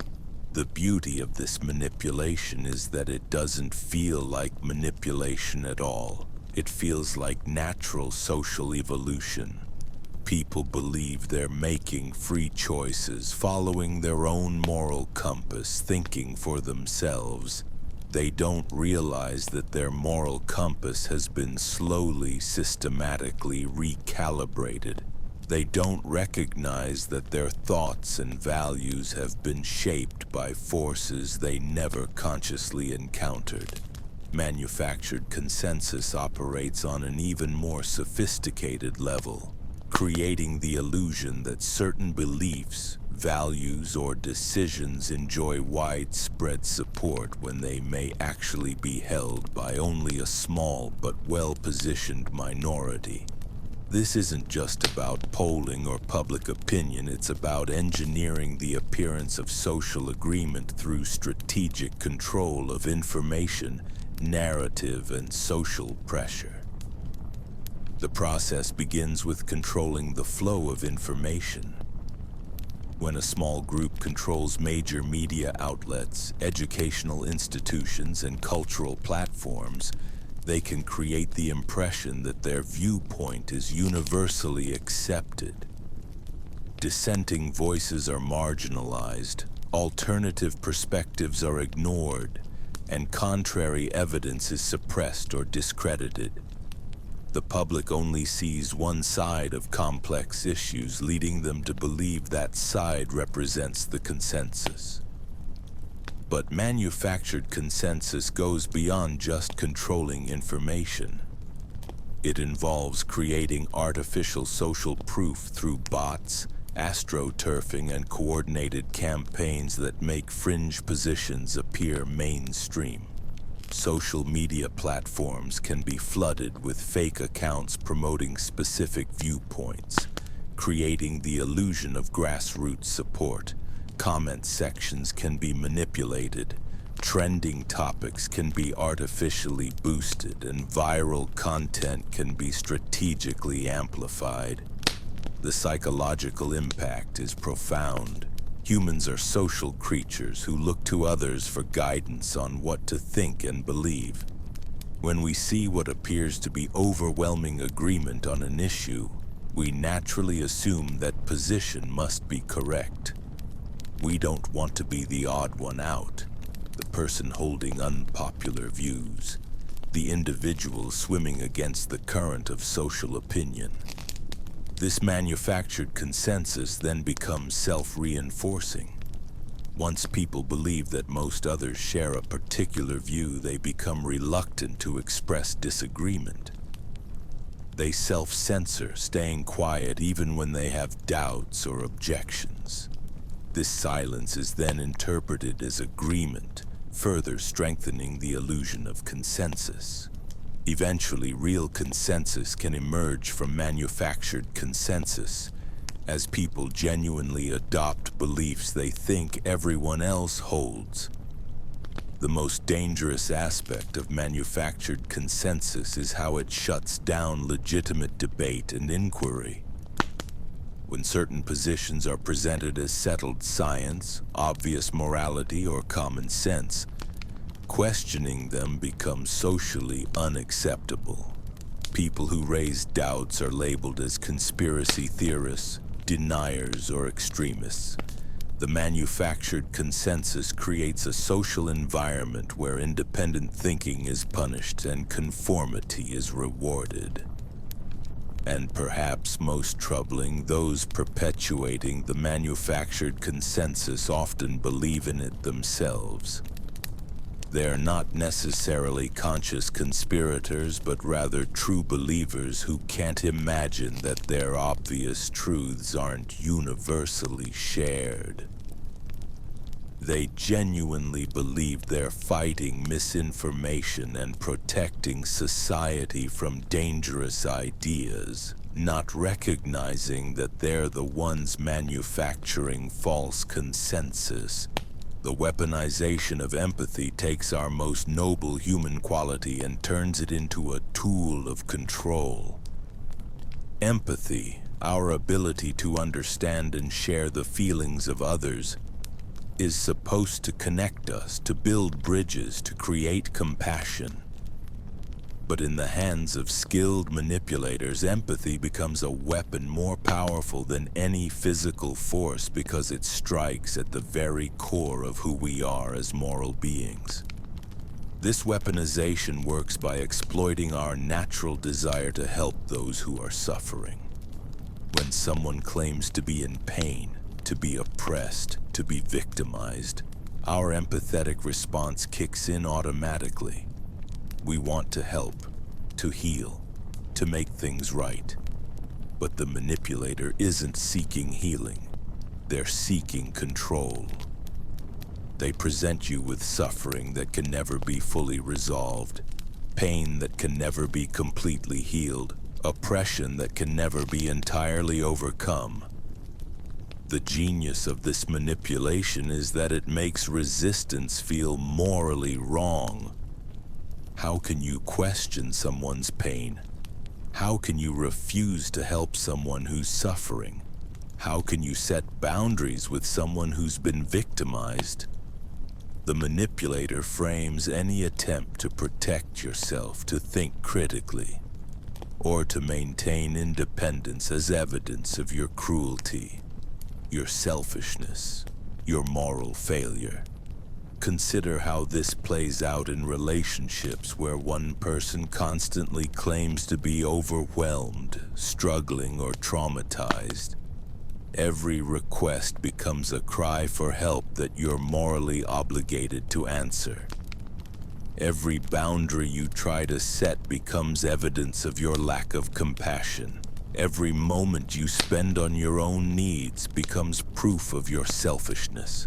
The beauty of this manipulation is that it doesn't feel like manipulation at all. It feels like natural social evolution. People believe they're making free choices, following their own moral compass, thinking for themselves. They don't realize that their moral compass has been slowly, systematically recalibrated. They don't recognize that their thoughts and values have been shaped by forces they never consciously encountered. Manufactured consensus operates on an even more sophisticated level, creating the illusion that certain beliefs, values, or decisions enjoy widespread support when they may actually be held by only a small but well-positioned minority. This isn't just about polling or public opinion, it's about engineering the appearance of social agreement through strategic control of information, narrative, and social pressure. The process begins with controlling the flow of information. When a small group controls major media outlets, educational institutions, and cultural platforms, they can create the impression that their viewpoint is universally accepted. Dissenting voices are marginalized, alternative perspectives are ignored, and contrary evidence is suppressed or discredited. The public only sees one side of complex issues, leading them to believe that side represents the consensus. But manufactured consensus goes beyond just controlling information. It involves creating artificial social proof through bots, astroturfing, and coordinated campaigns that make fringe positions appear mainstream. Social media platforms can be flooded with fake accounts promoting specific viewpoints, creating the illusion of grassroots support. Comment sections can be manipulated, trending topics can be artificially boosted, and viral content can be strategically amplified. The psychological impact is profound. Humans are social creatures who look to others for guidance on what to think and believe. When we see what appears to be overwhelming agreement on an issue, we naturally assume that position must be correct. We don't want to be the odd one out, the person holding unpopular views, the individual swimming against the current of social opinion. This manufactured consensus then becomes self-reinforcing. Once people believe that most others share a particular view, they become reluctant to express disagreement. They self-censor, staying quiet even when they have doubts or objections. This silence is then interpreted as agreement, further strengthening the illusion of consensus. Eventually, real consensus can emerge from manufactured consensus, as people genuinely adopt beliefs they think everyone else holds. The most dangerous aspect of manufactured consensus is how it shuts down legitimate debate and inquiry. When certain positions are presented as settled science, obvious morality, or common sense, questioning them becomes socially unacceptable. People who raise doubts are labeled as conspiracy theorists, deniers, or extremists. The manufactured consensus creates a social environment where independent thinking is punished and conformity is rewarded. And perhaps most troubling, those perpetuating the manufactured consensus often believe in it themselves. They are not necessarily conscious conspirators, but rather true believers who can't imagine that their obvious truths aren't universally shared. They genuinely believe they're fighting misinformation and protecting society from dangerous ideas, not recognizing that they're the ones manufacturing false consensus. The weaponization of empathy takes our most noble human quality and turns it into a tool of control. Empathy, our ability to understand and share the feelings of others, is supposed to connect us, to build bridges, to create compassion. But in the hands of skilled manipulators, empathy becomes a weapon more powerful than any physical force because it strikes at the very core of who we are as moral beings. This weaponization works by exploiting our natural desire to help those who are suffering. When someone claims to be in pain, to be oppressed, to be victimized, our empathetic response kicks in automatically. We want to help, to heal, to make things right. But the manipulator isn't seeking healing. They're seeking control. They present you with suffering that can never be fully resolved, pain that can never be completely healed, oppression that can never be entirely overcome. The genius of this manipulation is that it makes resistance feel morally wrong. How can you question someone's pain? How can you refuse to help someone who's suffering? How can you set boundaries with someone who's been victimized? The manipulator frames any attempt to protect yourself, to think critically, or to maintain independence as evidence of your cruelty, your selfishness, your moral failure. Consider how this plays out in relationships where one person constantly claims to be overwhelmed, struggling, or traumatized. Every request becomes a cry for help that you're morally obligated to answer. Every boundary you try to set becomes evidence of your lack of compassion. Every moment you spend on your own needs becomes proof of your selfishness.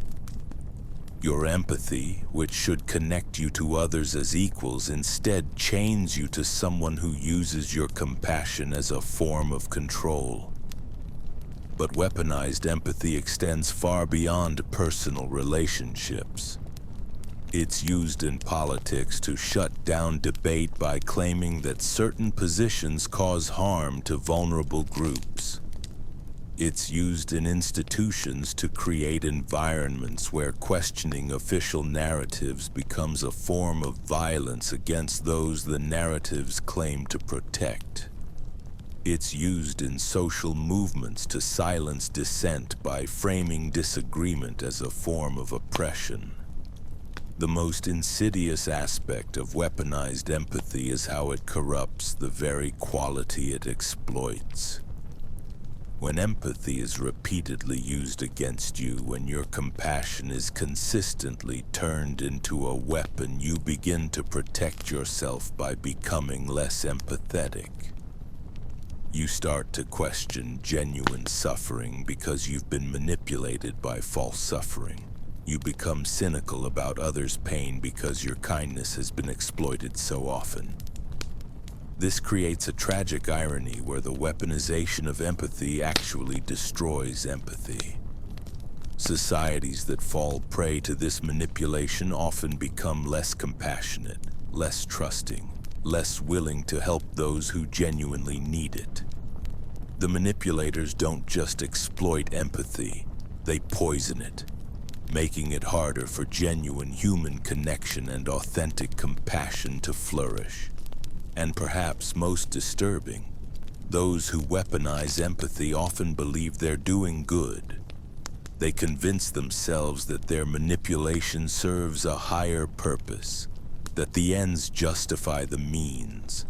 Your empathy, which should connect you to others as equals, instead chains you to someone who uses your compassion as a form of control. But weaponized empathy extends far beyond personal relationships. It's used in politics to shut down debate by claiming that certain positions cause harm to vulnerable groups. It's used in institutions to create environments where questioning official narratives becomes a form of violence against those the narratives claim to protect. It's used in social movements to silence dissent by framing disagreement as a form of oppression. The most insidious aspect of weaponized empathy is how it corrupts the very quality it exploits. When empathy is repeatedly used against you, when your compassion is consistently turned into a weapon, you begin to protect yourself by becoming less empathetic. You start to question genuine suffering because you've been manipulated by false suffering. You become cynical about others' pain because your kindness has been exploited so often. This creates a tragic irony where the weaponization of empathy actually destroys empathy. Societies that fall prey to this manipulation often become less compassionate, less trusting, less willing to help those who genuinely need it. The manipulators don't just exploit empathy, they poison it, making it harder for genuine human connection and authentic compassion to flourish. And perhaps most disturbing, those who weaponize empathy often believe they're doing good. They convince themselves that their manipulation serves a higher purpose, that the ends justify the means,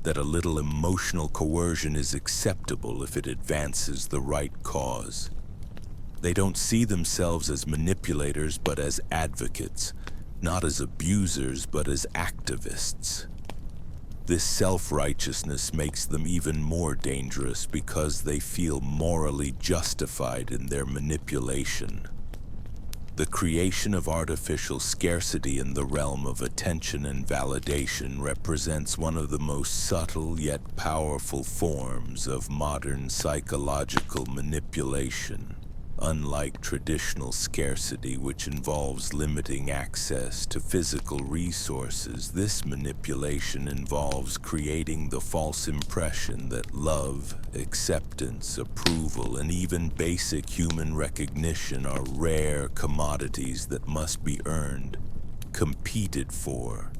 that a little emotional coercion is acceptable if it advances the right cause. They don't see themselves as manipulators but as advocates, not as abusers but as activists. This self-righteousness makes them even more dangerous because they feel morally justified in their manipulation. The creation of artificial scarcity in the realm of attention and validation represents one of the most subtle yet powerful forms of modern psychological manipulation. Unlike traditional scarcity, which involves limiting access to physical resources, this manipulation involves creating the false impression that love, acceptance, approval, and even basic human recognition are rare commodities that must be earned, competed for,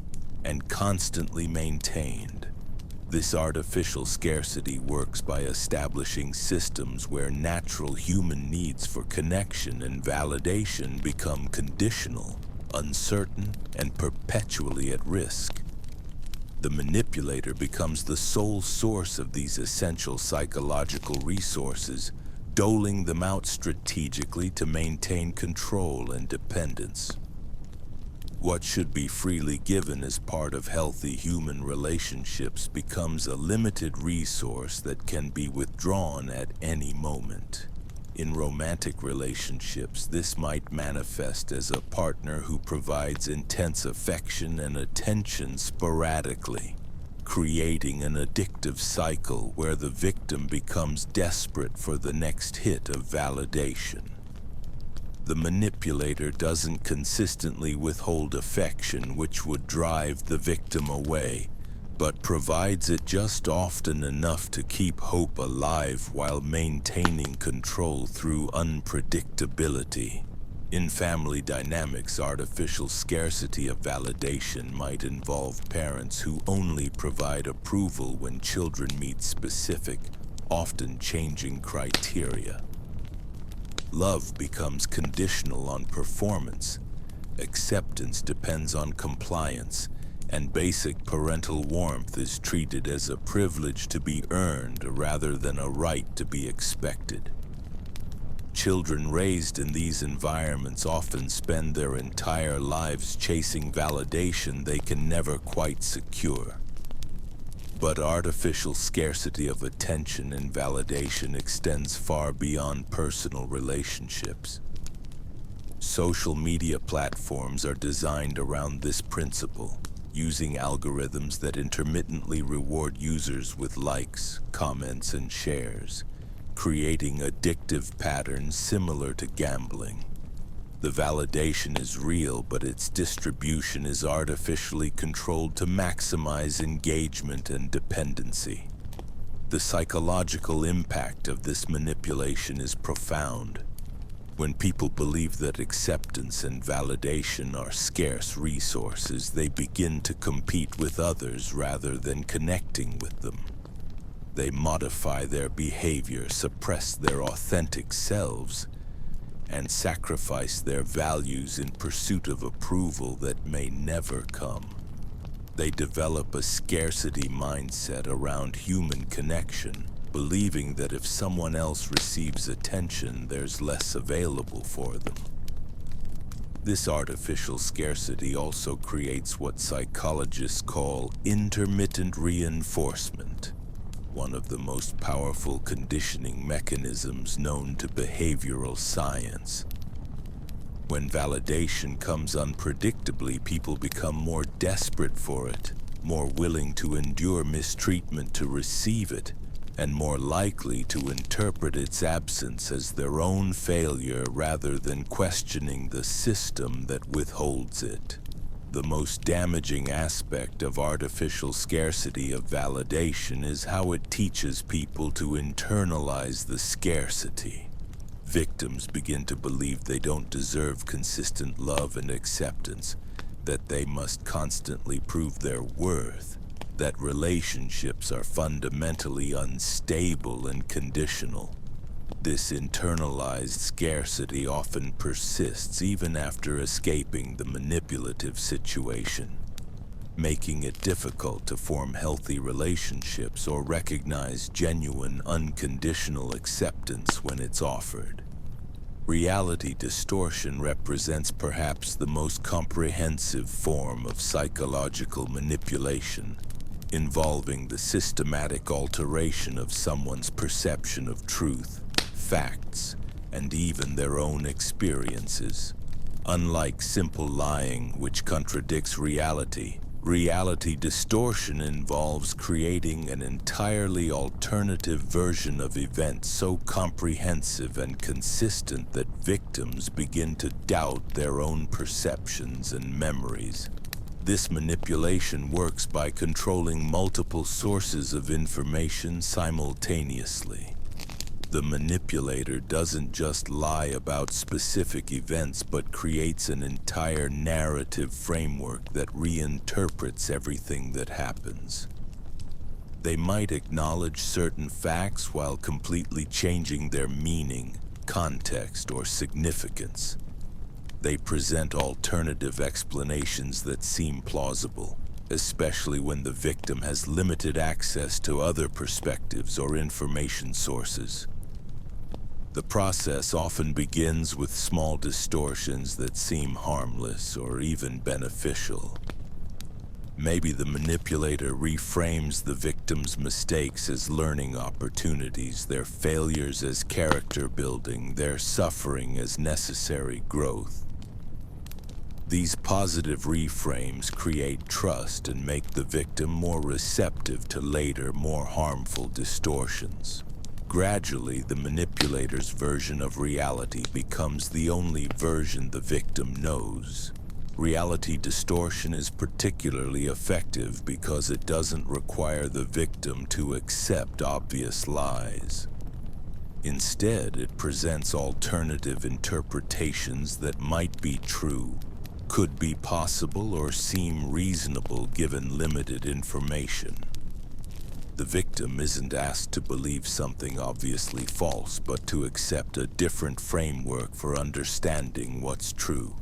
and constantly maintained. This artificial scarcity works by establishing systems where natural human needs for connection and validation become conditional, uncertain, and perpetually at risk. The manipulator becomes the sole source of these essential psychological resources, doling them out strategically to maintain control and dependence. What should be freely given as part of healthy human relationships becomes a limited resource that can be withdrawn at any moment. In romantic relationships, this might manifest as a partner who provides intense affection and attention sporadically, creating an addictive cycle where the victim becomes desperate for the next hit of validation. The manipulator doesn't consistently withhold affection, which would drive the victim away, but provides it just often enough to keep hope alive while maintaining control through unpredictability. In family dynamics, artificial scarcity of validation might involve parents who only provide approval when children meet specific, often changing criteria. Love becomes conditional on performance, acceptance depends on compliance, and basic parental warmth is treated as a privilege to be earned rather than a right to be expected. Children raised in these environments often spend their entire lives chasing validation they can never quite secure. But artificial scarcity of attention and validation extends far beyond personal relationships. Social media platforms are designed around this principle, using algorithms that intermittently reward users with likes, comments, and shares, creating addictive patterns similar to gambling. The validation is real, but its distribution is artificially controlled to maximize engagement and dependency. The psychological impact of this manipulation is profound. When people believe that acceptance and validation are scarce resources, they begin to compete with others rather than connecting with them. They modify their behavior, suppress their authentic selves, and sacrifice their values in pursuit of approval that may never come. They develop a scarcity mindset around human connection, believing that if someone else receives attention, there's less available for them. This artificial scarcity also creates what psychologists call intermittent reinforcement, one of the most powerful conditioning mechanisms known to behavioral science. When validation comes unpredictably, people become more desperate for it, more willing to endure mistreatment to receive it, and more likely to interpret its absence as their own failure rather than questioning the system that withholds it. The most damaging aspect of artificial scarcity of validation is how it teaches people to internalize the scarcity. Victims begin to believe they don't deserve consistent love and acceptance, that they must constantly prove their worth, that relationships are fundamentally unstable and conditional. This internalized scarcity often persists even after escaping the manipulative situation, making it difficult to form healthy relationships or recognize genuine, unconditional acceptance when it's offered. Reality distortion represents perhaps the most comprehensive form of psychological manipulation, involving the systematic alteration of someone's perception of truth, facts, and even their own experiences. Unlike simple lying, which contradicts reality, reality distortion involves creating an entirely alternative version of events so comprehensive and consistent that victims begin to doubt their own perceptions and memories. This manipulation works by controlling multiple sources of information simultaneously. The manipulator doesn't just lie about specific events, but creates an entire narrative framework that reinterprets everything that happens. They might acknowledge certain facts while completely changing their meaning, context, or significance. They present alternative explanations that seem plausible, especially when the victim has limited access to other perspectives or information sources. The process often begins with small distortions that seem harmless or even beneficial. Maybe the manipulator reframes the victim's mistakes as learning opportunities, their failures as character building, their suffering as necessary growth. These positive reframes create trust and make the victim more receptive to later, more harmful distortions. Gradually, the manipulator's version of reality becomes the only version the victim knows. Reality distortion is particularly effective because it doesn't require the victim to accept obvious lies. Instead, it presents alternative interpretations that might be true, could be possible, or seem reasonable given limited information. The victim isn't asked to believe something obviously false, but to accept a different framework for understanding what's true.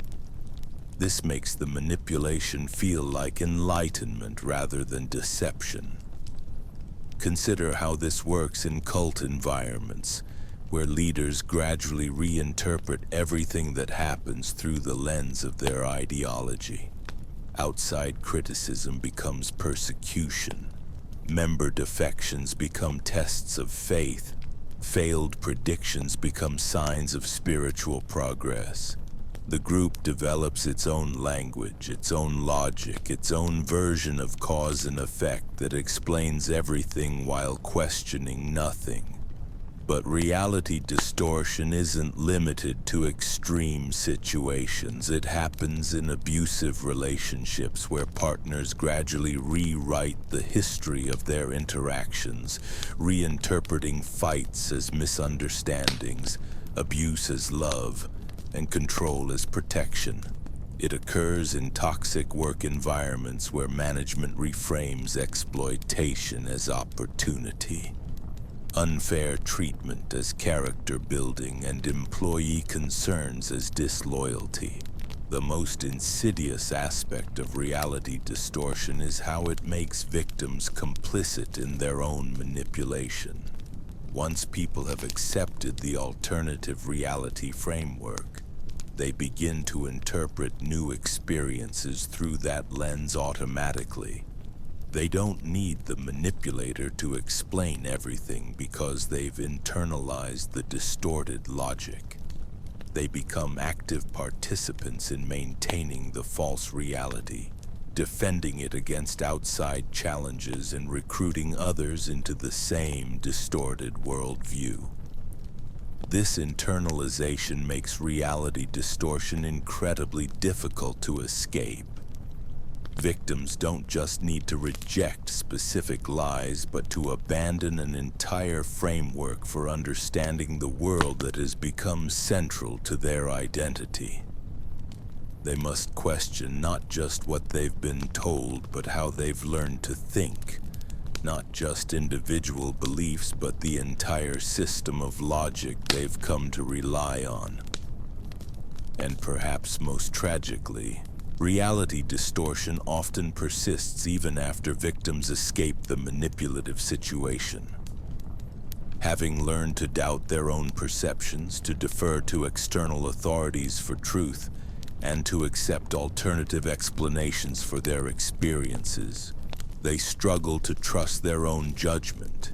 This makes the manipulation feel like enlightenment rather than deception. Consider how this works in cult environments, where leaders gradually reinterpret everything that happens through the lens of their ideology. Outside criticism becomes persecution. Member defections become tests of faith. Failed predictions become signs of spiritual progress. The group develops its own language, its own logic, its own version of cause and effect that explains everything while questioning nothing. But reality distortion isn't limited to extreme situations. It happens in abusive relationships where partners gradually rewrite the history of their interactions, reinterpreting fights as misunderstandings, abuse as love, and control as protection. It occurs in toxic work environments where management reframes exploitation as opportunity, unfair treatment as character building, and employee concerns as disloyalty. The most insidious aspect of reality distortion is how it makes victims complicit in their own manipulation. Once people have accepted the alternative reality framework, they begin to interpret new experiences through that lens automatically. They don't need the manipulator to explain everything because they've internalized the distorted logic. They become active participants in maintaining the false reality, defending it against outside challenges and recruiting others into the same distorted worldview. This internalization makes reality distortion incredibly difficult to escape. Victims don't just need to reject specific lies, but to abandon an entire framework for understanding the world that has become central to their identity. They must question not just what they've been told, but how they've learned to think. Not just individual beliefs, but the entire system of logic they've come to rely on. And perhaps most tragically, reality distortion often persists even after victims escape the manipulative situation. Having learned to doubt their own perceptions, to defer to external authorities for truth, and to accept alternative explanations for their experiences, they struggle to trust their own judgment.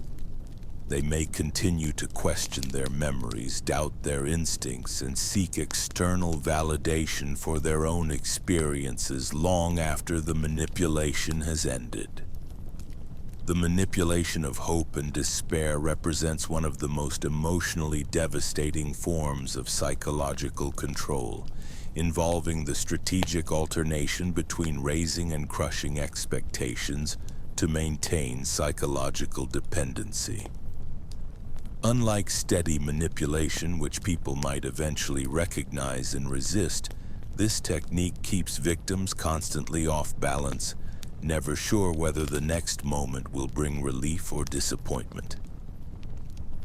They may continue to question their memories, doubt their instincts, and seek external validation for their own experiences long after the manipulation has ended. The manipulation of hope and despair represents one of the most emotionally devastating forms of psychological control, involving the strategic alternation between raising and crushing expectations to maintain psychological dependency. Unlike steady manipulation, which people might eventually recognize and resist, this technique keeps victims constantly off balance, never sure whether the next moment will bring relief or disappointment.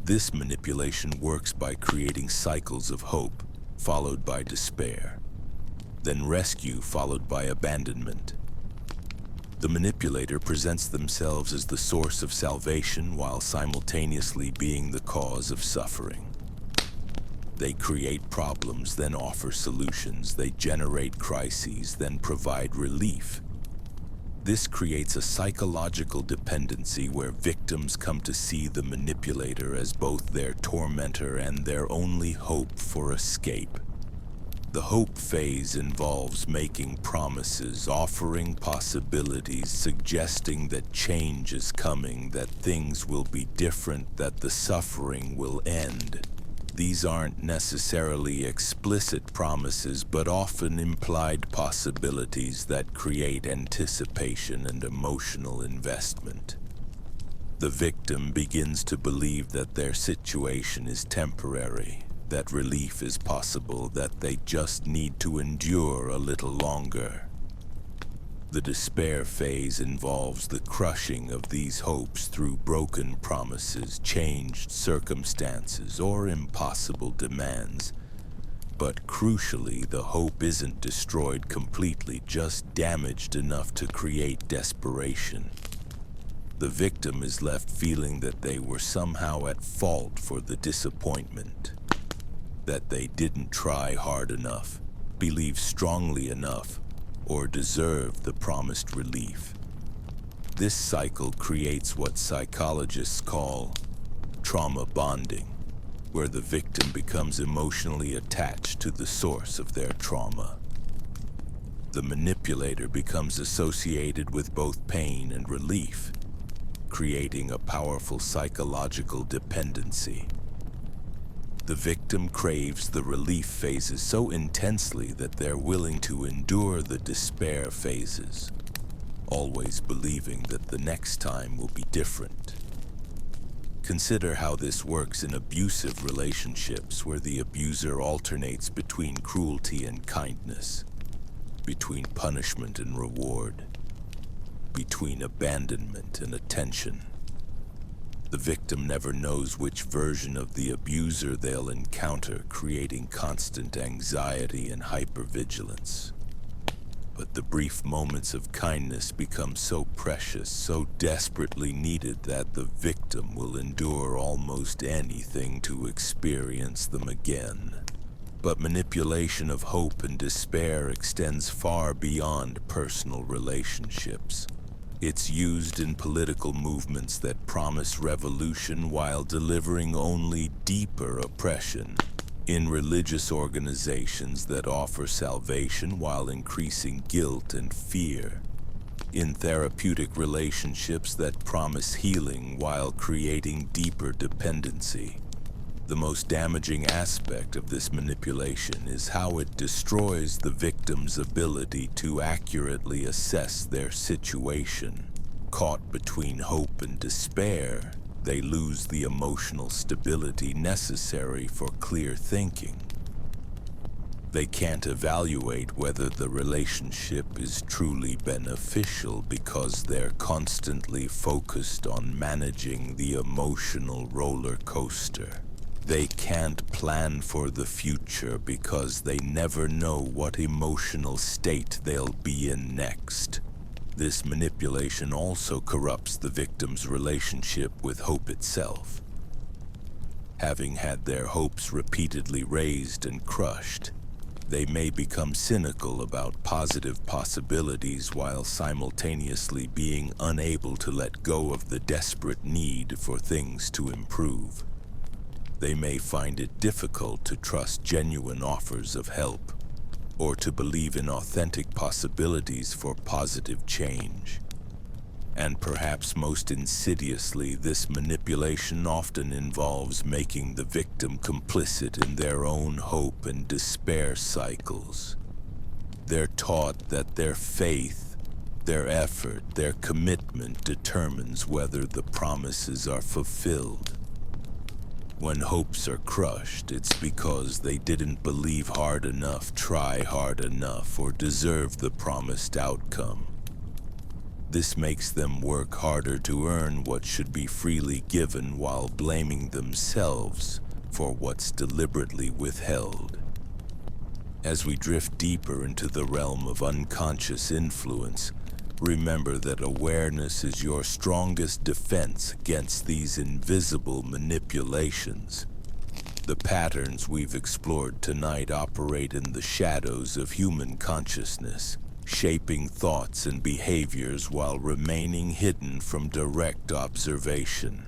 This manipulation works by creating cycles of hope, followed by despair, then rescue followed by abandonment. The manipulator presents themselves as the source of salvation while simultaneously being the cause of suffering. They create problems, then offer solutions. They generate crises, then provide relief. This creates a psychological dependency where victims come to see the manipulator as both their tormentor and their only hope for escape. The hope phase involves making promises, offering possibilities, suggesting that change is coming, that things will be different, that the suffering will end. These aren't necessarily explicit promises, but often implied possibilities that create anticipation and emotional investment. The victim begins to believe that their situation is temporary, that relief is possible, that they just need to endure a little longer. The despair phase involves the crushing of these hopes through broken promises, changed circumstances, or impossible demands. But crucially, the hope isn't destroyed completely, just damaged enough to create desperation. The victim is left feeling that they were somehow at fault for the disappointment, that they didn't try hard enough, believe strongly enough, or deserve the promised relief. This cycle creates what psychologists call trauma bonding. where the victim becomes emotionally attached to the source of their trauma. The manipulator becomes associated with both pain and relief, creating a powerful psychological dependency. The victim craves the relief phases so intensely that they're willing to endure the despair phases, always believing that the next time will be different. Consider how this works in abusive relationships where the abuser alternates between cruelty and kindness, between punishment and reward, between abandonment and attention. The victim never knows which version of the abuser they'll encounter, creating constant anxiety and hypervigilance. But the brief moments of kindness become so precious, so desperately needed that the victim will endure almost anything to experience them again. But manipulation of hope and despair extends far beyond personal relationships. It's used in political movements that promise revolution while delivering only deeper oppression, in religious organizations that offer salvation while increasing guilt and fear, in therapeutic relationships that promise healing while creating deeper dependency. The most damaging aspect of this manipulation is how it destroys the victim's ability to accurately assess their situation. Caught between hope and despair, they lose the emotional stability necessary for clear thinking. They can't evaluate whether the relationship is truly beneficial because they're constantly focused on managing the emotional roller coaster. They can't plan for the future because they never know what emotional state they'll be in next. This manipulation also corrupts the victim's relationship with hope itself. Having had their hopes repeatedly raised and crushed, they may become cynical about positive possibilities while simultaneously being unable to let go of the desperate need for things to improve. They may find it difficult to trust genuine offers of help, or to believe in authentic possibilities for positive change. And perhaps most insidiously, this manipulation often involves making the victim complicit in their own hope and despair cycles. They're taught that their faith, their effort, their commitment determines whether the promises are fulfilled. When hopes are crushed, it's because they didn't believe hard enough, try hard enough, or deserve the promised outcome. This makes them work harder to earn what should be freely given while blaming themselves for what's deliberately withheld. As we drift deeper into the realm of unconscious influence, remember that awareness is your strongest defense against these invisible manipulations. The patterns we've explored tonight operate in the shadows of human consciousness, shaping thoughts and behaviors while remaining hidden from direct observation.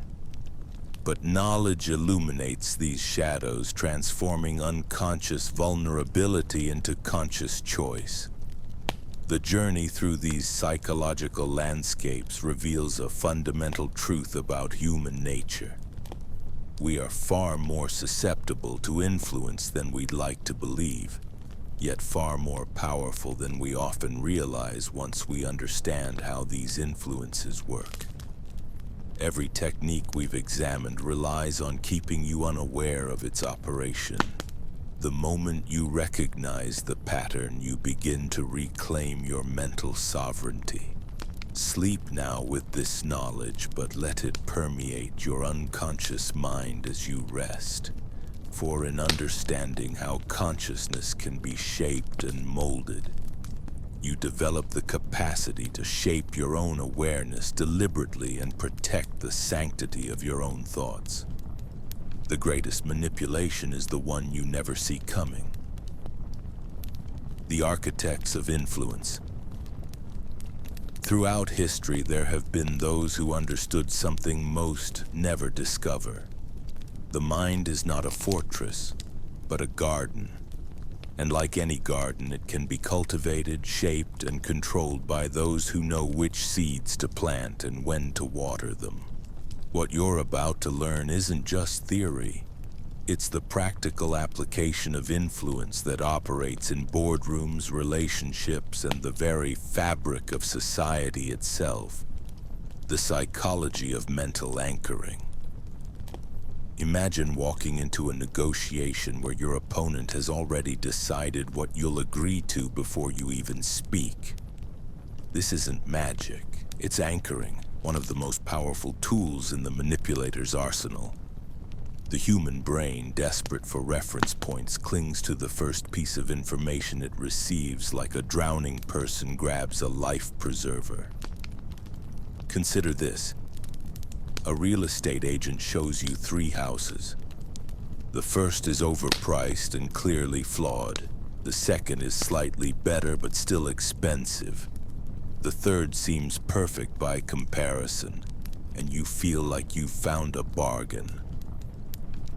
But knowledge illuminates these shadows, transforming unconscious vulnerability into conscious choice. The journey through these psychological landscapes reveals a fundamental truth about human nature. We are far more susceptible to influence than we'd like to believe, yet far more powerful than we often realize once we understand how these influences work. Every technique we've examined relies on keeping you unaware of its operation. The moment you recognize the pattern, you begin to reclaim your mental sovereignty. Sleep now with this knowledge, but let it permeate your unconscious mind as you rest. For in understanding how consciousness can be shaped and molded, you develop the capacity to shape your own awareness deliberately and protect the sanctity of your own thoughts. The greatest manipulation is the one you never see coming. The architects of influence. Throughout history, there have been those who understood something most never discover. The mind is not a fortress, but a garden. And like any garden, it can be cultivated, shaped, and controlled by those who know which seeds to plant and when to water them. What you're about to learn isn't just theory. It's the practical application of influence that operates in boardrooms, relationships, and the very fabric of society itself. The psychology of mental anchoring. Imagine walking into a negotiation where your opponent has already decided what you'll agree to before you even speak. This isn't magic, it's anchoring, one of the most powerful tools in the manipulator's arsenal. The human brain, desperate for reference points, clings to the first piece of information it receives like a drowning person grabs a life preserver. Consider this. A real estate agent shows you 3 houses. The first is overpriced and clearly flawed. The second is slightly better but still expensive. The third seems perfect by comparison, and you feel like you've found a bargain.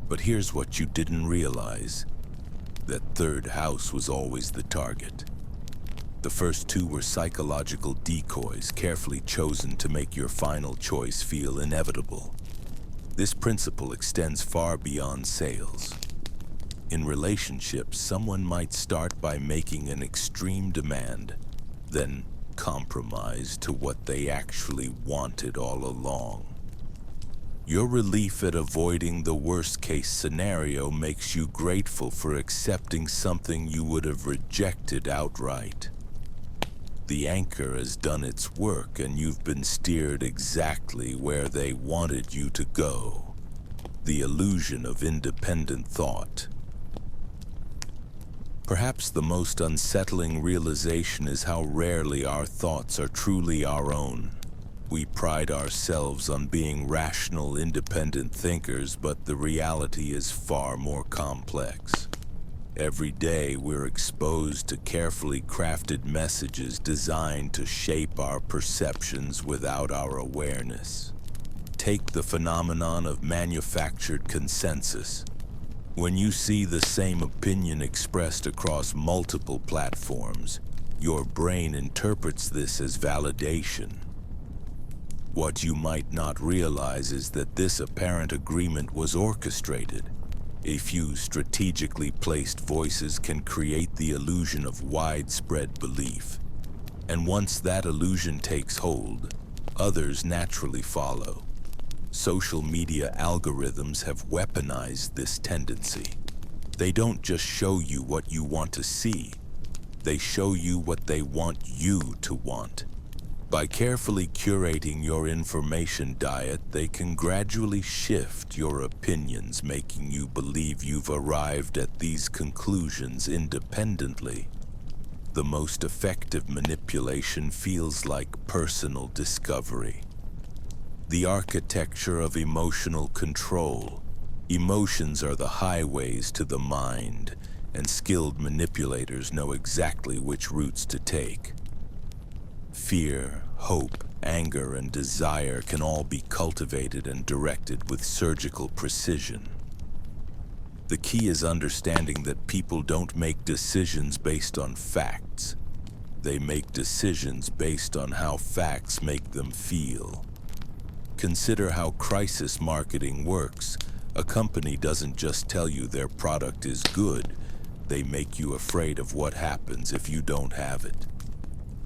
But here's what you didn't realize. That third house was always the target. The first 2 were psychological decoys carefully chosen to make your final choice feel inevitable. This principle extends far beyond sales. In relationships, someone might start by making an extreme demand, then compromise to what they actually wanted all along. Your relief at avoiding the worst-case scenario makes you grateful for accepting something you would have rejected outright. The anchor has done its work and you've been steered exactly where they wanted you to go. The illusion of independent thought. Perhaps the most unsettling realization is how rarely our thoughts are truly our own. We pride ourselves on being rational, independent thinkers, but the reality is far more complex. Every day, we're exposed to carefully crafted messages designed to shape our perceptions without our awareness. Take the phenomenon of manufactured consensus. When you see the same opinion expressed across multiple platforms, your brain interprets this as validation. What you might not realize is that this apparent agreement was orchestrated. A few strategically placed voices can create the illusion of widespread belief. And once that illusion takes hold, others naturally follow. Social media algorithms have weaponized this tendency. They don't just show you what you want to see. They show you what they want you to want. By carefully curating your information diet, they can gradually shift your opinions, making you believe you've arrived at these conclusions independently. The most effective manipulation feels like personal discovery. The architecture of emotional control. Emotions are the highways to the mind, and skilled manipulators know exactly which routes to take. Fear, hope, anger, and desire can all be cultivated and directed with surgical precision. The key is understanding that people don't make decisions based on facts. They make decisions based on how facts make them feel. Consider how crisis marketing works. A company doesn't just tell you their product is good. They make you afraid of what happens if you don't have it.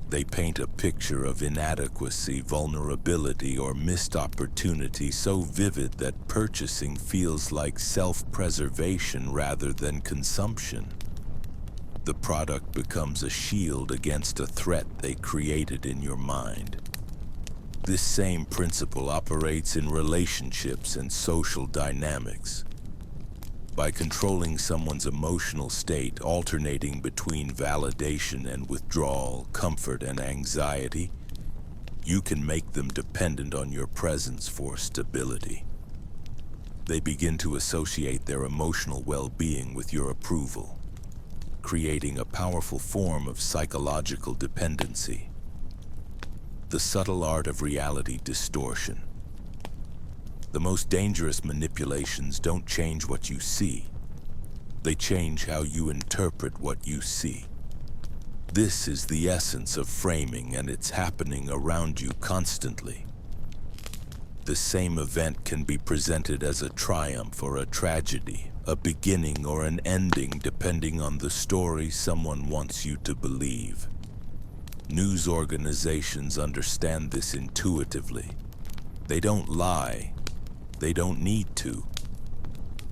They paint a picture of inadequacy, vulnerability, or missed opportunity so vivid that purchasing feels like self-preservation rather than consumption. The product becomes a shield against a threat they created in your mind. This same principle operates in relationships and social dynamics. By controlling someone's emotional state, alternating between validation and withdrawal, comfort and anxiety, you can make them dependent on your presence for stability. They begin to associate their emotional well-being with your approval, creating a powerful form of psychological dependency. The subtle art of reality distortion. The most dangerous manipulations don't change what you see. They change how you interpret what you see. This is the essence of framing, and it's happening around you constantly. The same event can be presented as a triumph or a tragedy, a beginning or an ending, depending on the story someone wants you to believe. News organizations understand this intuitively. They don't lie. They don't need to.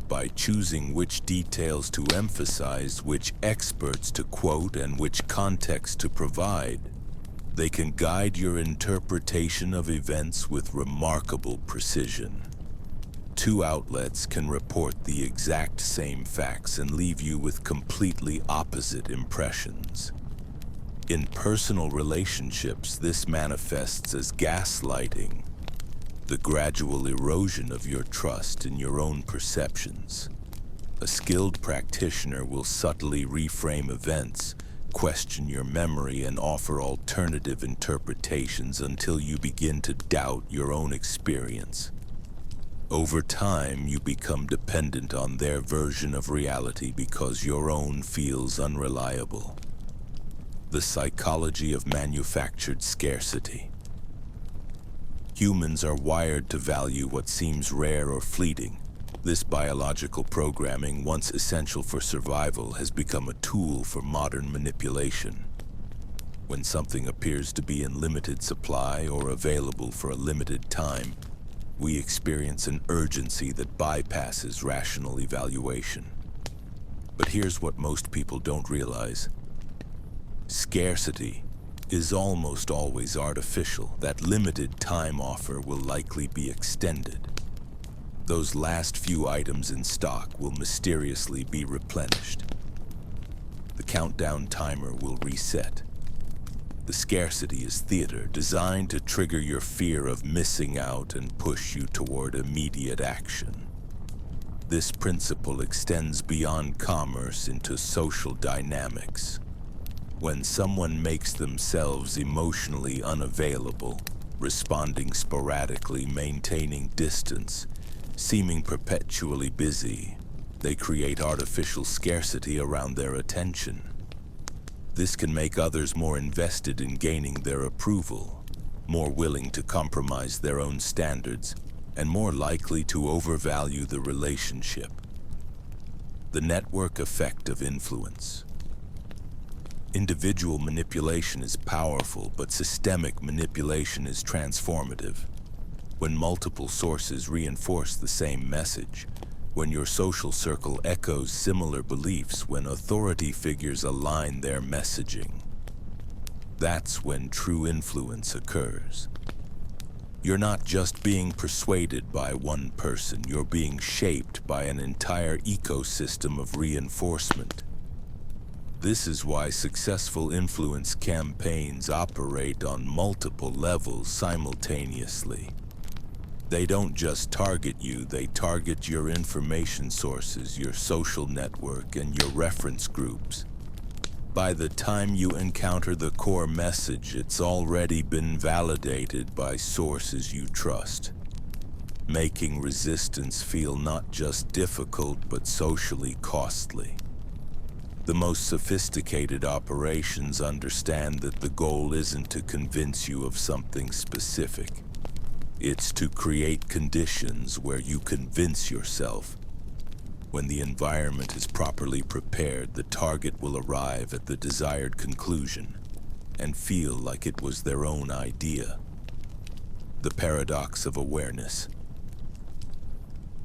By choosing which details to emphasize, which experts to quote, and which context to provide, they can guide your interpretation of events with remarkable precision. Two outlets can report the exact same facts and leave you with completely opposite impressions. In personal relationships, this manifests as gaslighting, the gradual erosion of your trust in your own perceptions. A skilled practitioner will subtly reframe events, question your memory, and offer alternative interpretations until you begin to doubt your own experience. Over time, you become dependent on their version of reality because your own feels unreliable. The psychology of manufactured scarcity. Humans are wired to value what seems rare or fleeting. This biological programming, once essential for survival, has become a tool for modern manipulation. When something appears to be in limited supply or available for a limited time, we experience an urgency that bypasses rational evaluation. But here's what most people don't realize. Scarcity is almost always artificial. That limited time offer will likely be extended. Those last few items in stock will mysteriously be replenished. The countdown timer will reset. The scarcity is theater, designed to trigger your fear of missing out and push you toward immediate action. This principle extends beyond commerce into social dynamics. When someone makes themselves emotionally unavailable, responding sporadically, maintaining distance, seeming perpetually busy, they create artificial scarcity around their attention. This can make others more invested in gaining their approval, more willing to compromise their own standards, and more likely to overvalue the relationship. The network effect of influence. Individual manipulation is powerful, but systemic manipulation is transformative. When multiple sources reinforce the same message, when your social circle echoes similar beliefs, when authority figures align their messaging, that's when true influence occurs. You're not just being persuaded by one person, you're being shaped by an entire ecosystem of reinforcement. This is why successful influence campaigns operate on multiple levels simultaneously. They don't just target you, they target your information sources, your social network, and your reference groups. By the time you encounter the core message, it's already been validated by sources you trust, making resistance feel not just difficult but socially costly. The most sophisticated operations understand that the goal isn't to convince you of something specific. It's to create conditions where you convince yourself. When the environment is properly prepared, the target will arrive at the desired conclusion and feel like it was their own idea. The paradox of awareness.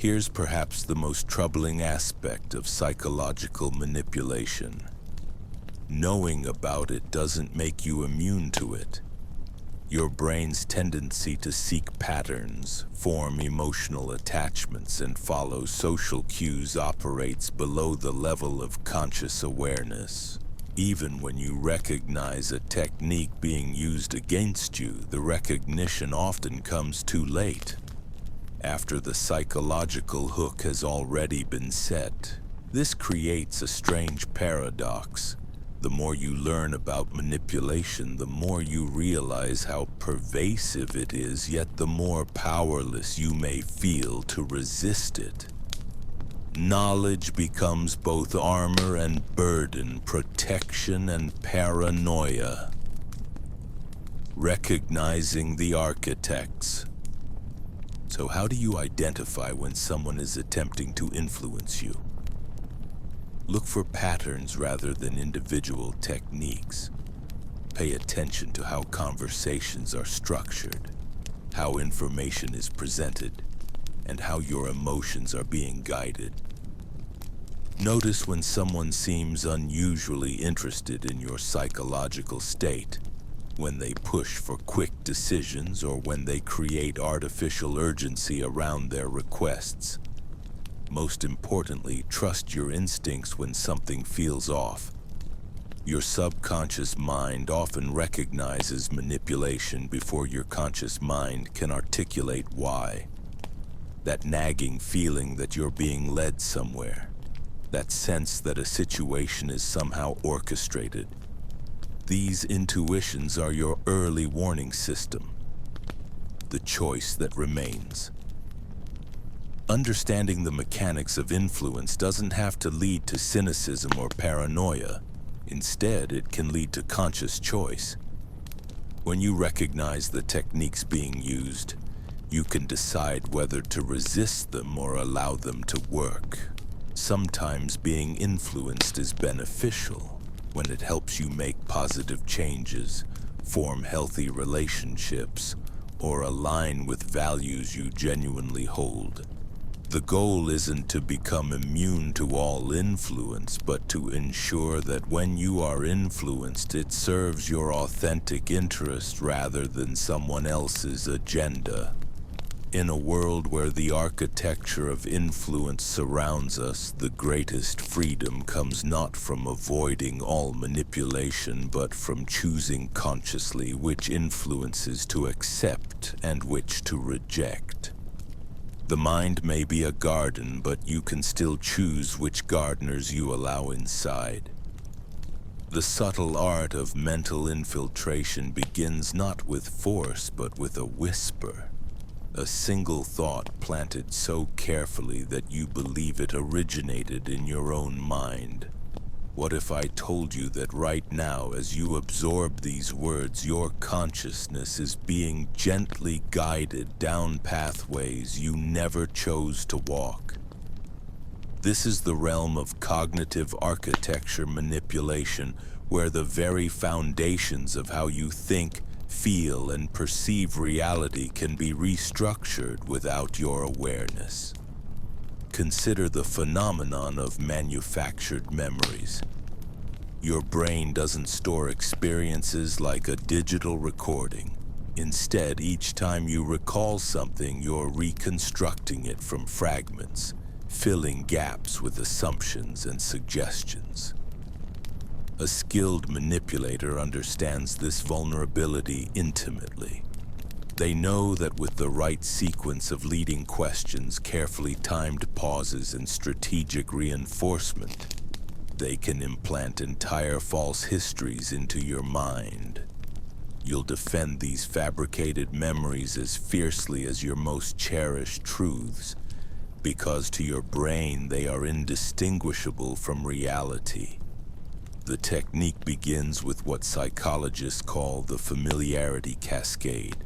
Here's perhaps the most troubling aspect of psychological manipulation. Knowing about it doesn't make you immune to it. Your brain's tendency to seek patterns, form emotional attachments, and follow social cues operates below the level of conscious awareness. Even when you recognize a technique being used against you, the recognition often comes too late, after the psychological hook has already been set. This creates a strange paradox. The more you learn about manipulation, the more you realize how pervasive it is, yet the more powerless you may feel to resist it. Knowledge becomes both armor and burden, protection and paranoia. Recognizing the architects. So how do you identify when someone is attempting to influence you? Look for patterns rather than individual techniques. Pay attention to how conversations are structured, how information is presented, and how your emotions are being guided. Notice when someone seems unusually interested in your psychological state, when they push for quick decisions, or when they create artificial urgency around their requests. Most importantly, trust your instincts when something feels off. Your subconscious mind often recognizes manipulation before your conscious mind can articulate why. That nagging feeling that you're being led somewhere. That sense that a situation is somehow orchestrated. These intuitions are your early warning system. The choice that remains. Understanding the mechanics of influence doesn't have to lead to cynicism or paranoia. Instead, it can lead to conscious choice. When you recognize the techniques being used, you can decide whether to resist them or allow them to work. Sometimes being influenced is beneficial when it helps you make positive changes, form healthy relationships, or align with values you genuinely hold. The goal isn't to become immune to all influence, but to ensure that when you are influenced, it serves your authentic interest rather than someone else's agenda. In a world where the architecture of influence surrounds us, the greatest freedom comes not from avoiding all manipulation, but from choosing consciously which influences to accept and which to reject. The mind may be a garden, but you can still choose which gardeners you allow inside. The subtle art of mental infiltration begins not with force, but with a whisper. A single thought planted so carefully that you believe it originated in your own mind. What if I told you that right now, as you absorb these words, your consciousness is being gently guided down pathways you never chose to walk? This is the realm of cognitive architecture manipulation, where the very foundations of how you think, feel, and perceive reality can be restructured without your awareness. Consider the phenomenon of manufactured memories. Your brain doesn't store experiences like a digital recording. Instead, each time you recall something, you're reconstructing it from fragments, filling gaps with assumptions and suggestions. A skilled manipulator understands this vulnerability intimately. They know that with the right sequence of leading questions, carefully timed pauses, and strategic reinforcement, they can implant entire false histories into your mind. You'll defend these fabricated memories as fiercely as your most cherished truths, because to your brain they are indistinguishable from reality. The technique begins with what psychologists call the familiarity cascade.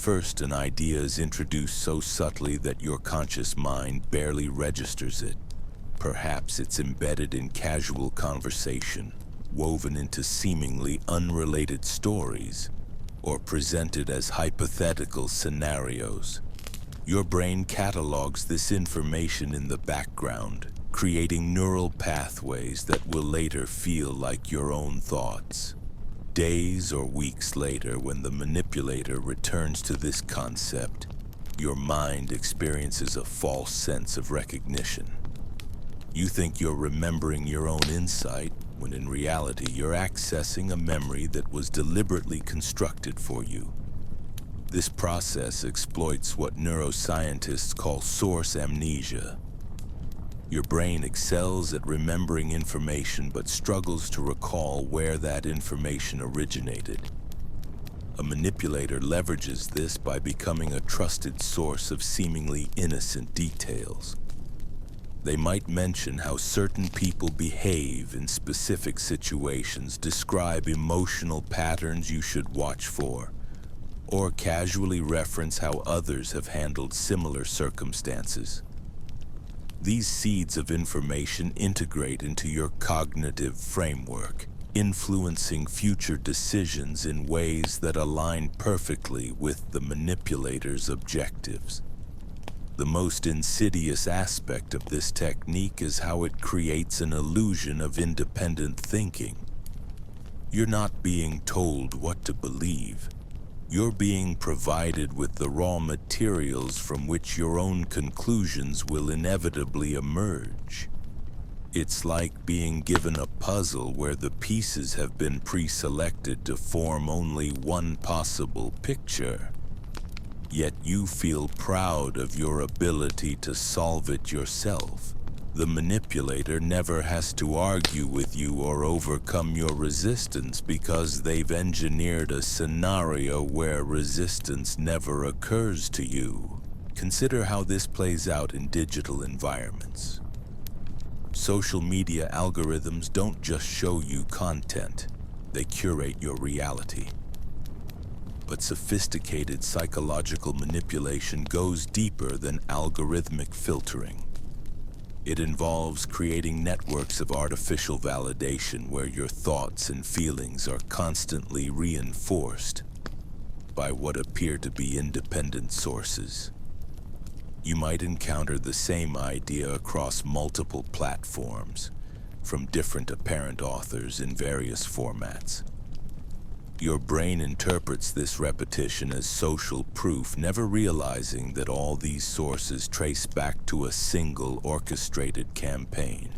First, an idea is introduced so subtly that your conscious mind barely registers it. Perhaps it's embedded in casual conversation, woven into seemingly unrelated stories, or presented as hypothetical scenarios. Your brain catalogs this information in the background, creating neural pathways that will later feel like your own thoughts. Days or weeks later, when the manipulator returns to this concept, your mind experiences a false sense of recognition. You think you're remembering your own insight, when in reality you're accessing a memory that was deliberately constructed for you. This process exploits what neuroscientists call source amnesia. Your brain excels at remembering information but struggles to recall where that information originated. A manipulator leverages this by becoming a trusted source of seemingly innocent details. They might mention how certain people behave in specific situations, describe emotional patterns you should watch for, or casually reference how others have handled similar circumstances. These seeds of information integrate into your cognitive framework, influencing future decisions in ways that align perfectly with the manipulator's objectives. The most insidious aspect of this technique is how it creates an illusion of independent thinking. You're not being told what to believe. You're being provided with the raw materials from which your own conclusions will inevitably emerge. It's like being given a puzzle where the pieces have been pre-selected to form only one possible picture. Yet you feel proud of your ability to solve it yourself. The manipulator never has to argue with you or overcome your resistance because they've engineered a scenario where resistance never occurs to you. Consider how this plays out in digital environments. Social media algorithms don't just show you content, they curate your reality. But sophisticated psychological manipulation goes deeper than algorithmic filtering. It involves creating networks of artificial validation where your thoughts and feelings are constantly reinforced by what appear to be independent sources. You might encounter the same idea across multiple platforms, from different apparent authors in various formats. Your brain interprets this repetition as social proof, never realizing that all these sources trace back to a single orchestrated campaign.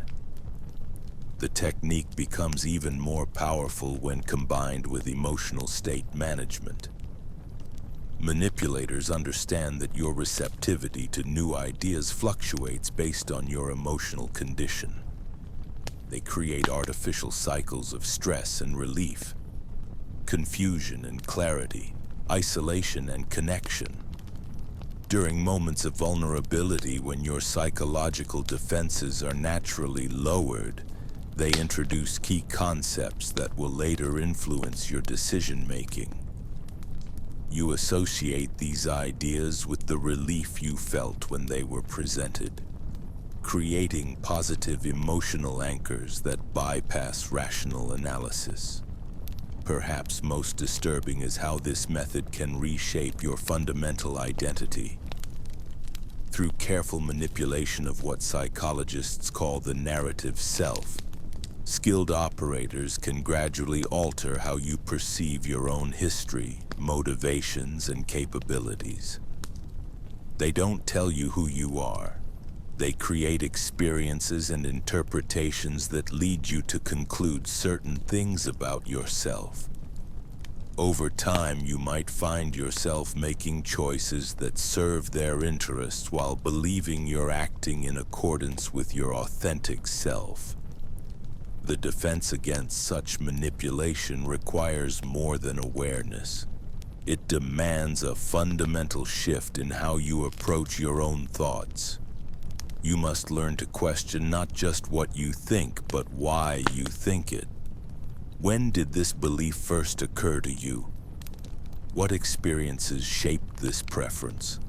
The technique becomes even more powerful when combined with emotional state management. Manipulators understand that your receptivity to new ideas fluctuates based on your emotional condition. They create artificial cycles of stress and relief, confusion and clarity, isolation and connection. During moments of vulnerability, when your psychological defenses are naturally lowered, they introduce key concepts that will later influence your decision-making. You associate these ideas with the relief you felt when they were presented, creating positive emotional anchors that bypass rational analysis. Perhaps most disturbing is how this method can reshape your fundamental identity. Through careful manipulation of what psychologists call the narrative self, skilled operators can gradually alter how you perceive your own history, motivations, and capabilities. They don't tell you who you are. They create experiences and interpretations that lead you to conclude certain things about yourself. Over time, you might find yourself making choices that serve their interests while believing you're acting in accordance with your authentic self. The defense against such manipulation requires more than awareness. It demands a fundamental shift in how you approach your own thoughts. You must learn to question not just what you think, but why you think it. When did this belief first occur to you? What experiences shaped this preference?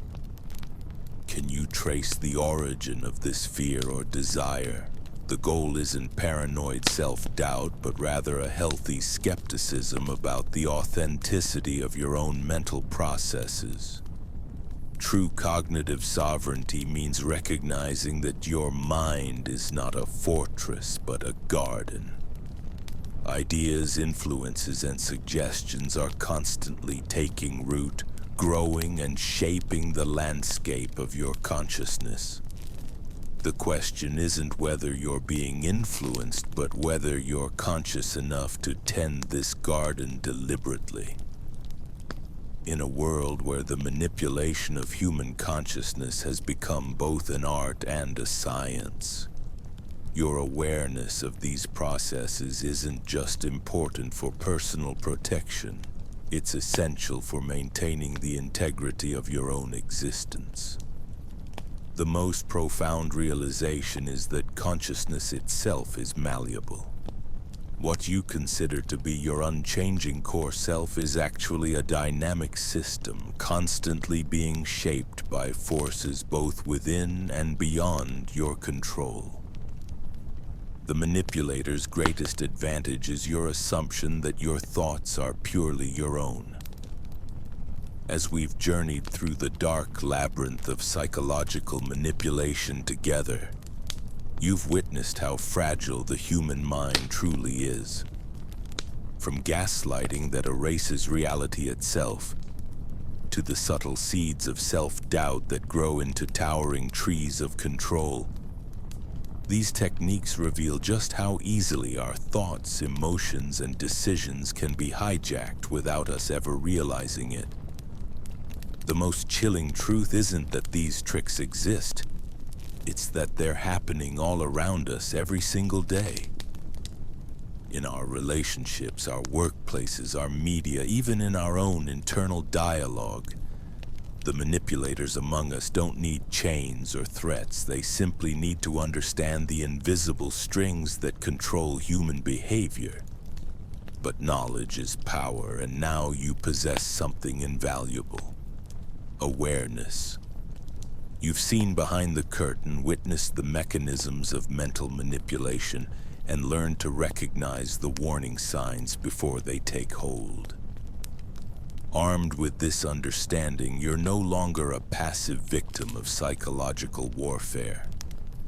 Can you trace the origin of this fear or desire? The goal isn't paranoid self-doubt, but rather a healthy skepticism about the authenticity of your own mental processes. True cognitive sovereignty means recognizing that your mind is not a fortress, but a garden. Ideas, influences, and suggestions are constantly taking root, growing and shaping the landscape of your consciousness. The question isn't whether you're being influenced, but whether you're conscious enough to tend this garden deliberately. In a world where the manipulation of human consciousness has become both an art and a science, Your awareness of these processes isn't just important for personal protection. It's essential for maintaining the integrity of your own existence. The most profound realization is that consciousness itself is malleable. What you consider to be your unchanging core self is actually a dynamic system constantly being shaped by forces both within and beyond your control. The manipulator's greatest advantage is your assumption that your thoughts are purely your own. As we've journeyed through the dark labyrinth of psychological manipulation together, you've witnessed how fragile the human mind truly is. From gaslighting that erases reality itself, to the subtle seeds of self-doubt that grow into towering trees of control, these techniques reveal just how easily our thoughts, emotions, and decisions can be hijacked without us ever realizing it. The most chilling truth isn't that these tricks exist. It's that they're happening all around us every single day. In our relationships, our workplaces, our media, even in our own internal dialogue. The manipulators among us don't need chains or threats. They simply need to understand the invisible strings that control human behavior. But knowledge is power, and now you possess something invaluable: awareness. You've seen behind the curtain, witnessed the mechanisms of mental manipulation, and learned to recognize the warning signs before they take hold. Armed with this understanding, you're no longer a passive victim of psychological warfare.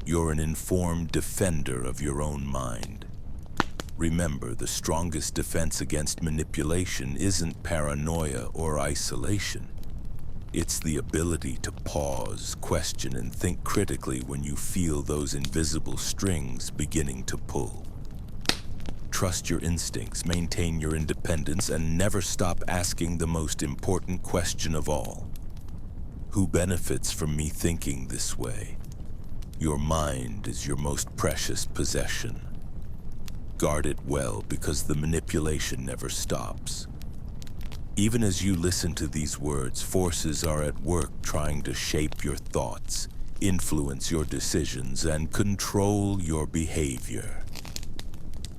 You're an informed defender of your own mind. Remember, the strongest defense against manipulation isn't paranoia or isolation. It's the ability to pause, question, and think critically when you feel those invisible strings beginning to pull. Trust your instincts, maintain your independence, and never stop asking the most important question of all. Who benefits from me thinking this way? Your mind is your most precious possession. Guard it well, because the manipulation never stops. Even as you listen to these words, forces are at work trying to shape your thoughts, influence your decisions, and control your behavior.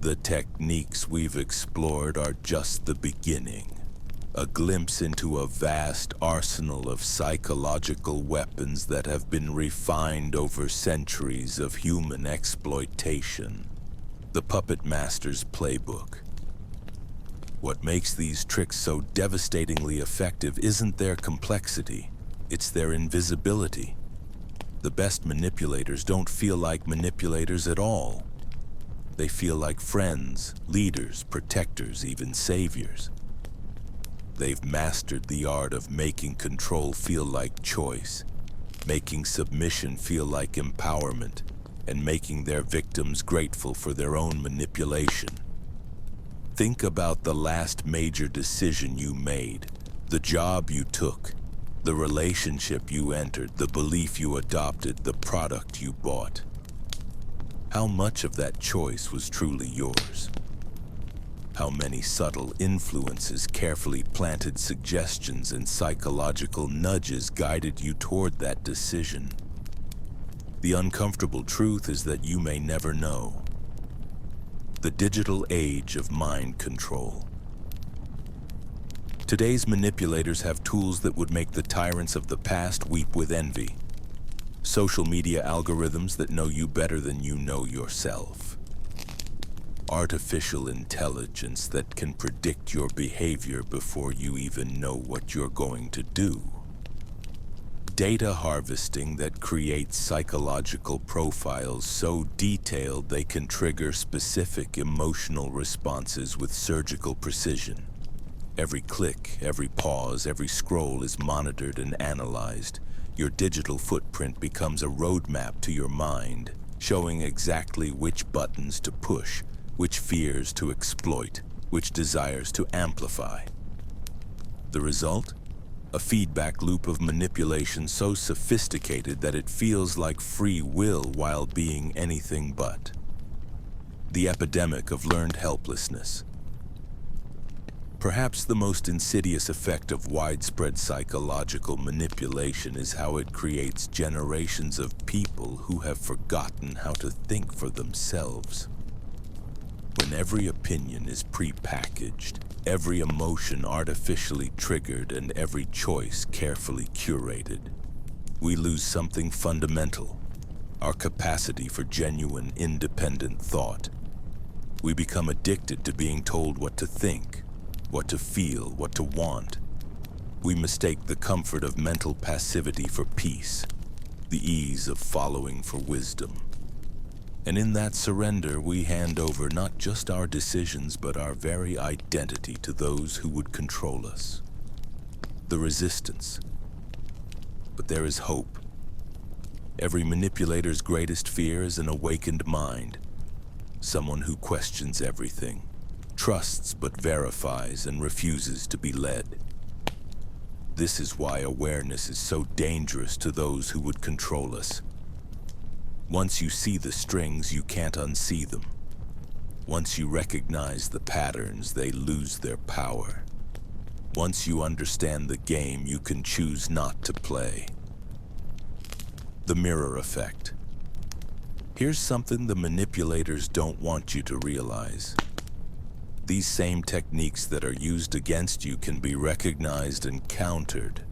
The techniques we've explored are just the beginning, a glimpse into a vast arsenal of psychological weapons that have been refined over centuries of human exploitation. The Puppet Master's Playbook. What makes these tricks so devastatingly effective isn't their complexity, it's their invisibility. The best manipulators don't feel like manipulators at all. They feel like friends, leaders, protectors, even saviors. They've mastered the art of making control feel like choice, making submission feel like empowerment, and making their victims grateful for their own manipulation. Think about the last major decision you made, the job you took, the relationship you entered, the belief you adopted, the product you bought. How much of that choice was truly yours? How many subtle influences, carefully planted suggestions, and psychological nudges guided you toward that decision? The uncomfortable truth is that you may never know. The digital age of mind control. Today's manipulators have tools that would make the tyrants of the past weep with envy. Social media algorithms that know you better than you know yourself. Artificial intelligence that can predict your behavior before you even know what you're going to do. Data harvesting that creates psychological profiles so detailed they can trigger specific emotional responses with surgical precision. Every click, every pause, every scroll is monitored and analyzed. Your digital footprint becomes a roadmap to your mind, showing exactly which buttons to push, which fears to exploit, which desires to amplify. The result? A feedback loop of manipulation so sophisticated that it feels like free will while being anything but. the epidemic of learned helplessness. Perhaps the most insidious effect of widespread psychological manipulation is how it creates generations of people who have forgotten how to think for themselves. When every opinion is pre-packaged, every emotion artificially triggered, and every choice carefully curated, we lose something fundamental: our capacity for genuine, independent thought. We become addicted to being told what to think, what to feel, what to want. We mistake the comfort of mental passivity for peace, the ease of following for wisdom. And in that surrender, we hand over not just our decisions, but our very identity to those who would control us. The resistance. But there is hope. Every manipulator's greatest fear is an awakened mind, someone who questions everything, trusts but verifies, and refuses to be led. This is why awareness is so dangerous to those who would control us. Once you see the strings, you can't unsee them. Once you recognize the patterns, they lose their power. Once you understand the game, you can choose not to play. The mirror effect. Here's something the manipulators don't want you to realize. These same techniques that are used against you can be recognized and countered.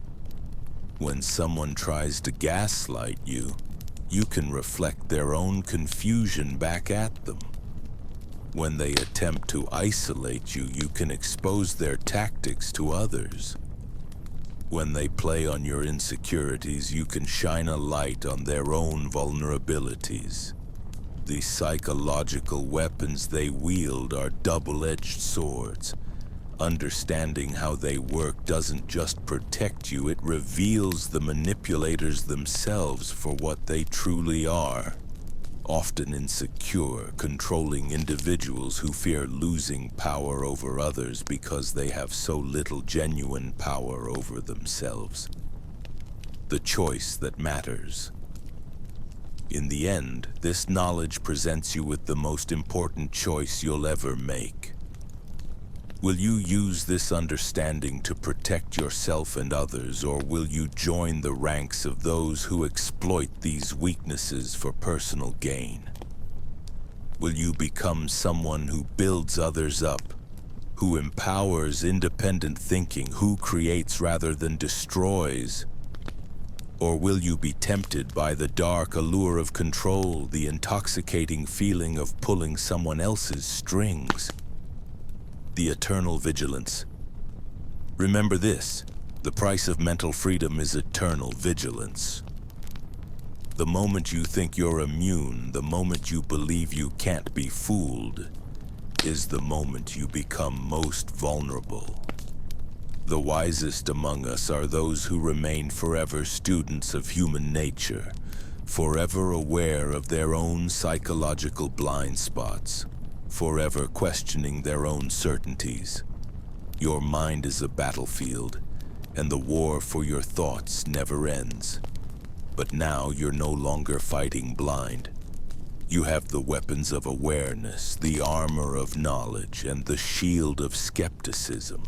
When someone tries to gaslight you, you can reflect their own confusion back at them. When they attempt to isolate you, you can expose their tactics to others. When they play on your insecurities, you can shine a light on their own vulnerabilities. The psychological weapons they wield are double-edged swords. Understanding how they work doesn't just protect you, it reveals the manipulators themselves for what they truly are. Often insecure, controlling individuals who fear losing power over others because they have so little genuine power over themselves. The choice that matters. In the end, this knowledge presents you with the most important choice you'll ever make. Will you use this understanding to protect yourself and others, or will you join the ranks of those who exploit these weaknesses for personal gain? Will you become someone who builds others up, who empowers independent thinking, who creates rather than destroys? Or will you be tempted by the dark allure of control, the intoxicating feeling of pulling someone else's strings? The eternal vigilance. Remember this: the price of mental freedom is eternal vigilance. The moment you think you're immune, the moment you believe you can't be fooled, is the moment you become most vulnerable. The wisest among us are those who remain forever students of human nature, forever aware of their own psychological blind spots, forever questioning their own certainties. Your mind is a battlefield, and the war for your thoughts never ends. But now you're no longer fighting blind. You have the weapons of awareness, the armor of knowledge, and the shield of skepticism.